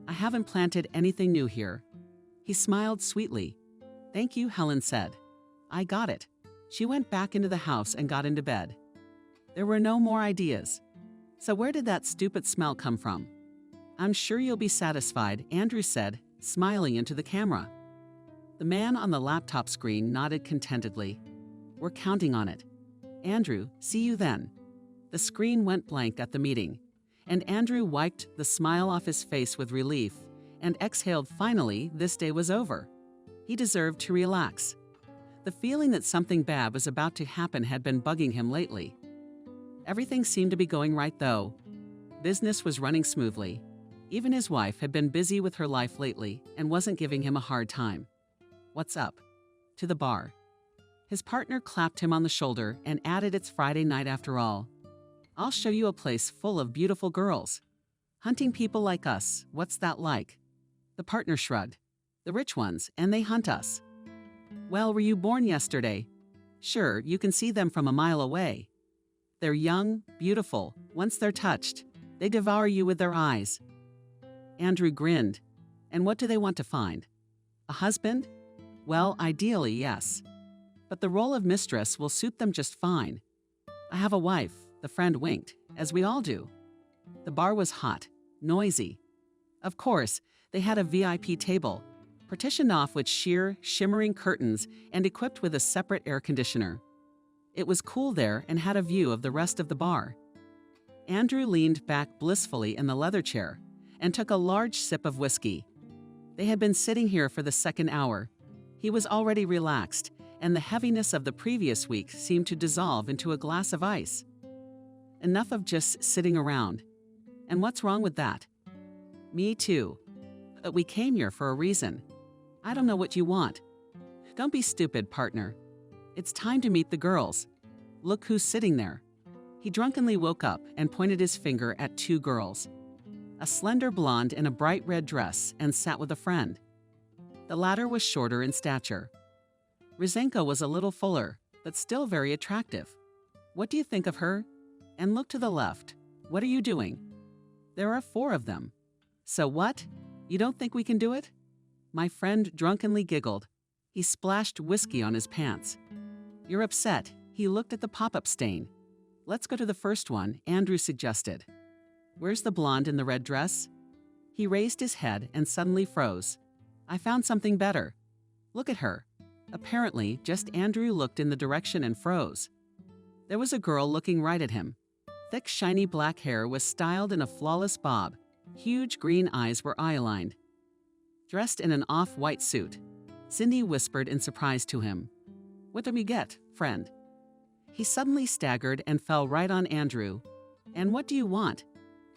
[SPEAKER 2] I haven't planted anything new here." He smiled sweetly. "Thank you," Helen said. "I got it." She went back into the house and got into bed. There were no more ideas. So where did that stupid smell come from? "I'm sure you'll be satisfied," Andrew said, smiling into the camera. The man on the laptop screen nodded contentedly. "We're counting on it. Andrew, see you then." The screen went blank at the meeting, and Andrew wiped the smile off his face with relief and exhaled. Finally, this day was over. He deserved to relax. The feeling that something bad was about to happen had been bugging him lately. Everything seemed to be going right though. Business was running smoothly. Even his wife had been busy with her life lately and wasn't giving him a hard time. "What's up?" "To the bar." His partner clapped him on the shoulder and added, "It's Friday night after all. I'll show you a place full of beautiful girls. Hunting people like us, what's that like?" The partner shrugged. "The rich ones, and they hunt us." "Well, were you born yesterday?" "Sure, you can see them from a mile away. They're young, beautiful. Once they're touched, they devour you with their eyes." Andrew grinned. "And what do they want to find? A husband? Well, ideally, yes. But the role of mistress will suit them just fine. I have a wife," the friend winked, "as we all do." The bar was hot, noisy. Of course, they had a VIP table, partitioned off with sheer, shimmering curtains and equipped with a separate air conditioner. It was cool there and had a view of the rest of the bar. Andrew leaned back blissfully in the leather chair and took a large sip of whiskey. They had been sitting here for the second hour. He was already relaxed, and the heaviness of the previous week seemed to dissolve into a glass of ice. Enough of just sitting around. And what's wrong with that? "Me too. But we came here for a reason. I don't know what you want." "Don't be stupid, partner. It's time to meet the girls. Look who's sitting there." He drunkenly woke up and pointed his finger at 2 girls. A slender blonde in a bright red dress and sat with a friend. The latter was shorter in stature. Ryzenko was a little fuller, but still very attractive. "What do you think of her? And look to the left. What are you doing?" "There are 4 of them." "So what? You don't think we can do it?" My friend drunkenly giggled. He splashed whiskey on his pants. "You're upset." He looked at the pop-up stain. "Let's go to the first one," Andrew suggested. "Where's the blonde in the red dress?" He raised his head and suddenly froze. "I found something better. Look at her." Apparently, just Andrew looked in the direction and froze. There was a girl looking right at him. Thick, shiny black hair was styled in a flawless bob. Huge green eyes were eye-aligned. Dressed in an off-white suit, Cindy whispered in surprise to him, "What did we get, friend?" He suddenly staggered and fell right on Andrew. "And what do you want?"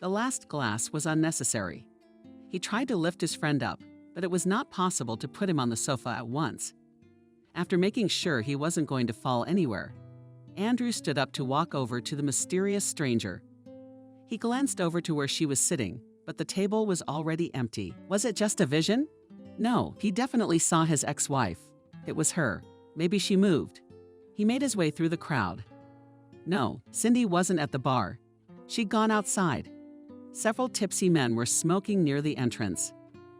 [SPEAKER 2] The last glass was unnecessary. He tried to lift his friend up, but it was not possible to put him on the sofa at once. After making sure he wasn't going to fall anywhere, Andrew stood up to walk over to the mysterious stranger. He glanced over to where she was sitting, but the table was already empty. Was it just a vision? No, he definitely saw his ex-wife. It was her. Maybe she moved. He made his way through the crowd. No, Cindy wasn't at the bar. She'd gone outside. Several tipsy men were smoking near the entrance.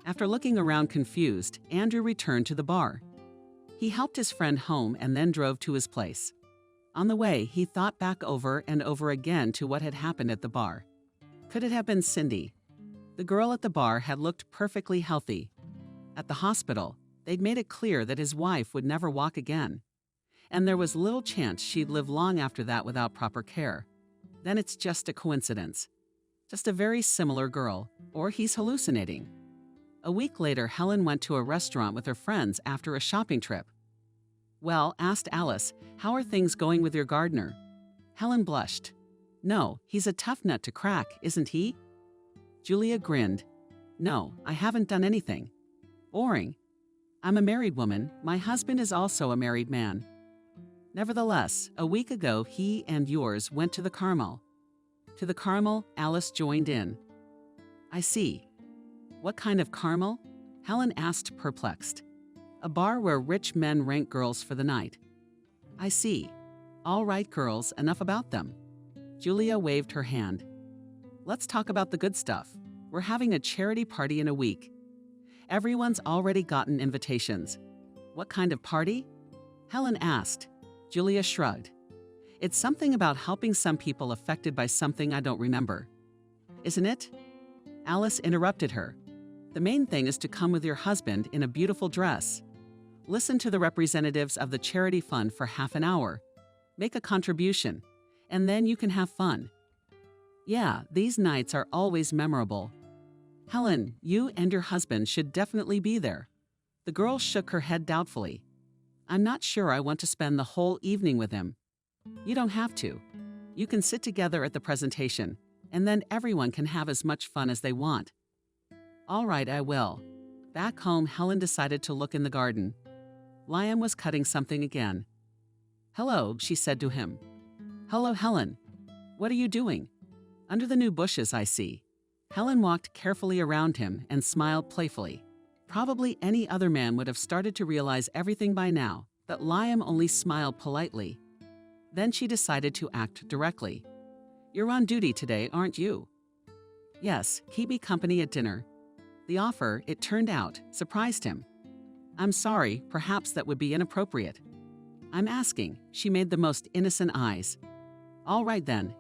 [SPEAKER 2] After looking around confused, Andrew returned to the bar. He helped his friend home and then drove to his place. On the way, he thought back over and over again to what had happened at the bar. Could it have been Cindy? The girl at the bar had looked perfectly healthy. At the hospital, they'd made it clear that his wife would never walk again. And there was little chance she'd live long after that without proper care. Then it's just a coincidence. Just a very similar girl, or he's hallucinating. A week later, Helen went to a restaurant with her friends after a shopping trip. Well, asked Alice, how are things going with your gardener? Helen blushed. No, he's a tough nut to crack, isn't he? Julia grinned. No, I haven't done anything. Boring. I'm a married woman. My husband is also a married man. Nevertheless, a week ago, he and yours went to the Carmel. To the Carmel, Alice joined in. I see. What kind of Carmel? Helen asked, perplexed. A bar where rich men rank girls for the night. I see. All right, girls, enough about them. Julia waved her hand. Let's talk about the good stuff. We're having a charity party in a week. Everyone's already gotten invitations. What kind of party? Helen asked. Julia shrugged. It's something about helping some people affected by something I don't remember. Isn't it? Alice interrupted her. The main thing is to come with your husband in a beautiful dress. Listen to the representatives of the charity fund for half an hour. Make a contribution, and then you can have fun. Yeah, these nights are always memorable. Helen, you and your husband should definitely be there. The girl shook her head doubtfully. I'm not sure I want to spend the whole evening with him. You don't have to. You can sit together at the presentation, and then everyone can have as much fun as they want. All right, I will. Back home, Helen decided to look in the garden. Liam was cutting something again. Hello, she said to him. Hello, Helen. What are you doing? Under the new bushes, I see. Helen walked carefully around him and smiled playfully. Probably any other man would have started to realize everything by now, but Liam only smiled politely. Then she decided to act directly. You're on duty today, aren't you? Yes, keep me company at dinner. The offer, it turned out, surprised him. I'm sorry, perhaps that would be inappropriate. I'm asking, she made the most innocent eyes. All right then.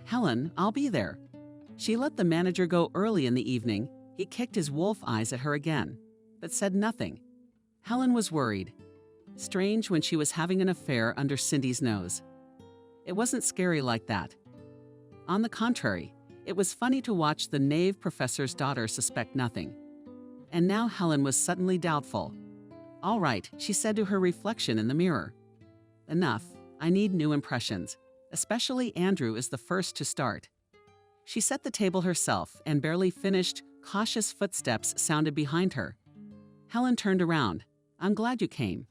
[SPEAKER 2] Helen, I'll be there. She let the manager go early in the evening. He kicked his wolf eyes at her again, but said nothing. Helen was worried. Strange when she was having an affair under Cindy's nose. It wasn't scary like that. On the contrary, it was funny to watch the knave professor's daughter suspect nothing. And now Helen was suddenly doubtful. All right, she said to her reflection in the mirror. Enough, I need new impressions. Especially Andrew is the first to start. She set the table herself and barely finished, cautious footsteps sounded behind her. Helen turned around. I'm glad you came.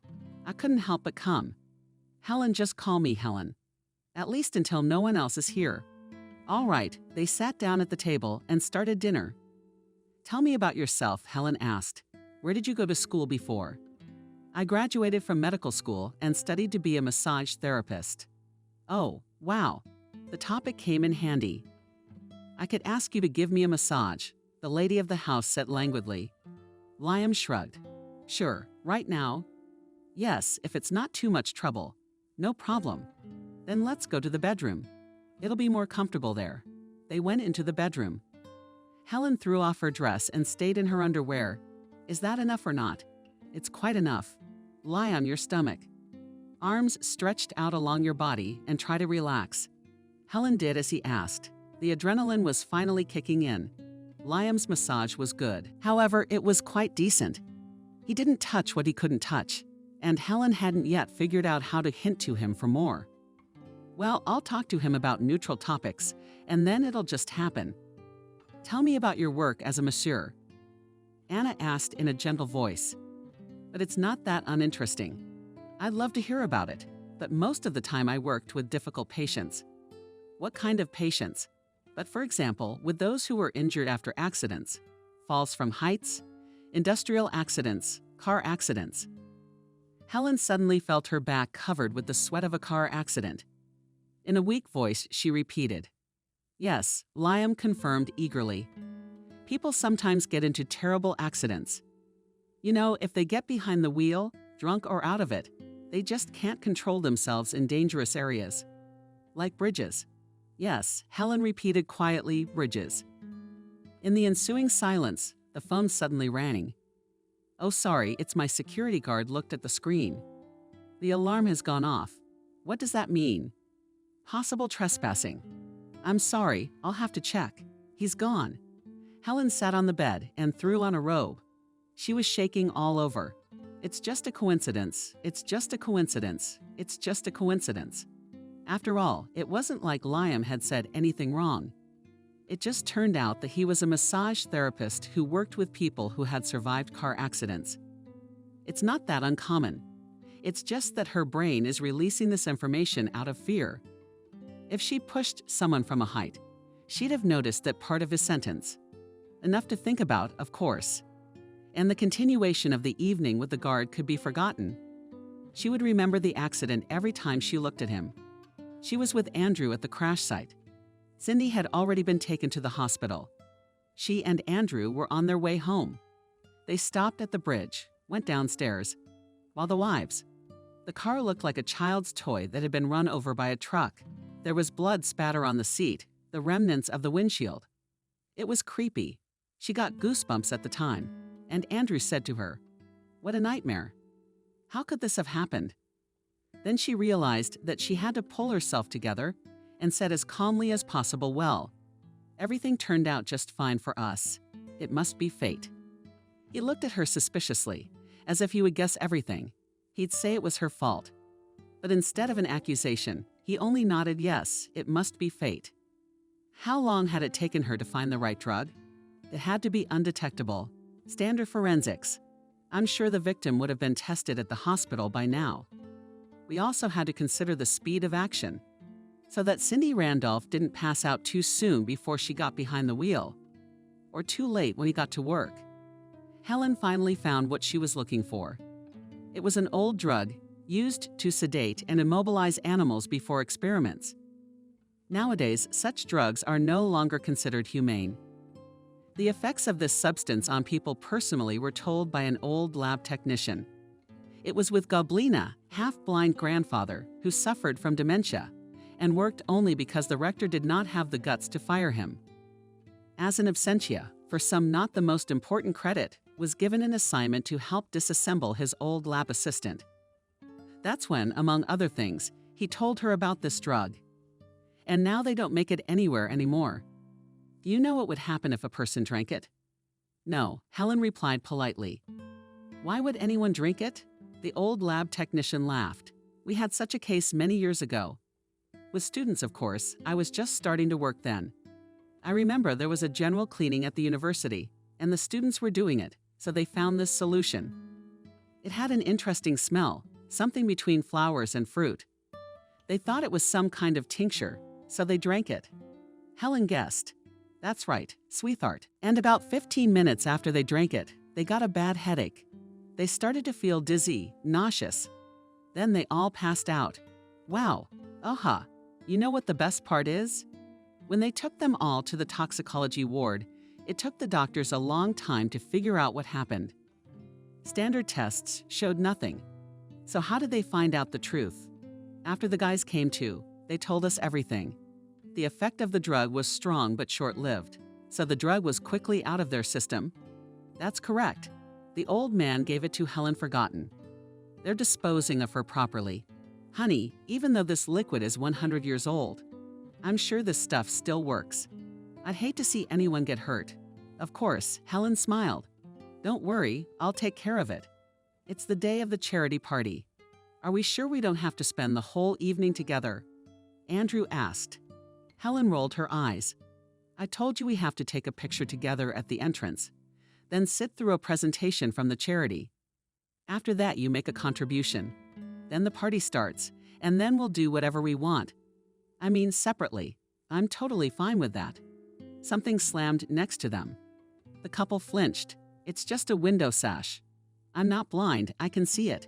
[SPEAKER 2] I couldn't help but come. Helen, just call me Helen. At least until no one else is here. All right, they sat down at the table and started dinner. Tell me about yourself, Helen asked. Where did you go to school before? I graduated from medical school and studied to be a massage therapist. Oh, wow. The topic came in handy. I could ask you to give me a massage, the lady of the house said languidly. Liam shrugged. Sure, right now. Yes, if it's not too much trouble. No problem. Then let's go to the bedroom. It'll be more comfortable there. They went into the bedroom. Helen threw off her dress and stayed in her underwear. Is that enough or not? It's quite enough. Lie on your stomach. Arms stretched out along your body and try to relax. Helen did as he asked. The adrenaline was finally kicking in. Liam's massage was good. However, it was quite decent. He didn't touch what he couldn't touch, and Helen hadn't yet figured out how to hint to him for more. Well, I'll talk to him about neutral topics, and then it'll just happen. Tell me about your work as a masseur. Anna asked in a gentle voice. But it's not that uninteresting. I'd love to hear about it, but most of the time I worked with difficult patients. What kind of patients? But for example, with those who were injured after accidents, falls from heights, industrial accidents, car accidents. Helen suddenly felt her back covered with the sweat of a car accident. In a weak voice, she repeated, "Yes," Liam confirmed eagerly. "People sometimes get into terrible accidents. You know, if they get behind the wheel, drunk or out of it, they just can't control themselves in dangerous areas. Like bridges." "Yes," Helen repeated quietly, "bridges." In the ensuing silence, the phone suddenly rang. "Oh, sorry, it's my security guard looked at the screen. The alarm has gone off. What does that mean?" "Possible trespassing." "I'm sorry, I'll have to check. He's gone." Helen sat on the bed and threw on a robe. She was shaking all over. "It's just a coincidence. It's just a coincidence. It's just a coincidence." After all, it wasn't like Liam had said anything wrong. It just turned out that he was a massage therapist who worked with people who had survived car accidents. It's not that uncommon. It's just that her brain is releasing this information out of fear. If she pushed someone from a height, she'd have noticed that part of his sentence. Enough to think about, of course. And the continuation of the evening with the guard could be forgotten. She would remember the accident every time she looked at him. She was with Andrew at the crash site. Cindy had already been taken to the hospital. She and Andrew were on their way home. They stopped at the bridge, went downstairs, while the wives. The car looked like a child's toy that had been run over by a truck. There was blood spatter on the seat, the remnants of the windshield. It was creepy. She got goosebumps at the time, and Andrew said to her, "What a nightmare. How could this have happened?" Then she realized that she had to pull herself together and said as calmly as possible, "Well, everything turned out just fine for us. It must be fate." He looked at her suspiciously, as if he would guess everything. He'd say it was her fault. But instead of an accusation, he only nodded, "Yes, it must be fate." How long had it taken her to find the right drug? It had to be undetectable. Standard forensics. I'm sure the victim would have been tested at the hospital by now. We also had to consider the speed of action, so that Cindy Randolph didn't pass out too soon before she got behind the wheel, or too late when he got to work. Helen finally found what she was looking for. It was an old drug used to sedate and immobilize animals before experiments. Nowadays, such drugs are no longer considered humane. The effects of this substance on people personally were told by an old lab technician. It was with Goblina, half-blind grandfather, who suffered from dementia and worked only because the rector did not have the guts to fire him. As an absentia, for some not the most important credit, was given an assignment to help disassemble his old lab assistant. That's when, among other things, he told her about this drug. And now they don't make it anywhere anymore. Do you know what would happen if a person drank it? No, Helen replied politely. Why would anyone drink it? The old lab technician laughed. We had such a case many years ago. With students, of course. I was just starting to work then. I remember there was a general cleaning at the university, and the students were doing it, so they found this solution. It had an interesting smell, something between flowers and fruit. They thought it was some kind of tincture, so they drank it. Helen guessed. That's right, sweetheart. And about 15 minutes after they drank it, they got a bad headache. They started to feel dizzy, nauseous. Then they all passed out. Wow, aha. You know what the best part is? When they took them all to the toxicology ward, it took the doctors a long time to figure out what happened. Standard tests showed nothing. So how did they find out the truth? After the guys came to, they told us everything. The effect of the drug was strong but short-lived, so the drug was quickly out of their system. That's correct. The old man gave it to Helen Forgotten. They're disposing of her properly. Honey, even though this liquid is 100 years old, I'm sure this stuff still works. I'd hate to see anyone get hurt. Of course, Helen smiled. Don't worry, I'll take care of it. It's the day of the charity party. Are we sure we don't have to spend the whole evening together? Andrew asked. Helen rolled her eyes. I told you we have to take a picture together at the entrance, then sit through a presentation from the charity. After that, you make a contribution. Then the party starts, and then we'll do whatever we want. I mean, separately. I'm totally fine with that. Something slammed next to them. The couple flinched. It's just a window sash. I'm not blind, I can see it.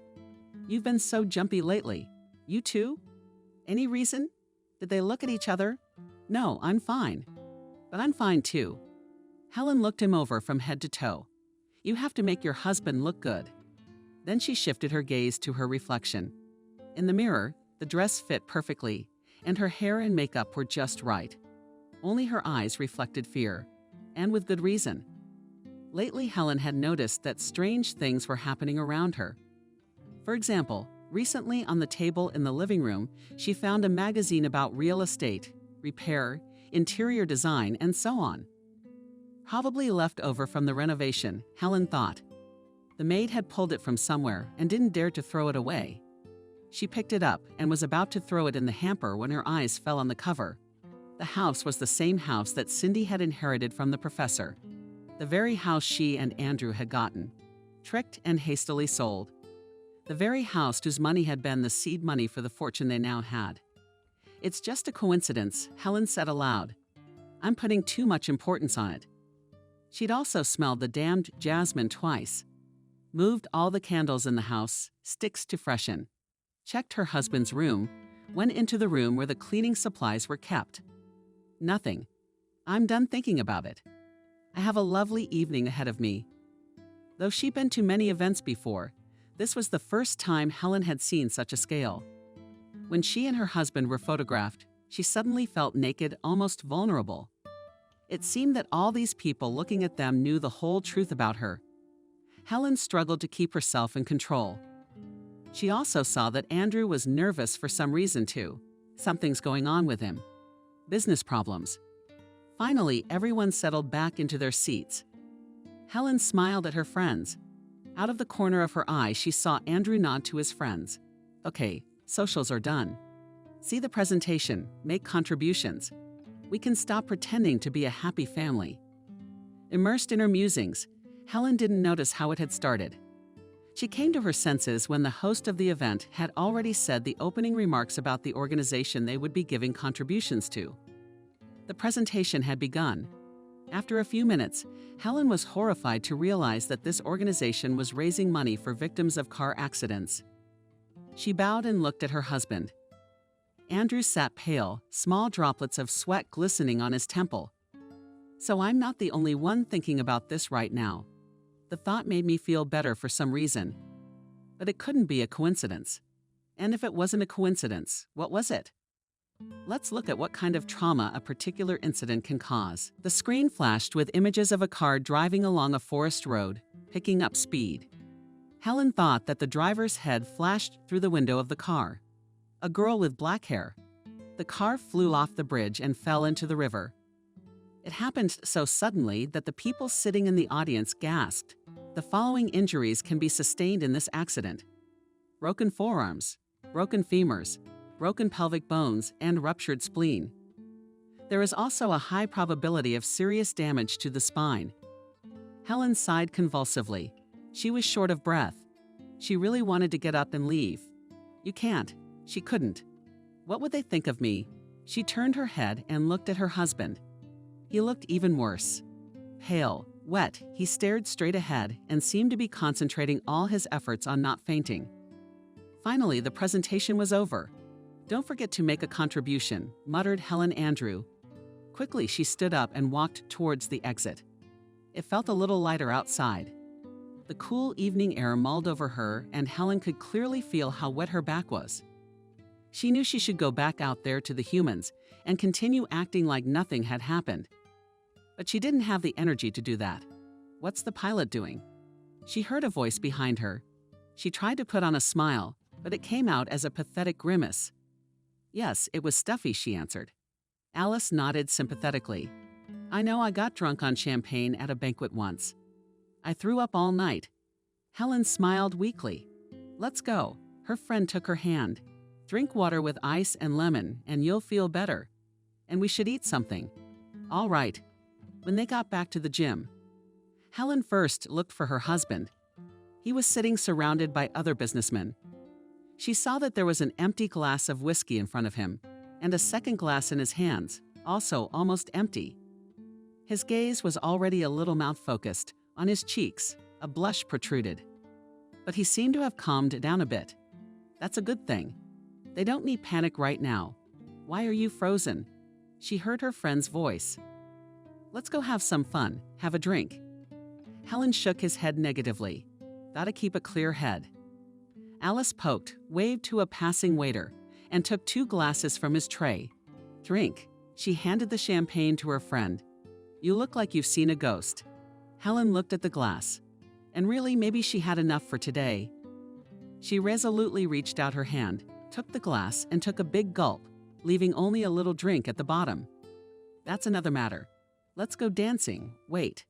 [SPEAKER 2] You've been so jumpy lately. You too? Any reason? Did they look at each other? No, I'm fine. But I'm fine too. Helen looked him over from head to toe. You have to make your husband look good. Then she shifted her gaze to her reflection. In the mirror, the dress fit perfectly, and her hair and makeup were just right. Only her eyes reflected fear, and with good reason. Lately, Helen had noticed that strange things were happening around her. For example, recently on the table in the living room, she found a magazine about real estate, repair, interior design, and so on. Probably left over from the renovation, Helen thought. The maid had pulled it from somewhere and didn't dare to throw it away. She picked it up and was about to throw it in the hamper when her eyes fell on the cover. The house was the same house that Cindy had inherited from the professor. The very house she and Andrew had gotten, tricked and hastily sold. The very house whose money had been the seed money for the fortune they now had. It's just a coincidence, Helen said aloud. I'm putting too much importance on it. She'd also smelled the damned jasmine twice. Moved all the candles in the house, sticks to freshen. Checked her husband's room, went into the room where the cleaning supplies were kept. Nothing. I'm done thinking about it. I have a lovely evening ahead of me. Though she'd been to many events before, this was the first time Helen had seen such a scale. When she and her husband were photographed, she suddenly felt naked, almost vulnerable. It seemed that all these people looking at them knew the whole truth about her. Helen struggled to keep herself in control. She also saw that Andrew was nervous for some reason too. Something's going on with him. Business problems. Finally, everyone settled back into their seats. Helen smiled at her friends. Out of the corner of her eye, she saw Andrew nod to his friends. Okay, socials are done. See the presentation, make contributions. We can stop pretending to be a happy family. Immersed in her musings, Helen didn't notice how it had started. She came to her senses when the host of the event had already said the opening remarks about the organization they would be giving contributions to. The presentation had begun. After a few minutes, Helen was horrified to realize that this organization was raising money for victims of car accidents. She bowed and looked at her husband. Andrew sat pale, small droplets of sweat glistening on his temple. So I'm not the only one thinking about this right now. The thought made me feel better for some reason. But it couldn't be a coincidence. And if it wasn't a coincidence, what was it? Let's look at what kind of trauma a particular incident can cause. The screen flashed with images of a car driving along a forest road, picking up speed. Helen thought that the driver's head flashed through the window of the car. A girl with black hair. The car flew off the bridge and fell into the river. It happened so suddenly that the people sitting in the audience gasped. The following injuries can be sustained in this accident: broken forearms, broken femurs, broken pelvic bones, and ruptured spleen. There is also a high probability of serious damage to the spine. Helen sighed convulsively. She was short of breath. She really wanted to get up and leave. You can't. She couldn't. What would they think of me? She turned her head and looked at her husband. He looked even worse. Pale, wet, he stared straight ahead and seemed to be concentrating all his efforts on not fainting. Finally, the presentation was over. Don't forget to make a contribution, muttered Helen Andrew. Quickly, she stood up and walked towards the exit. It felt a little lighter outside. The cool evening air mulled over her, and Helen could clearly feel how wet her back was. She knew she should go back out there to the humans and continue acting like nothing had happened. But she didn't have the energy to do that. What's the pilot doing? She heard a voice behind her. She tried to put on a smile, but it came out as a pathetic grimace. Yes, it was Stuffy, she answered. Alice nodded sympathetically. I know, I got drunk on champagne at a banquet once. I threw up all night. Helen smiled weakly. Let's go. Her friend took her hand. Drink water with ice and lemon, and you'll feel better. And we should eat something. All right. When they got back to the gym, Helen first looked for her husband. He was sitting surrounded by other businessmen. She saw that there was an empty glass of whiskey in front of him, and a second glass in his hands, also almost empty. His gaze was already a little mouth-focused. On his cheeks, a blush protruded. But he seemed to have calmed down a bit. That's a good thing. They don't need panic right now. Why are you frozen? She heard her friend's voice. Let's go have some fun, have a drink. Helen shook his head negatively. Gotta keep a clear head. Alice poked, waved to a passing waiter, and took 2 glasses from his tray. Drink. She handed the champagne to her friend. You look like you've seen a ghost. Helen looked at the glass. And really, maybe she had enough for today. She resolutely reached out her hand, took the glass, and took a big gulp, leaving only a little drink at the bottom. That's another matter. Let's go dancing. Wait.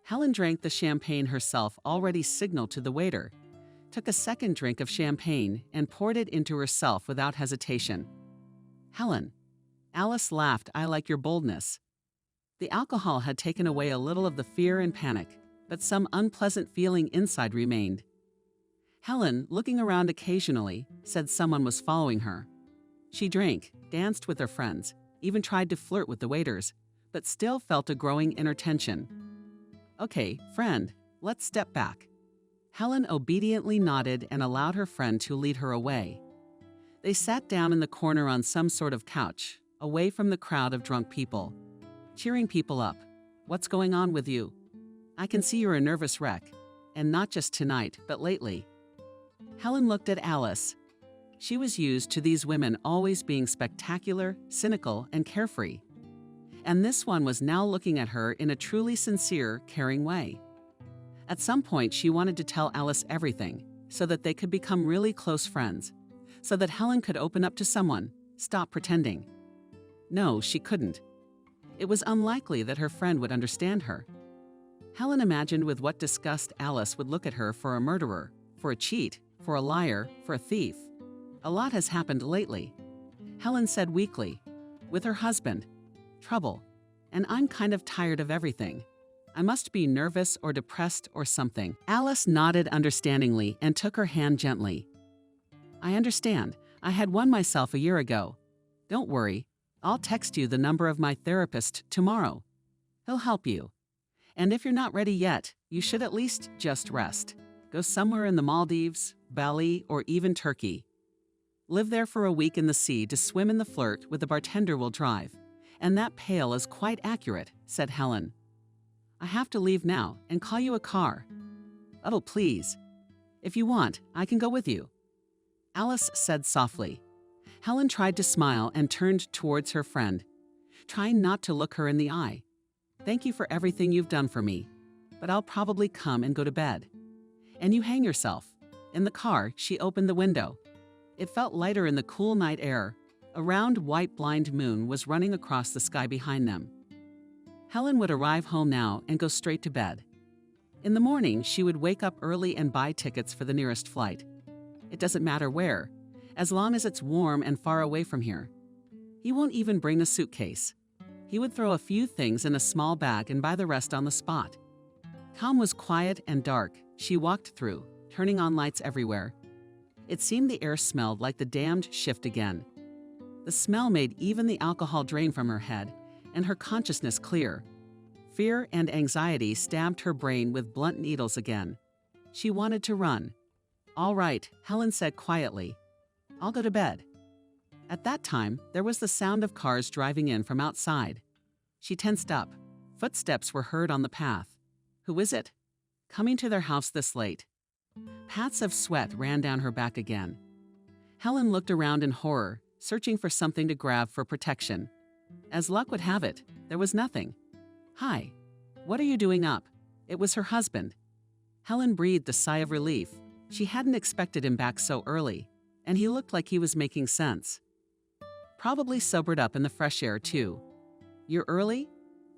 [SPEAKER 2] Helen drank the champagne herself, already signaled to the waiter, took a second drink of champagne, and poured it into herself without hesitation. Helen. Alice laughed. I like your boldness. The alcohol had taken away a little of the fear and panic, but some unpleasant feeling inside remained. Helen, looking around occasionally, said someone was following her. She drank, danced with her friends, even tried to flirt with the waiters, but still felt a growing inner tension. Okay, friend, let's step back. Helen obediently nodded and allowed her friend to lead her away. They sat down in the corner on some sort of couch, away from the crowd of drunk people, cheering people up. What's going on with you? I can see you're a nervous wreck, and not just tonight, but lately. Helen looked at Alice. She was used to these women always being spectacular, cynical, and carefree. And this one was now looking at her in a truly sincere, caring way. At some point, she wanted to tell Alice everything, so that they could become really close friends, so that Helen could open up to someone, stop pretending. No, she couldn't. It was unlikely that her friend would understand her. Helen imagined with what disgust Alice would look at her for a murderer, for a cheat, for a liar, for a thief. A lot has happened lately. Helen said weakly, with her husband. Trouble. And I'm kind of tired of everything. I must be nervous or depressed or something. Alice nodded understandingly and took her hand gently. I understand. I had one myself a year ago. Don't worry. I'll text you the number of my therapist tomorrow. He'll help you. And if you're not ready yet, you should at least just rest. Go somewhere in the Maldives, Bali, or even Turkey. Live there for a week in the sea to swim in the flirt with the bartender will drive. And that pail is quite accurate, said Helen. I have to leave now and call you a car. Oh, please. If you want, I can go with you. Alice said softly. Helen tried to smile and turned towards her friend, trying not to look her in the eye. Thank you for everything you've done for me, but I'll probably come and go to bed. And you hang yourself. In the car, she opened the window. It felt lighter in the cool night air. A round white blind moon was running across the sky behind them. Helen would arrive home now and go straight to bed. In the morning, she would wake up early and buy tickets for the nearest flight. It doesn't matter where, as long as it's warm and far away from here. He won't even bring a suitcase. He would throw a few things in a small bag and buy the rest on the spot. Town was quiet and dark. She walked through, turning on lights everywhere. It seemed the air smelled like the damned shift again. The smell made even the alcohol drain from her head and her consciousness clear. Fear and anxiety stabbed her brain with blunt needles again. She wanted to run. All right, Helen said quietly. I'll go to bed. At that time, there was the sound of cars driving in from outside. She tensed up. Footsteps were heard on the path. Who is it? Coming to their house this late. Pats of sweat ran down her back again. Helen looked around in horror, searching for something to grab for protection. As luck would have it, there was nothing. Hi. What are you doing up? It was her husband. Helen breathed a sigh of relief. She hadn't expected him back so early, and he looked like he was making sense. Probably sobered up in the fresh air, too. You're early?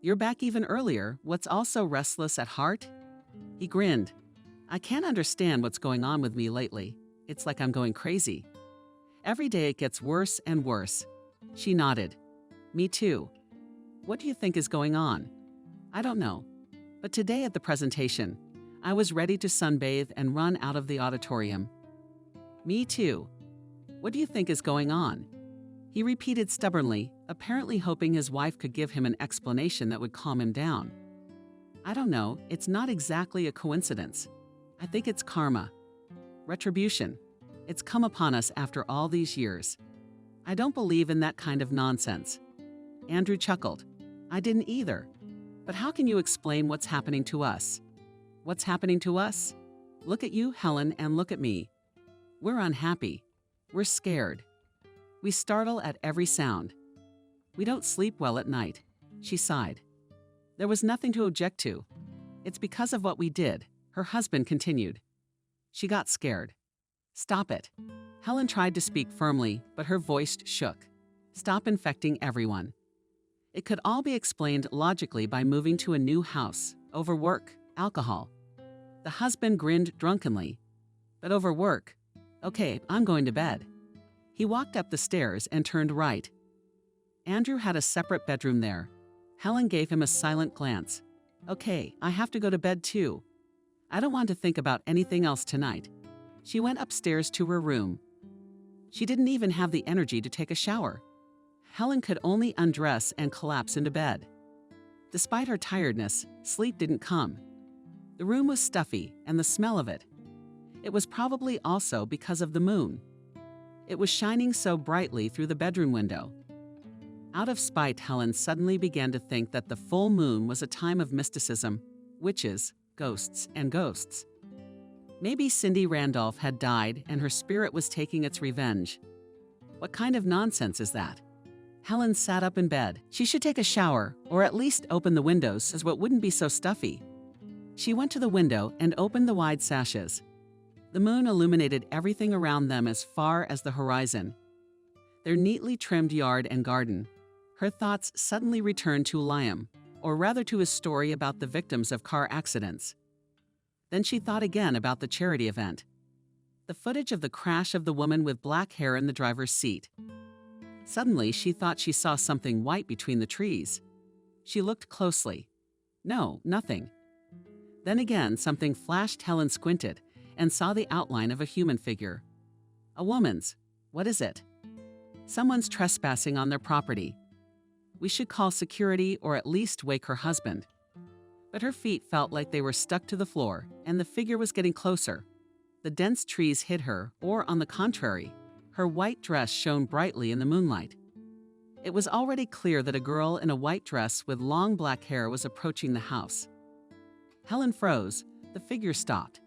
[SPEAKER 2] You're back even earlier. What's also restless at heart? He grinned. I can't understand what's going on with me lately. It's like I'm going crazy. Every day it gets worse and worse. She nodded. Me too. What do you think is going on? I don't know. But today at the presentation, I was ready to sunbathe and run out of the auditorium. Me too. What do you think is going on? He repeated stubbornly, apparently hoping his wife could give him an explanation that would calm him down. I don't know, it's not exactly a coincidence. I think it's karma. Retribution. It's come upon us after all these years. I don't believe in that kind of nonsense. Andrew chuckled. I didn't either. But how can you explain what's happening to us? What's happening to us? Look at you, Helen, and look at me. We're unhappy. We're scared. We startle at every sound. We don't sleep well at night. She sighed. There was nothing to object to. It's because of what we did, her husband continued. She got scared. Stop it. Helen tried to speak firmly, but her voice shook. Stop infecting everyone. It could all be explained logically by moving to a new house, over work, alcohol. The husband grinned drunkenly. But over work? Okay, I'm going to bed. He walked up the stairs and turned right. Andrew had a separate bedroom there. Helen gave him a silent glance. Okay, I have to go to bed too. I don't want to think about anything else tonight. She went upstairs to her room. She didn't even have the energy to take a shower. Helen could only undress and collapse into bed. Despite her tiredness, sleep didn't come. The room was stuffy, and the smell of it. It was probably also because of the moon. It was shining so brightly through the bedroom window. Out of spite, Helen suddenly began to think that the full moon was a time of mysticism, witches, ghosts, and ghosts. Maybe Cindy Randolph had died and her spirit was taking its revenge. What kind of nonsense is that? Helen sat up in bed. She should take a shower, or at least open the windows so it wouldn't be so stuffy. She went to the window and opened the wide sashes. The moon illuminated everything around them as far as the horizon. Their neatly trimmed yard and garden. Her thoughts suddenly returned to Liam, or rather to his story about the victims of car accidents. Then she thought again about the charity event. The footage of the crash of the woman with black hair in the driver's seat. Suddenly, she thought she saw something white between the trees. She looked closely. No, nothing. Then again, something flashed. Helen squinted and saw the outline of a human figure. A woman's. What is it? Someone's trespassing on their property. We should call security or at least wake her husband. But her feet felt like they were stuck to the floor, and the figure was getting closer. The dense trees hid her, or on the contrary, her white dress shone brightly in the moonlight. It was already clear that a girl in a white dress with long black hair was approaching the house. Helen froze. The figure stopped.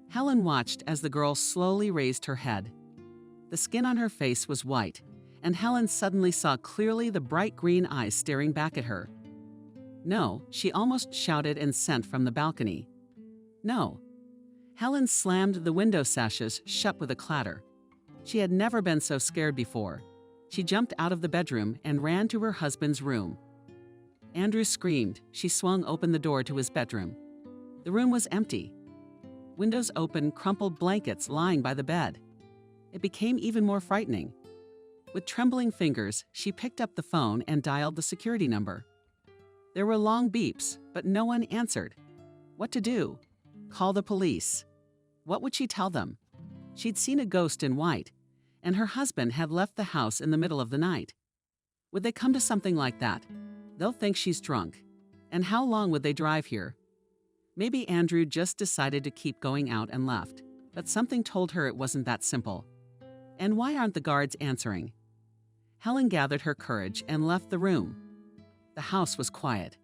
[SPEAKER 2] Helen watched as the girl slowly raised her head. The skin on her face was white, and Helen suddenly saw clearly the bright green eyes staring back at her. No, she almost shouted and sent from the balcony. No. Helen slammed the window sashes shut with a clatter. She had never been so scared before. She jumped out of the bedroom and ran to her husband's room. Andrew screamed. She swung open the door to his bedroom. The room was empty. Windows open, crumpled blankets lying by the bed. It became even more frightening. With trembling fingers, she picked up the phone and dialed the security number. There were long beeps, but no one answered. What to do? Call the police. What would she tell them? She'd seen a ghost in white, and her husband had left the house in the middle of the night. Would they come to something like that? They'll think she's drunk. And how long would they drive here? Maybe Andrew just decided to keep going out and left, but something told her it wasn't that simple. And why aren't the guards answering? Helen gathered her courage and left the room. The house was quiet.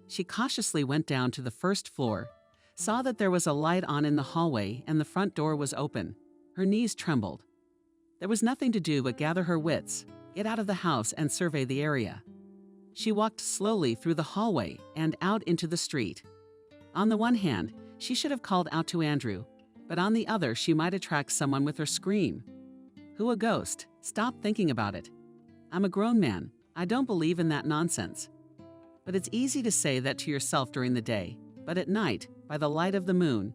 [SPEAKER 2] She cautiously went down to the first floor, saw that there was a light on in the hallway and the front door was open. Her knees trembled. There was nothing to do but gather her wits, get out of the house and survey the area. She walked slowly through the hallway and out into the street. On the one hand, she should have called out to Andrew, but on the other, she might attract someone with her scream. Who a ghost? Stop thinking about it. I'm a grown man. I don't believe in that nonsense. But it's easy to say that to yourself during the day, but at night, by the light of the moon,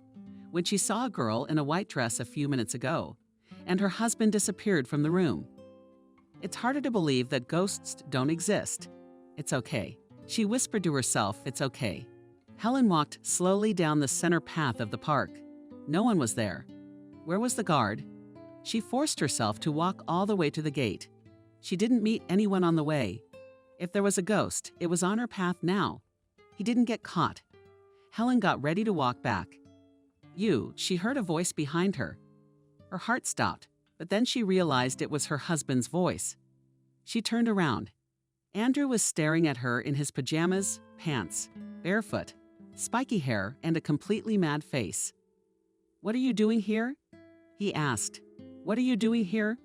[SPEAKER 2] when she saw a girl in a white dress a few minutes ago, and her husband disappeared from the room. It's harder to believe that ghosts don't exist. It's okay. She whispered to herself, it's okay. Helen walked slowly down the center path of the park. No one was there. Where was the guard? She forced herself to walk all the way to the gate. She didn't meet anyone on the way. If there was a ghost, it was on her path now. He didn't get caught. Helen got ready to walk back. She heard a voice behind her. Her heart stopped, but then she realized it was her husband's voice. She turned around. Andrew was staring at her in his pajamas, pants, barefoot, spiky hair, and a completely mad face. "What are you doing here?" he asked. "What are you doing here?"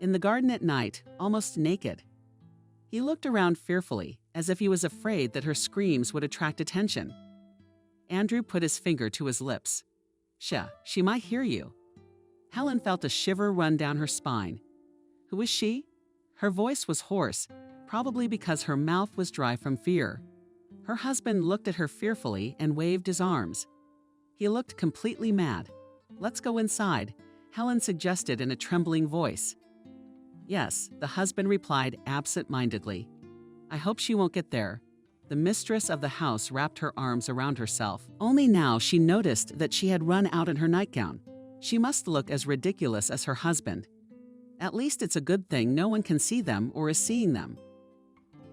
[SPEAKER 2] "In the garden at night, almost naked." He looked around fearfully, as if he was afraid that her screams would attract attention. Andrew put his finger to his lips. She might hear you." Helen felt a shiver run down her spine. Who was she? Her voice was hoarse, probably because her mouth was dry from fear. Her husband looked at her fearfully and waved his arms. He looked completely mad. "Let's go inside," Helen suggested in a trembling voice. "Yes," the husband replied absent-mindedly. "I hope she won't get there." The mistress of the house wrapped her arms around herself. Only now she noticed that she had run out in her nightgown. She must look as ridiculous as her husband. At least it's a good thing no one can see them or is seeing them.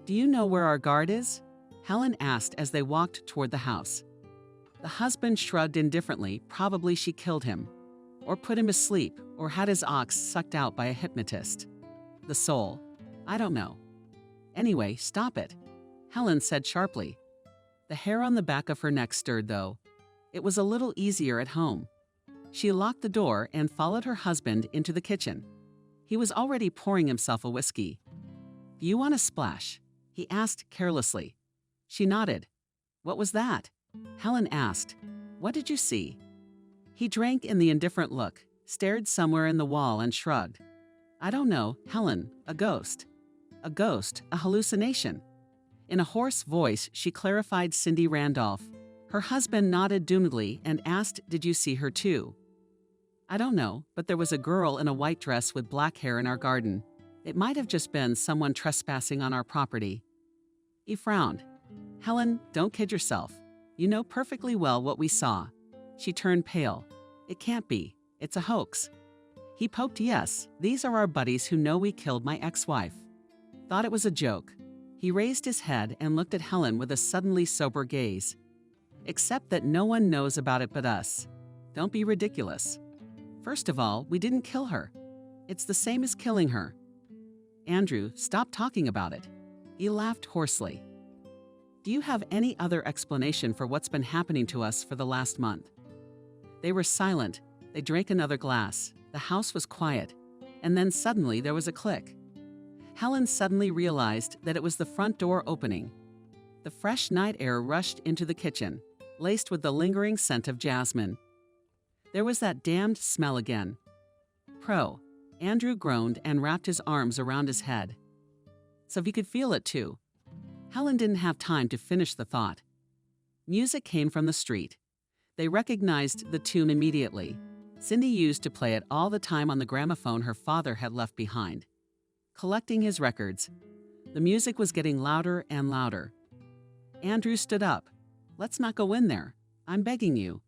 [SPEAKER 2] "Do you know where our guard is?" Helen asked as they walked toward the house. The husband shrugged indifferently. Probably she killed him, or put him to sleep, or had his ox sucked out by a hypnotist. The soul. I don't know. Anyway, stop it, Helen said sharply. The hair on the back of her neck stirred, though. It was a little easier at home. She locked the door and followed her husband into the kitchen. He was already pouring himself a whiskey. "Do you want a splash?" he asked carelessly. She nodded. "What was that?" Helen asked. "What did you see?" He drank in the indifferent look, stared somewhere in the wall and shrugged. "I don't know, Helen, a ghost." "A ghost, a hallucination." In a hoarse voice, she clarified Cindy Randolph. Her husband nodded doomedly and asked, "Did you see her too?" "I don't know, but there was a girl in a white dress with black hair in our garden. It might have just been someone trespassing on our property." He frowned. "Helen, don't kid yourself. You know perfectly well what we saw." She turned pale. "It can't be. It's a hoax." He poked. "Yes, these are our buddies who know we killed my ex-wife. Thought it was a joke." He raised his head and looked at Helen with a suddenly sober gaze. "Except that no one knows about it but us. Don't be ridiculous. First of all, we didn't kill her. It's the same as killing her." "Andrew, stop talking about it." He laughed hoarsely. "Do you have any other explanation for what's been happening to us for the last month?" They were silent. They drank another glass. The house was quiet. And then suddenly there was a click. Helen suddenly realized that it was the front door opening. The fresh night air rushed into the kitchen, laced with the lingering scent of jasmine. There was that damned smell again. Andrew groaned and wrapped his arms around his head. So he could feel it too. Helen didn't have time to finish the thought. Music came from the street. They recognized the tune immediately. Cindy used to play it all the time on the gramophone her father had left behind. Collecting his records, the music was getting louder and louder. Andrew stood up. "Let's not go in there. I'm begging you."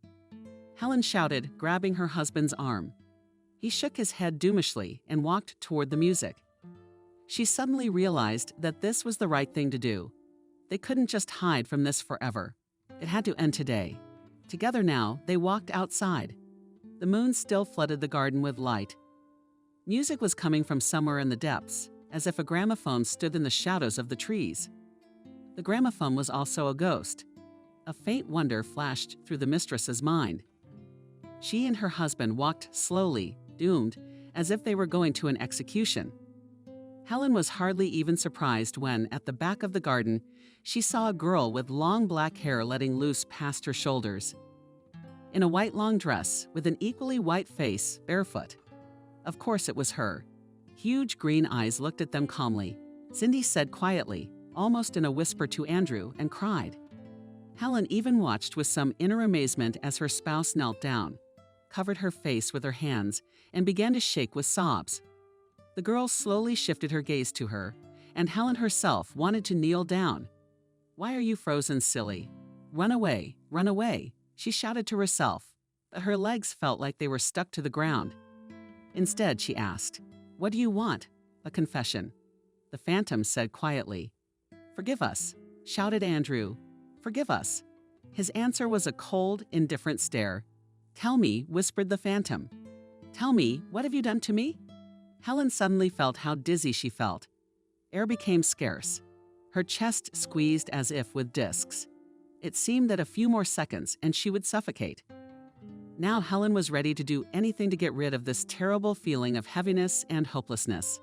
[SPEAKER 2] Helen shouted, grabbing her husband's arm. He shook his head doomishly and walked toward the music. She suddenly realized that this was the right thing to do. They couldn't just hide from this forever. It had to end today. Together now, they walked outside. The moon still flooded the garden with light. Music was coming from somewhere in the depths, as if a gramophone stood in the shadows of the trees. The gramophone was also a ghost. A faint wonder flashed through the mistress's mind. She and her husband walked slowly, doomed, as if they were going to an execution. Helen was hardly even surprised when, at the back of the garden, she saw a girl with long black hair letting loose past her shoulders. In a white long dress, with an equally white face, barefoot. Of course it was her. Huge green eyes looked at them calmly. Cindy said quietly, almost in a whisper to Andrew, and cried. Helen even watched with some inner amazement as her spouse knelt down, covered her face with her hands, and began to shake with sobs. The girl slowly shifted her gaze to her, and Helen herself wanted to kneel down. "Why are you frozen, silly? Run away, run away," she shouted to herself, but her legs felt like they were stuck to the ground. Instead, she asked, "What do you want?" A confession. The phantom said quietly. "Forgive us," shouted Andrew. "Forgive us." His answer was a cold, indifferent stare. "Tell me," whispered the phantom. "Tell me, what have you done to me?" Helen suddenly felt how dizzy she felt. Air became scarce. Her chest squeezed as if with discs. It seemed that a few more seconds and she would suffocate. Now Helen was ready to do anything to get rid of this terrible feeling of heaviness and hopelessness.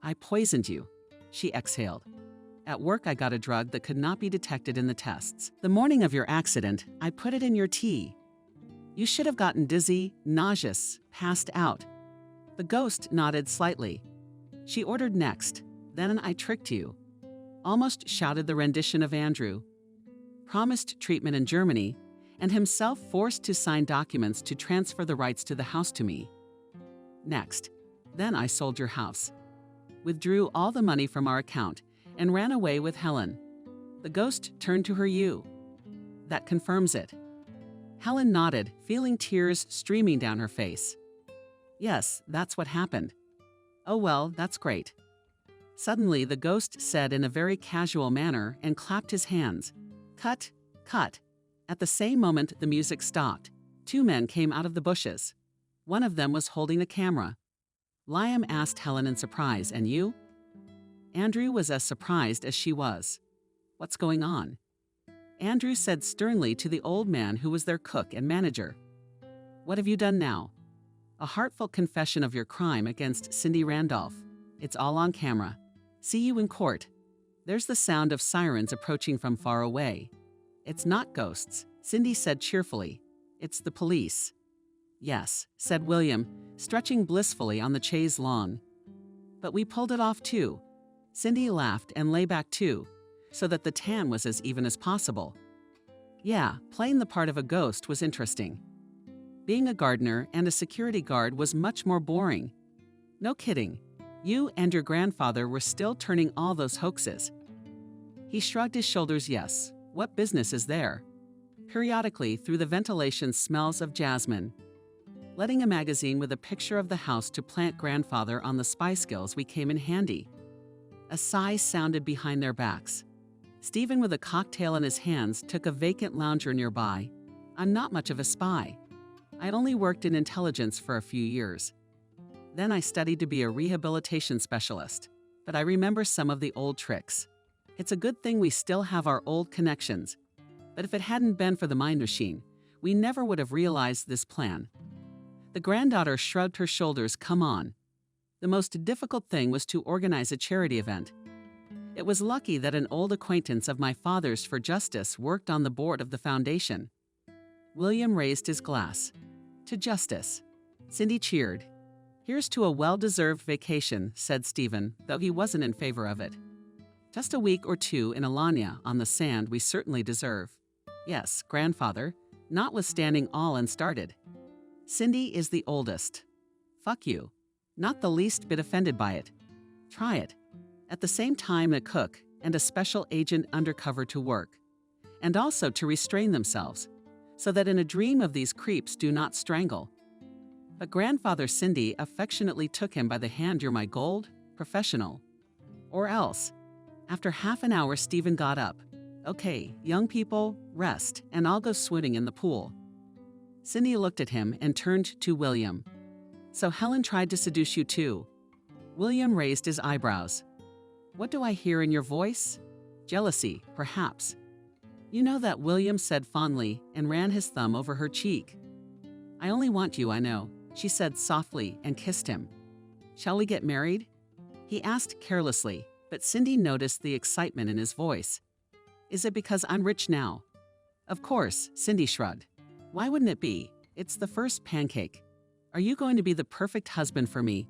[SPEAKER 2] "I poisoned you," she exhaled. "At work I got a drug that could not be detected in the tests. The morning of your accident, I put it in your tea. You should have gotten dizzy, nauseous, passed out." The ghost nodded slightly. "She ordered next. Then I tricked you," almost shouted the rendition of Andrew. "Promised treatment in Germany, and himself forced to sign documents to transfer the rights to the house to me. Next, then I sold your house, withdrew all the money from our account, and ran away with Helen. The ghost turned to her you. That confirms it." Helen nodded, feeling tears streaming down her face. "Yes, that's what happened." "Oh well, that's great." Suddenly, the ghost said in a very casual manner and clapped his hands. "Cut, cut." At the same moment, the music stopped. 2 men came out of the bushes. One of them was holding the camera. Liam asked Helen in surprise, "And you?" Andrew was as surprised as she was. "What's going on?" Andrew said sternly to the old man who was their cook and manager. "What have you done now?" "A heartfelt confession of your crime against Cindy Randolph. It's all on camera. See you in court." There's the sound of sirens approaching from far away. "It's not ghosts," Cindy said cheerfully. "It's the police." "Yes," said William, stretching blissfully on the chaise lawn. "But we pulled it off too." Cindy laughed and lay back too, so that the tan was as even as possible. "Yeah, playing the part of a ghost was interesting. Being a gardener and a security guard was much more boring. No kidding. You and your grandfather were still turning all those hoaxes." He shrugged his shoulders. "Yes, what business is there?" Periodically, through the ventilation smells of jasmine. Letting a magazine with a picture of the house to plant grandfather on the spy skills we came in handy. A sigh sounded behind their backs. Stephen, with a cocktail in his hands, took a vacant lounger nearby. "I'm not much of a spy. I'd only worked in intelligence for a few years. Then I studied to be a rehabilitation specialist, but I remember some of the old tricks. It's a good thing we still have our old connections, but if it hadn't been for the mind machine, we never would have realized this plan." The granddaughter shrugged her shoulders. "Come on. The most difficult thing was to organize a charity event. It was lucky that an old acquaintance of my father's for justice worked on the board of the foundation." William raised his glass. "To justice." Cindy cheered. "Here's to a well-deserved vacation," said Stephen, though he wasn't in favor of it. "Just a week or 2 in Alanya on the sand we certainly deserve. Yes, grandfather, notwithstanding all unstarted. Cindy is the oldest. Fuck you. Not the least bit offended by it. Try it. At the same time, a cook and a special agent undercover to work, and also to restrain themselves, so that in a dream of these creeps do not strangle." But grandfather Cindy affectionately took him by the hand. "You're my gold, professional. Or else." After half an hour, Stephen got up. "Okay, young people, rest, and I'll go swimming in the pool." Cindy looked at him and turned to William. "So Helen tried to seduce you too?" William raised his eyebrows. "What do I hear in your voice? Jealousy, perhaps." "You know that," William said fondly and ran his thumb over her cheek. "I only want you, I know," she said softly and kissed him. "Shall we get married?" he asked carelessly, but Cindy noticed the excitement in his voice. "Is it because I'm rich now?" "Of course," Cindy shrugged. "Why wouldn't it be? It's the first pancake. Are you going to be the perfect husband for me,